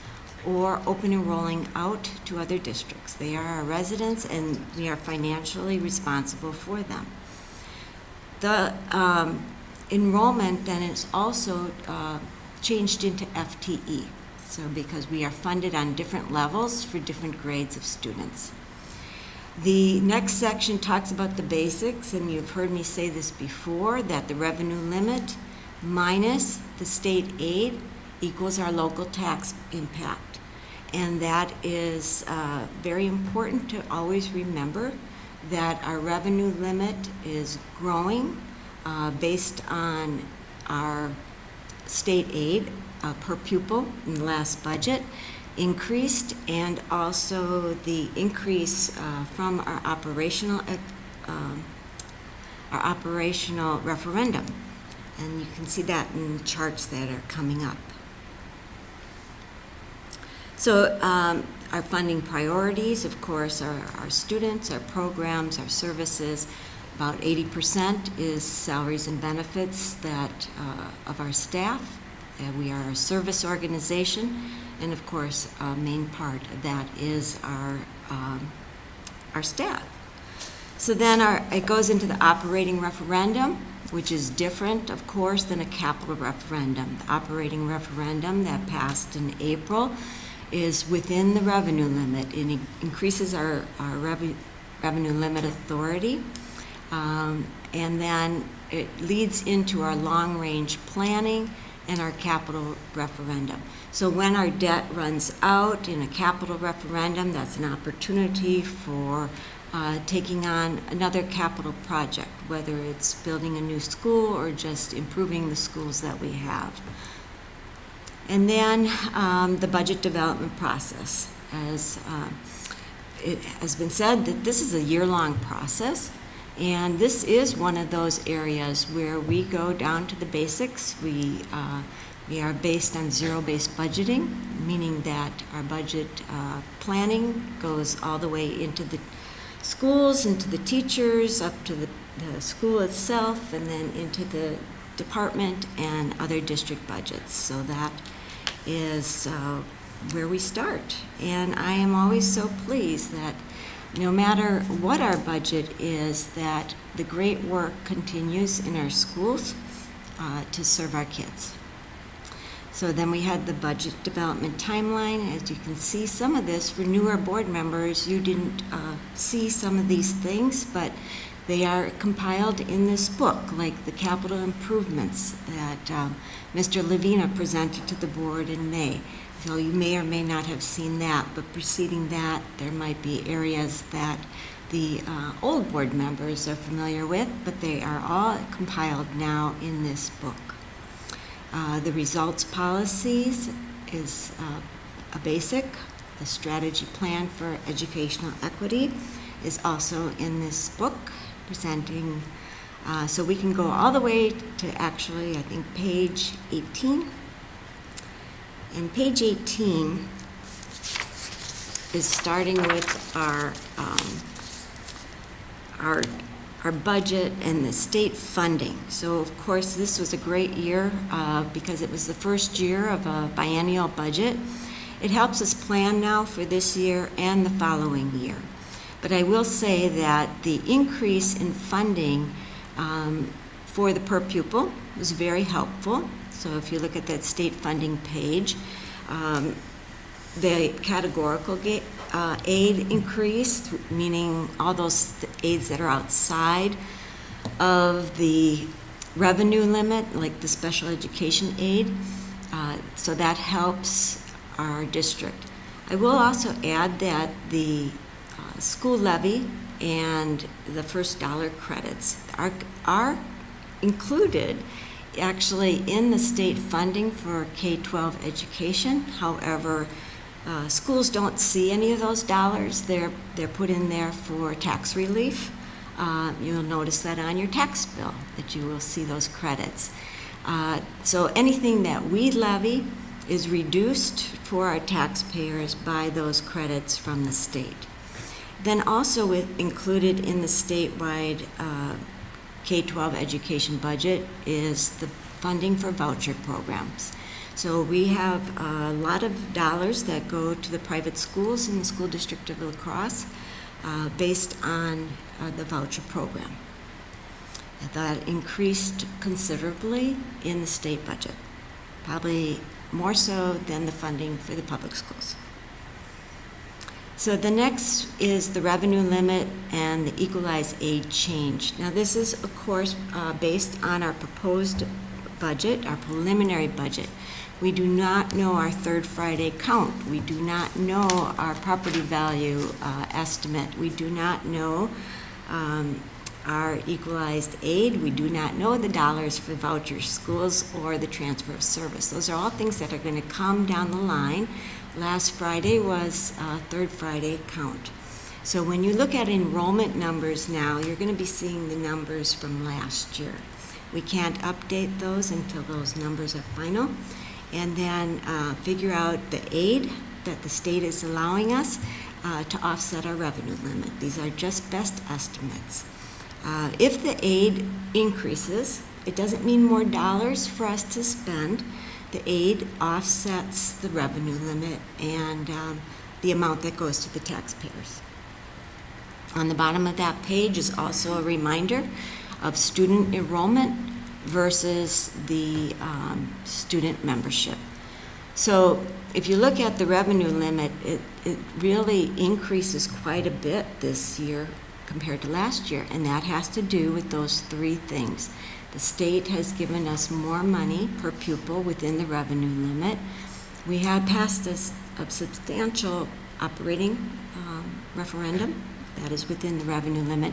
or open enrolling out to other districts. They are our residents and we are financially responsible for them. The enrollment then is also changed into FTE, so because we are funded on different levels for different grades of students. The next section talks about the basics, and you've heard me say this before, that the revenue limit minus the state aid equals our local tax impact. And that is very important to always remember that our revenue limit is growing based on our state aid per pupil in the last budget increased, and also the increase from our operational referendum. And you can see that in charts that are coming up. So our funding priorities, of course, are our students, our programs, our services. About 80% is salaries and benefits of our staff. We are a service organization, and of course, a main part of that is our staff. So then it goes into the operating referendum, which is different, of course, than a capital referendum. The operating referendum that passed in April is within the revenue limit. It increases our revenue limit authority, and then it leads into our long-range planning and our capital referendum. So when our debt runs out in a capital referendum, that's an opportunity for taking on another capital project, whether it's building a new school or just improving the schools that we have. And then the budget development process. As it has been said, that this is a year-long process, and this is one of those areas where we go down to the basics. We are based on zero-based budgeting, meaning that our budget planning goes all the way into the schools, into the teachers, up to the school itself, and then into the department and other district budgets. So that is where we start. And I am always so pleased that no matter what our budget is, that the great work continues in our schools to serve our kids. So then we had the budget development timeline. As you can see, some of this, for newer board members, you didn't see some of these things, but they are compiled in this book, like the capital improvements that Mr. Levina presented to the board in May. So you may or may not have seen that, but preceding that, there might be areas that the old board members are familiar with, but they are all compiled now in this book. The results policies is a basic. The strategy plan for educational equity is also in this book, presenting, so we can go all the way to actually, I think, page 18. And page 18 is starting with our budget and the state funding. So of course this was a great year because it was the first year of a biennial budget, It helps us plan now for this year and the following year. But I will say that the increase in funding for the per pupil was very helpful. So if you look at that state funding page, the categorical aid increased, meaning all those aids that are outside of the revenue limit, like the special education aid. So that helps our district. I will also add that the school levy and the first dollar credits are included actually in the state funding for K-12 education. However, schools don't see any of those dollars. They're put in there for tax relief. You'll notice that on your tax bill, that you will see those credits. So anything that we levy is reduced for our taxpayers by those credits from the state. Then also included in the statewide K-12 education budget is the funding for voucher programs. So we have a lot of dollars that go to the private schools in the school district of La Crosse based on the voucher program. That increased considerably in the state budget, probably more so than the funding for the public schools. So the next is the revenue limit and the equalized aid change. Now this is, of course, based on our proposed budget, our preliminary budget. We do not know our third Friday count. We do not know our property value estimate. We do not know our equalized aid. We do not know the dollars for voucher schools or the transfer of service. Those are all things that are going to come down the line. Last Friday was third Friday count. So when you look at enrollment numbers now, you're going to be seeing the numbers from last year. We can't update those until those numbers are final. And then figure out the aid that the state is allowing us to offset our revenue limit. These are just best estimates. If the aid increases, it doesn't mean more dollars for us to spend. The aid offsets the revenue limit and the amount that goes to the taxpayers. On the bottom of that page is also a reminder of student enrollment versus the student membership. So if you look at the revenue limit, it really increases quite a bit this year compared to last year, and that has to do with those three things. The state has given us more money per pupil within the revenue limit. We had passed a substantial operating referendum that is within the revenue limit,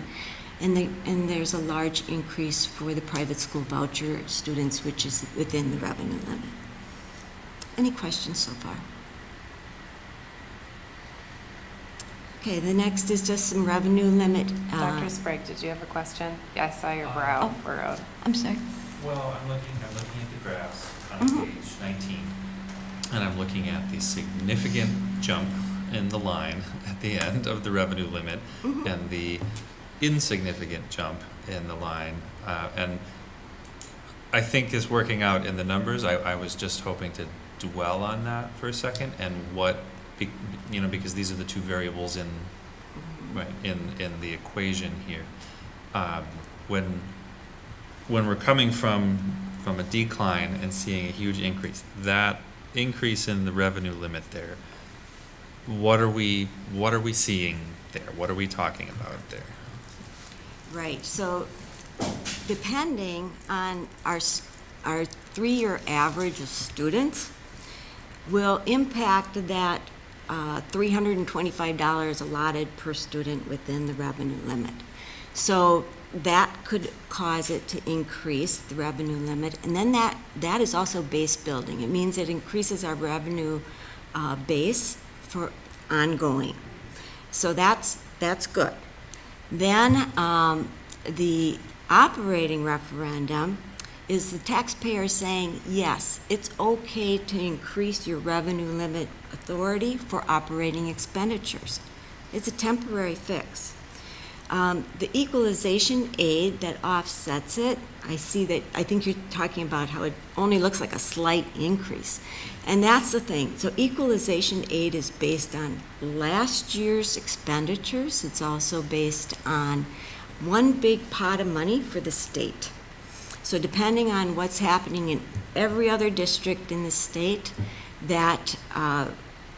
and there's a large increase for the private school voucher students, which is within the revenue limit. Any questions so far? Okay, the next is just some revenue limit. Dr. Sprague, did you have a question? Yeah, I saw your brow furrowed. I'm sorry. Well, I'm looking at the graphs on page 19, and I'm looking at the significant jump in the line at the end of the revenue limit and the insignificant jump in the line. And I think is working out in the numbers. I was just hoping to dwell on that for a second and because these are the two variables in the equation here. When we're coming from a decline and seeing a huge increase, that increase in the revenue limit there, what are we seeing there? What are we talking about there? Right. So depending on our 3-year average of students will impact that $325 allotted per student within the revenue limit. So that could cause it to increase the revenue limit. And then that is also base building. It means it increases our revenue base for ongoing. So that's good. Then the operating referendum is the taxpayer saying, yes, it's okay to increase your revenue limit authority for operating expenditures. It's a temporary fix. The equalization aid that offsets it, I think you're talking about how it only looks like a slight increase. And that's the thing. So equalization aid is based on last year's expenditures. It's also based on one big pot of money for the state. So depending on what's happening in every other district in the state, that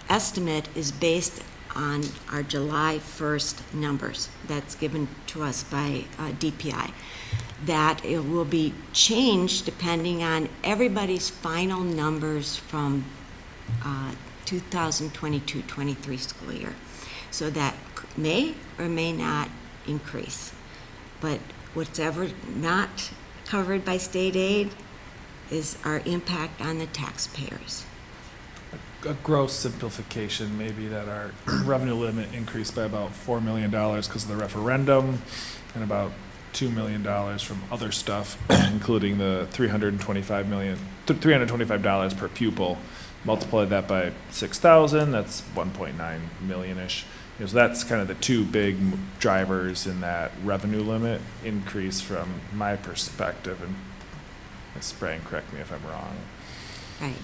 estimate is based on our July 1st numbers that's given to us by DPI. That it will be changed depending on everybody's final numbers from 2022-23 school year. So that may or may not increase. But what's ever not covered by state aid is our impact on the taxpayers. A gross simplification may be that our revenue limit increased by about $4 million because of the referendum, and about $2 million from other stuff, including the $325 per pupil. Multiply that by 6,000, that's 1.9 million-ish. So that's kind of the two big drivers in that revenue limit increase from my perspective. And Ms. Sprang, correct me if I'm wrong. Right.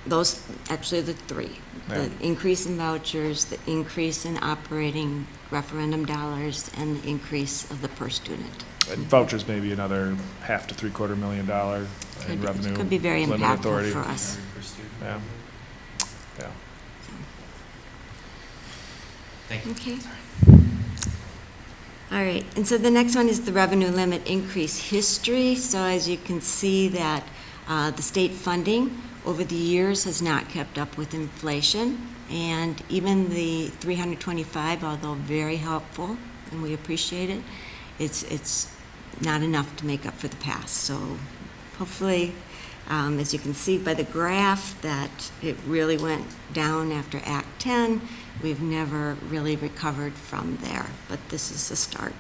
Those actually the three. Yeah. The increase in vouchers, the increase in operating referendum dollars, and the increase of the per student. And vouchers maybe another $500,000 to $750,000 in revenue. Could be very limit impactful authority. for us. Yeah. Yeah. Thank you. Okay. All right, and so the next one is the revenue limit increase history. So as you can see that the state funding over the years has not kept up with inflation, and even the 325, although very helpful, and we appreciate it, it's not enough to make up for the past. So hopefully, as you can see by the graph, that it really went down after Act 10. We've never really recovered from there, but this is the start.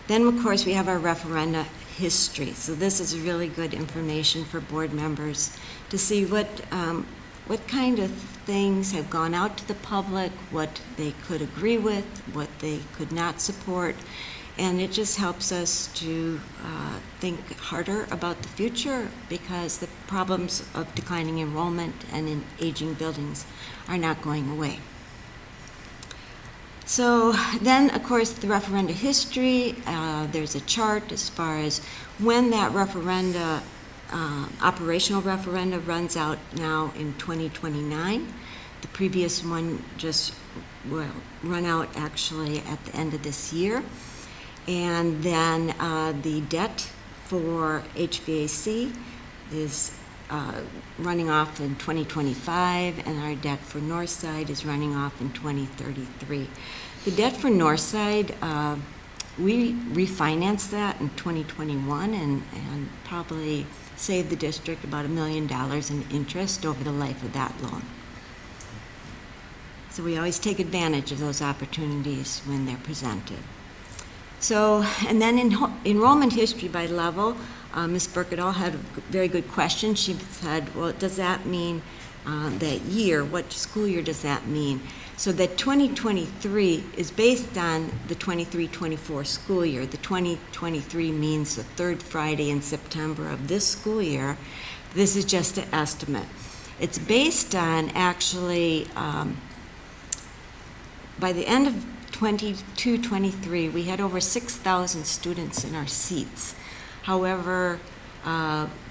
Then, of course, we have our referenda history. So this is really good information for board members to see what kind of things have gone out to the public, what they could agree with, what they could not support. And it just helps us to think harder about the future, because the problems of declining enrollment and in aging buildings are not going away. So then, of course, the referenda history, there's a chart as far as when that referenda, operational referenda runs out now in 2029. The previous one just will run out actually at the end of this year. And then the debt for HVAC is running off in 2025, and our debt for Northside is running off in 2033. The debt for Northside, we refinanced that in 2021 and probably saved the district about $1 million in interest over the life of that loan. So we always take advantage of those opportunities when they're presented. So, and then in enrollment history by level, Ms. Burkett-All had a very good question. She said, well, does that mean that year? What school year does that mean? So that 2023 is based on the 23-24 school year. The 2023 means the third Friday in September of this school year. This is just an estimate. It's based on actually, by the end of 22-23, we had over 6,000 students in our seats. However,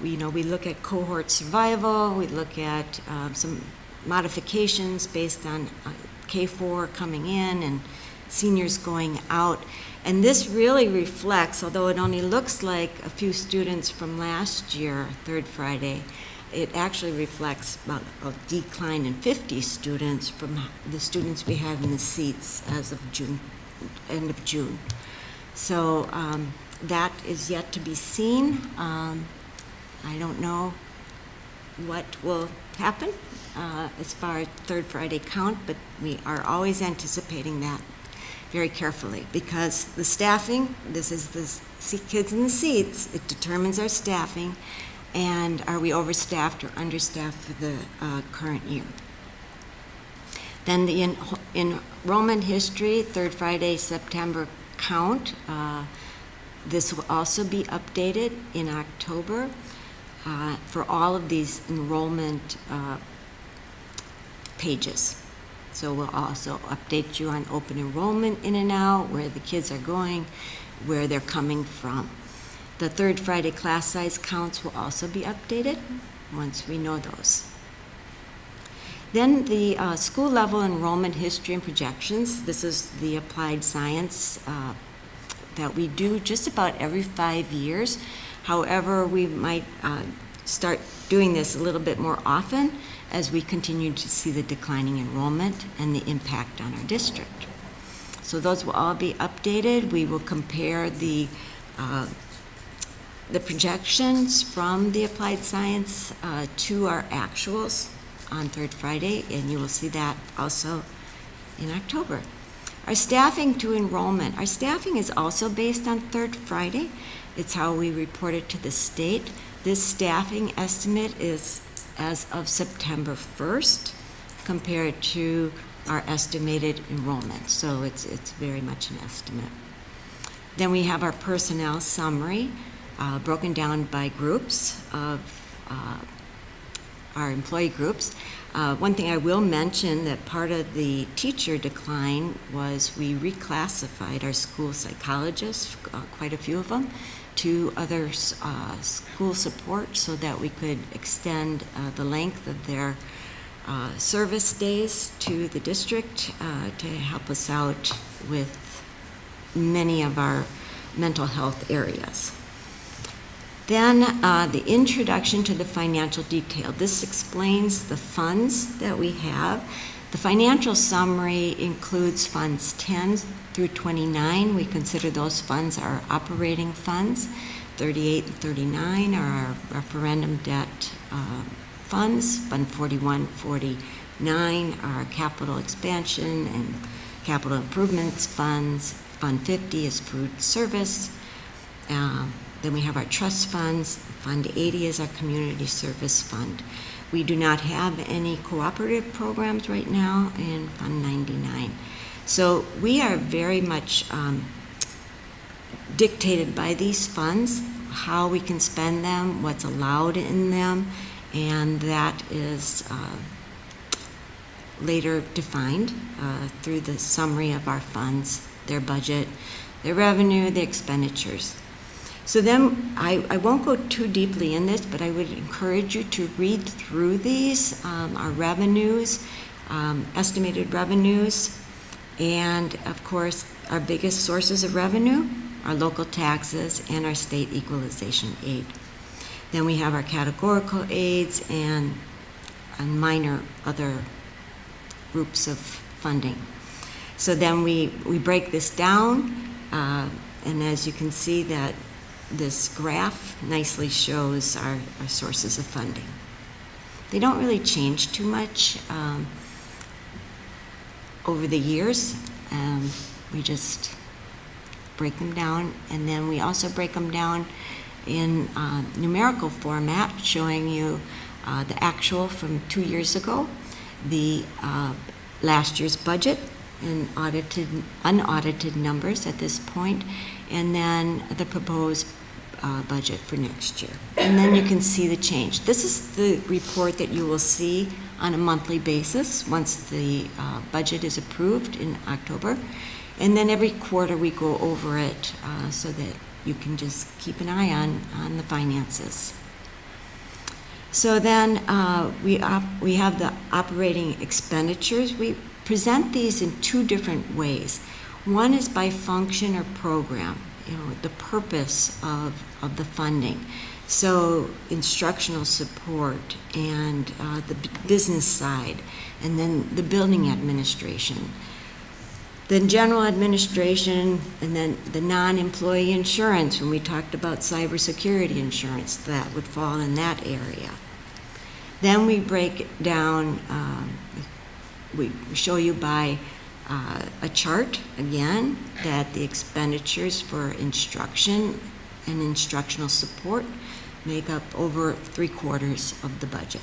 we look at cohort survival, we look at some modifications based on K4 coming in and seniors going out. And this really reflects, although it only looks like a few students from last year, third Friday, it actually reflects about a decline in 50 students from the students we had in the seats as of June, end of June. So that is yet to be seen. I don't know what will happen as far as third Friday count, but we are always anticipating that very carefully, because the staffing, this is the kids in the seats, it determines our staffing, and are we overstaffed or understaffed for the current year. Then the enrollment history, third Friday, September count. This will also be updated in October for all of these enrollment pages. So we'll also update you on open enrollment in and out, where the kids are going, where they're coming from. The third Friday class size counts will also be updated once we know those. Then the school level enrollment history and projections. This is the applied science that we do just about every 5 years. However, we might start doing this a little bit more often as we continue to see the declining enrollment and the impact on our district. So those will all be updated. We will compare the projections from the applied science to our actuals on third Friday, and you will see that also in October. Our staffing to enrollment. Our staffing is also based on third Friday. It's how we report it to the state. This staffing estimate is as of September 1st compared to our estimated enrollment. So it's very much an estimate. Then we have our personnel summary broken down by groups of our employee groups. One thing I will mention that part of the teacher decline was we reclassified our school psychologists, quite a few of them, to other school support so that we could extend the length of their service days to the district to help us out with many of our mental health areas. Then the introduction to the financial detail. This explains the funds that we have. The financial summary includes funds 10 through 29. We consider those funds our operating funds. 38 and 39 are our referendum debt funds. Fund 41, 49 are capital expansion and capital improvements funds. Fund 50 is food service. Then we have our trust funds. Fund 80 is our community service fund. We do not have any cooperative programs right now in Fund 99. So we are very much dictated by these funds, how we can spend them, what's allowed in them, and that is later defined through the summary of our funds, their budget, their revenue, the expenditures. So then I won't go too deeply in this, but I would encourage you to read through these, our revenues, estimated revenues, and of course our biggest sources of revenue, our local taxes and our state equalization aid. Then we have our categorical aids and minor other groups of funding. So then we break this down, and as you can see that this graph nicely shows our sources of funding. They don't really change too much over the years. We just break them down, and then we also break them down in numerical format, showing you the actual from 2 years ago, the last year's budget, and unaudited numbers at this point, and then the proposed budget for next year. And then you can see the change. This is the report that you will see on a monthly basis once the budget is approved in October. And then every quarter we go over it so that you can just keep an eye on the finances. So then we have the operating expenditures. We present these in two different ways. One is by function or program, the purpose of the funding. So instructional support and the business side, and then the building administration. Then general administration, and then the non-employee insurance, when we talked about cybersecurity insurance, that would fall in that area. Then we break it down, we show you by a chart, again, that the expenditures for instruction and instructional support make up over 3/4 of the budget.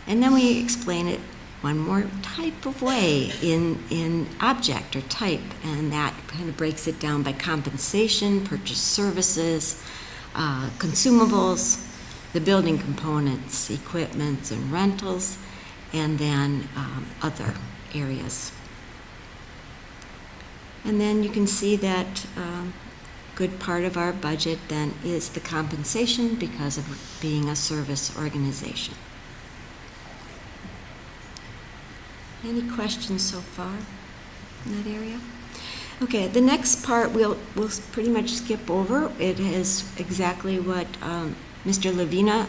And then we explain it one more type of way in object or type, and that kind of breaks it down by compensation, purchase services, consumables, the building components, equipments and rentals, and then other areas. And then you can see that good part of our budget then is the compensation because of being a service organization. Any questions so far in that area? Okay, the next part we'll pretty much skip over. It is exactly what Mr. Levina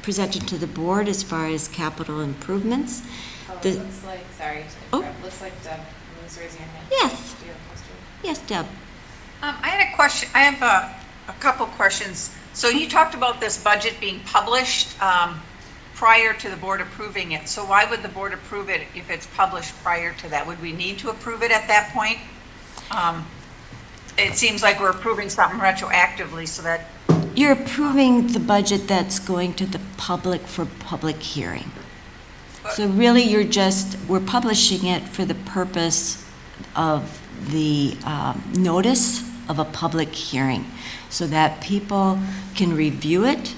presented to the board as far as capital improvements. It looks like, sorry to interrupt, looks like Deb was raising her hand. Yes. Do you have a question? Yes, Deb. I had a question. I have a couple questions. So you talked about this budget being published prior to the board approving it. So why would the board approve it if it's published prior to that? Would we need to approve it at that point? It seems like we're approving something retroactively, so that. You're approving the budget that's going to the public for public hearing. So really, we're publishing it for the purpose of the notice of a public hearing, so that people can review it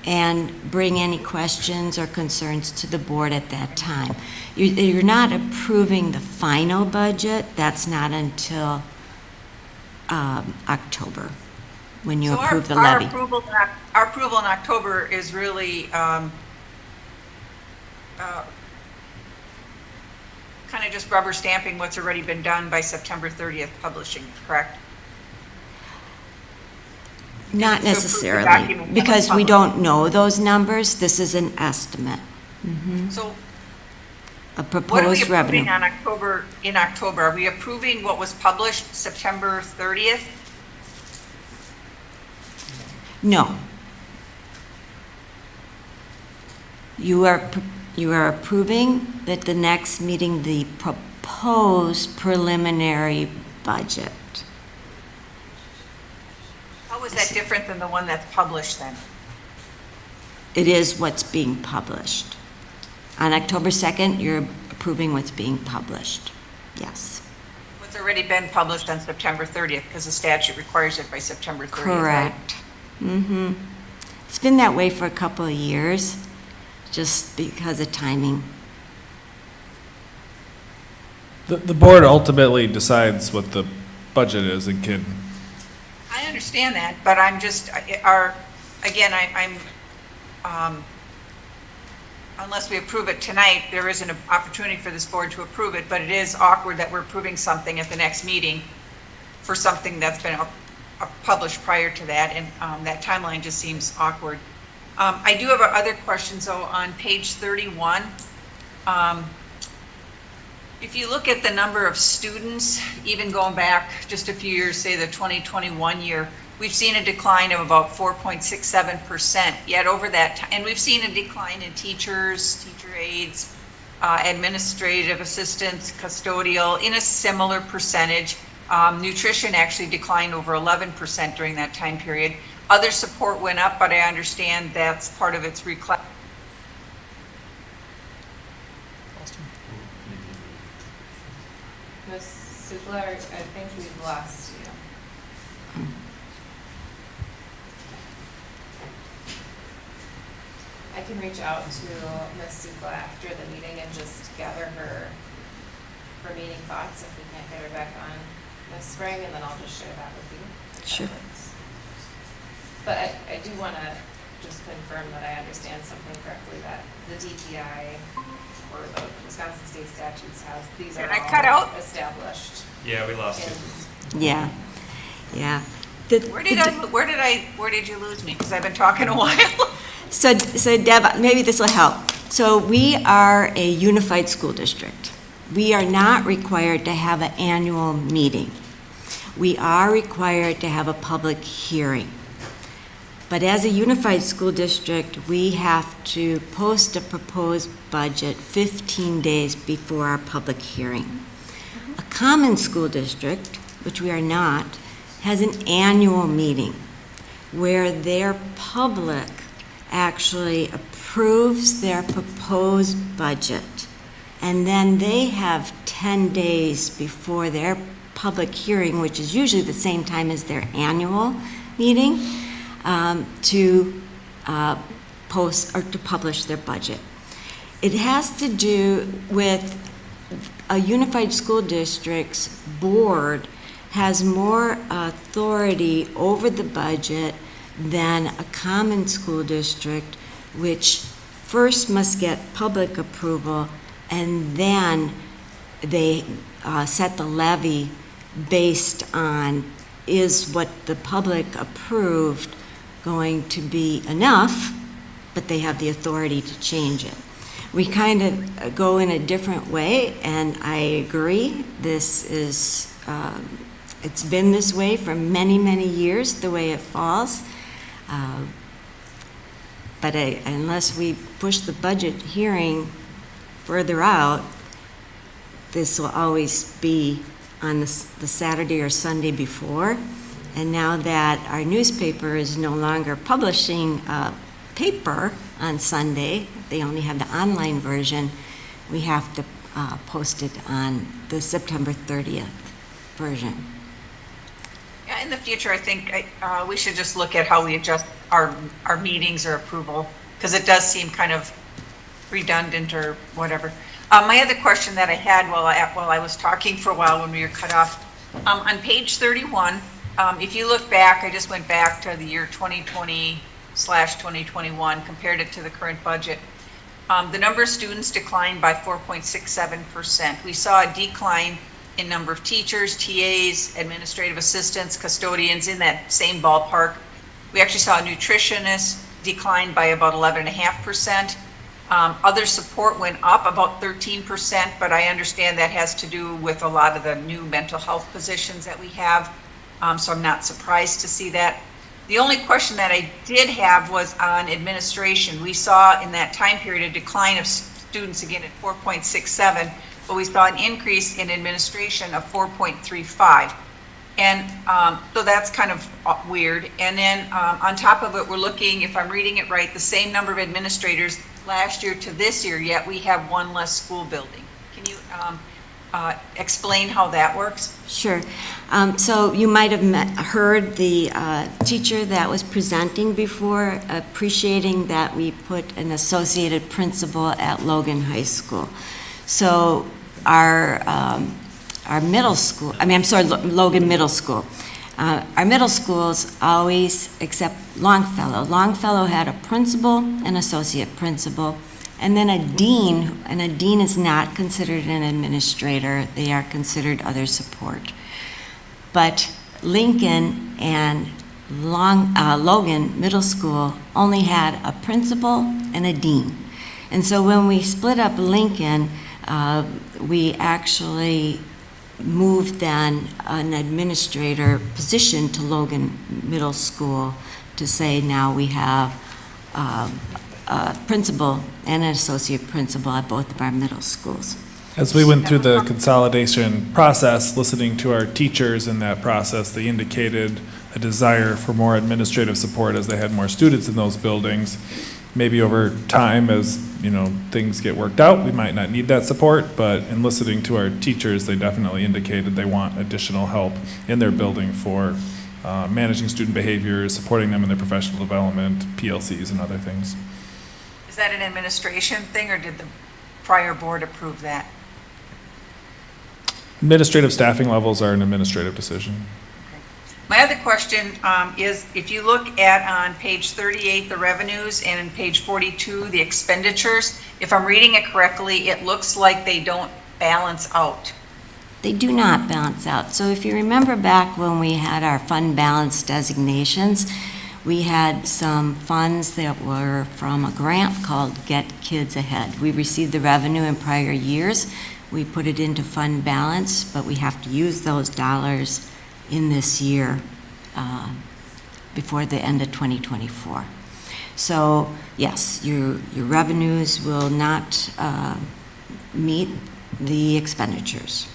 and bring any questions or concerns to the board at that time. You're not approving the final budget. That's not until October, when you approve the levy. Our approval in October is really kind of just rubber stamping what's already been done by September 30th publishing, correct? Not necessarily, because we don't know those numbers. This is an estimate. So a what are we proposed approving revenue. in October? Are we approving what was published September 30th? No. You are approving that the next meeting, the proposed preliminary budget. How is that different than the one that's published then? It is what's being published. On October 2nd, you're approving what's being published. Yes. What's already been published on September 30th, because the statute requires it by September 30th. Correct. It's been that way for a couple of years, just because of timing. The board ultimately decides what the budget is and can. I understand that, but I'm just, unless we approve it tonight, there isn't an opportunity for this board to approve it, but it is awkward that we're approving something at the next meeting for something that's been published prior to that, and that timeline just seems awkward. I do have other questions, though, on page 31. If you look at the number of students, even going back just a few years, say the 2021 year, we've seen a decline of about 4.67%. Yet over that time, and we've seen a decline in teachers, teacher aides, administrative assistants, custodial, in a similar percentage. Nutrition actually declined over 11% during that time period. Other support went up, but I understand that's part of its reclass. Ms. Sugler, I think we've lost you. I can reach out to Ms. Sugler after the meeting and just gather her remaining thoughts if we can't get her back on this spring, and then I'll just share that with you. Sure. But I do want to just confirm that I understand something correctly, that the DPI or the Wisconsin state statutes has, these are all established. Yeah, we lost you. Yeah. Where did you lose me? Because I've been talking a while. So Deb, maybe this will help. So we are a unified school district. We are not required to have an annual meeting. We are required to have a public hearing. But as a unified school district, we have to post a proposed budget 15 days before our public hearing. A common school district, which we are not, has an annual meeting where their public actually approves their proposed budget, and then they have 10 days before their public hearing, which is usually the same time as their annual meeting, to post or to publish their budget. It has to do with a unified school district's board has more authority over the budget than a common school district, which first must get public approval, and then they set the levy based on, is what the public approved going to be enough, but they have the authority to change it. We kind of go in a different way, and I agree, this is, it's been this way for many, many years, the way it falls. But unless we push the budget hearing further out, this will always be on the Saturday or Sunday before. And now that our newspaper is no longer publishing paper on Sunday, they only have the online version, we have to post it on the September 30th version. Yeah, in the future, I think we should just look at how we adjust our meetings or approval, because it does seem kind of redundant or whatever. My other question that I had while I was talking for a while when we were cut off, on page 31, if you look back, I just went back to the year 2020/2021, compared it to the current budget. The number of students declined by 4.67%. We saw a decline in number of teachers, TAs, administrative assistants, custodians, in that same ballpark. We actually saw a nutritionist decline by about 11.5%. Other support went up about 13%, but I understand that has to do with a lot of the new mental health positions that we have. So I'm not surprised to see that. The only question that I did have was on administration. We saw in that time period a decline of students again at 4.67, but we saw an increase in administration of 4.35. And so that's kind of weird. And then on top of it, we're looking, if I'm reading it right, the same number of administrators last year to this year, yet we have one less school building. Can you explain how that works? Sure. So you might have heard the teacher that was presenting before, appreciating that we put an associated principal at Logan High School. So our middle school, Logan Middle School. Our middle schools always, except Longfellow. Longfellow had a principal, an associate principal, and then a dean, and a dean is not considered an administrator. They are considered other support. But Lincoln and Logan Middle School only had a principal and a dean. And so when we split up Lincoln, we actually moved then an administrator position to Logan Middle School to say now we have a principal and an associate principal at both of our middle schools. As we went through the consolidation process, listening to our teachers in that process, they indicated a desire for more administrative support as they had more students in those buildings. Maybe over time, as things get worked out, we might not need that support, but in listening to our teachers, they definitely indicated they want additional help in their building for managing student behavior, supporting them in their professional development, PLCs and other things. Is that an administration thing, or did the prior board approve that? Administrative staffing levels are an administrative decision. My other question is, if you look at on page 38, the revenues, and in page 42, the expenditures, if I'm reading it correctly, it looks like they don't balance out. They do not balance out. So if you remember back when we had our fund balance designations, we had some funds that were from a grant called Get Kids Ahead. We received the revenue in prior years. We put it into fund balance, but we have to use those dollars in this year before the end of 2024. So yes, your revenues will not meet the expenditures.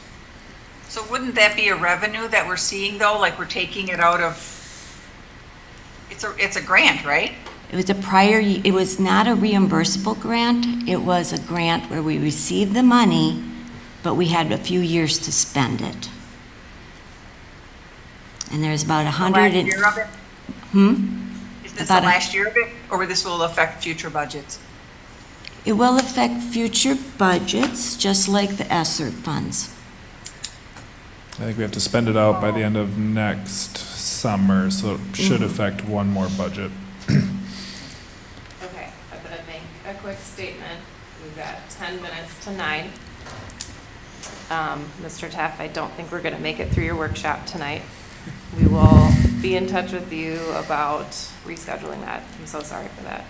So wouldn't that be a revenue that we're seeing though, like we're taking it out of, it's a grant, right? It was it was not a reimbursable grant. It was a grant where we received the money, but we had a few years to spend it. And there's about The last year of it? Hmm? Is this the last year of it, or this will affect future budgets? It will affect future budgets, just like the ESSER funds. I think we have to spend it out by the end of next summer, so it should affect one more budget. Okay, I'm gonna make a quick statement. We've got 10 minutes to 9. Mr. Taff, I don't think we're gonna make it through your workshop tonight. We will be in touch with you about rescheduling that. I'm so sorry for that.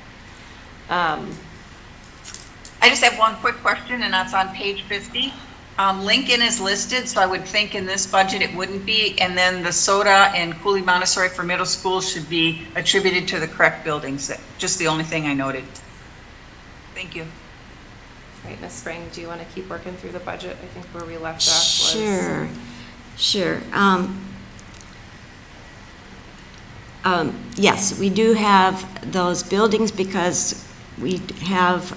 I just have one quick question, and that's on page 50. Lincoln is listed, so I would think in this budget it wouldn't be, and then the Soda and Cooley Montessori for middle school should be attributed to the correct buildings. Just the only thing I noted. Thank you. All right, Ms. Spring, do you want to keep working through the budget? I think where we left off was... Sure. Yes, we do have those buildings because we have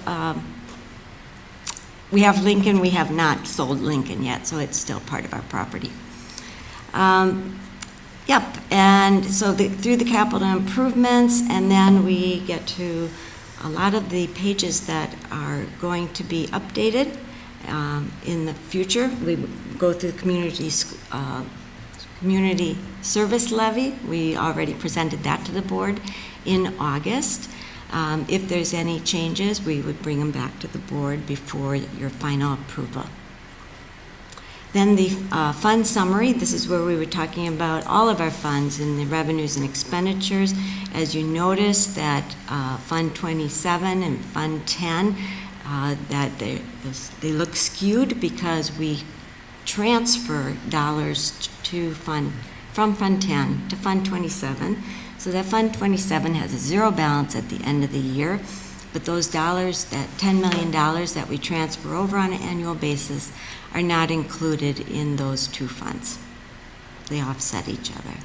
Lincoln. We have not sold Lincoln yet, so it's still part of our property. Yep, and so through the capital improvements, and then we get to a lot of the pages that are going to be updated in the future. We go through the community service levy. We already presented that to the board in August. If there's any changes, we would bring them back to the board before your final approval. Then the fund summary. This is where we were talking about all of our funds and the revenues and expenditures. As you notice that Fund 27 and Fund 10, that they look skewed because we transfer dollars from Fund 10 to Fund 27. So that Fund 27 has a zero balance at the end of the year, but those dollars, that $10 million that we transfer over on an annual basis, are not included in those two funds. They offset each other.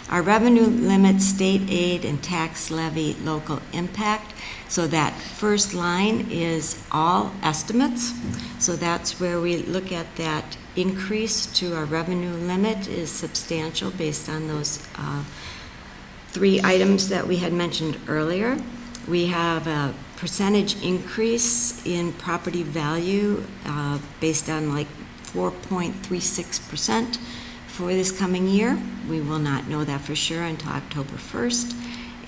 Our revenue limit, state aid and tax levy, local impact. So that first line is all estimates. So that's where we look at that increase to our revenue limit is substantial based on those 3 items that we had mentioned earlier. We have a percentage increase in property value based on like 4.36% for this coming year. We will not know that for sure until October 1st.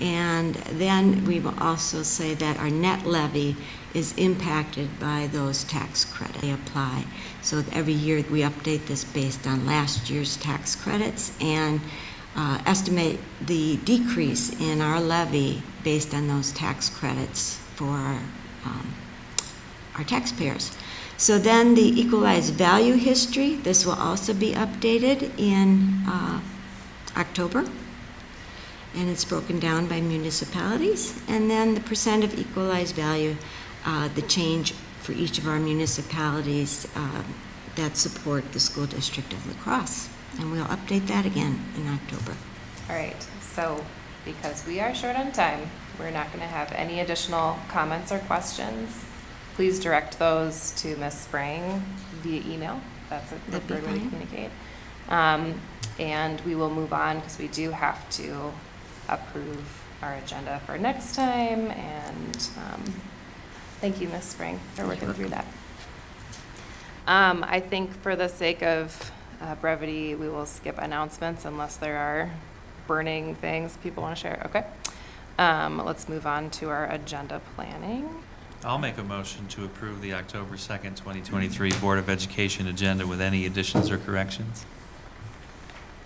And then we will also say that our net levy is impacted by those tax credits they apply. So every year we update this based on last year's tax credits and estimate the decrease in our levy based on those tax credits for our taxpayers. So then the equalized value history, this will also be updated in October. And it's broken down by municipalities. And then the percent of equalized value, the change for each of our municipalities that support the school district of La Crosse. And we'll update that again in October. All right, so because we are short on time, we're not going to have any additional comments or questions. Please direct those to Ms. Sprang via email. That's a preferred way to communicate. And we will move on because we do have to approve our agenda for next time. And thank you, Ms. Sprang, for working through that. I think for the sake of brevity, we will skip announcements unless there are burning things people want to share. Okay. Let's move on to our agenda planning. I'll make a motion to approve the October 2nd, 2023 Board of Education agenda with any additions or corrections.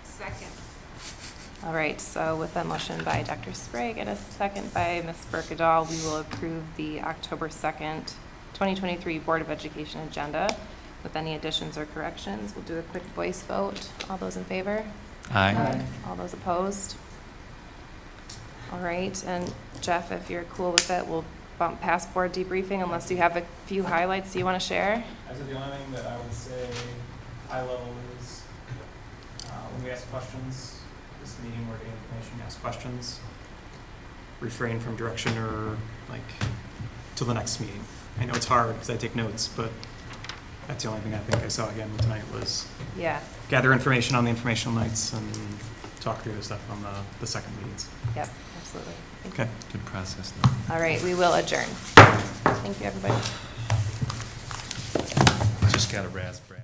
Second. All right, so with a motion by Dr. Sprague and a second by Ms. Berkadal, we will approve the October 2nd, 2023 Board of Education agenda with any additions or corrections. We'll do a quick voice vote. All those in favor? Aye. Aye. All those opposed? All right, and Jeff, if you're cool with it, we'll bump past board debriefing unless you have a few highlights you want to share. I said the only thing that I would say high level is when we ask questions, this meeting we're getting information, we ask questions. refrain from direction or like till the next meeting. I know it's hard because I take notes, but that's the only thing I think I saw again tonight was Yeah, gather information on the informational nights and talk through the stuff on the second meetings. yep, absolutely. Okay. Good process, though. All right, we will adjourn. Thank you, everybody. Just got a raspberry.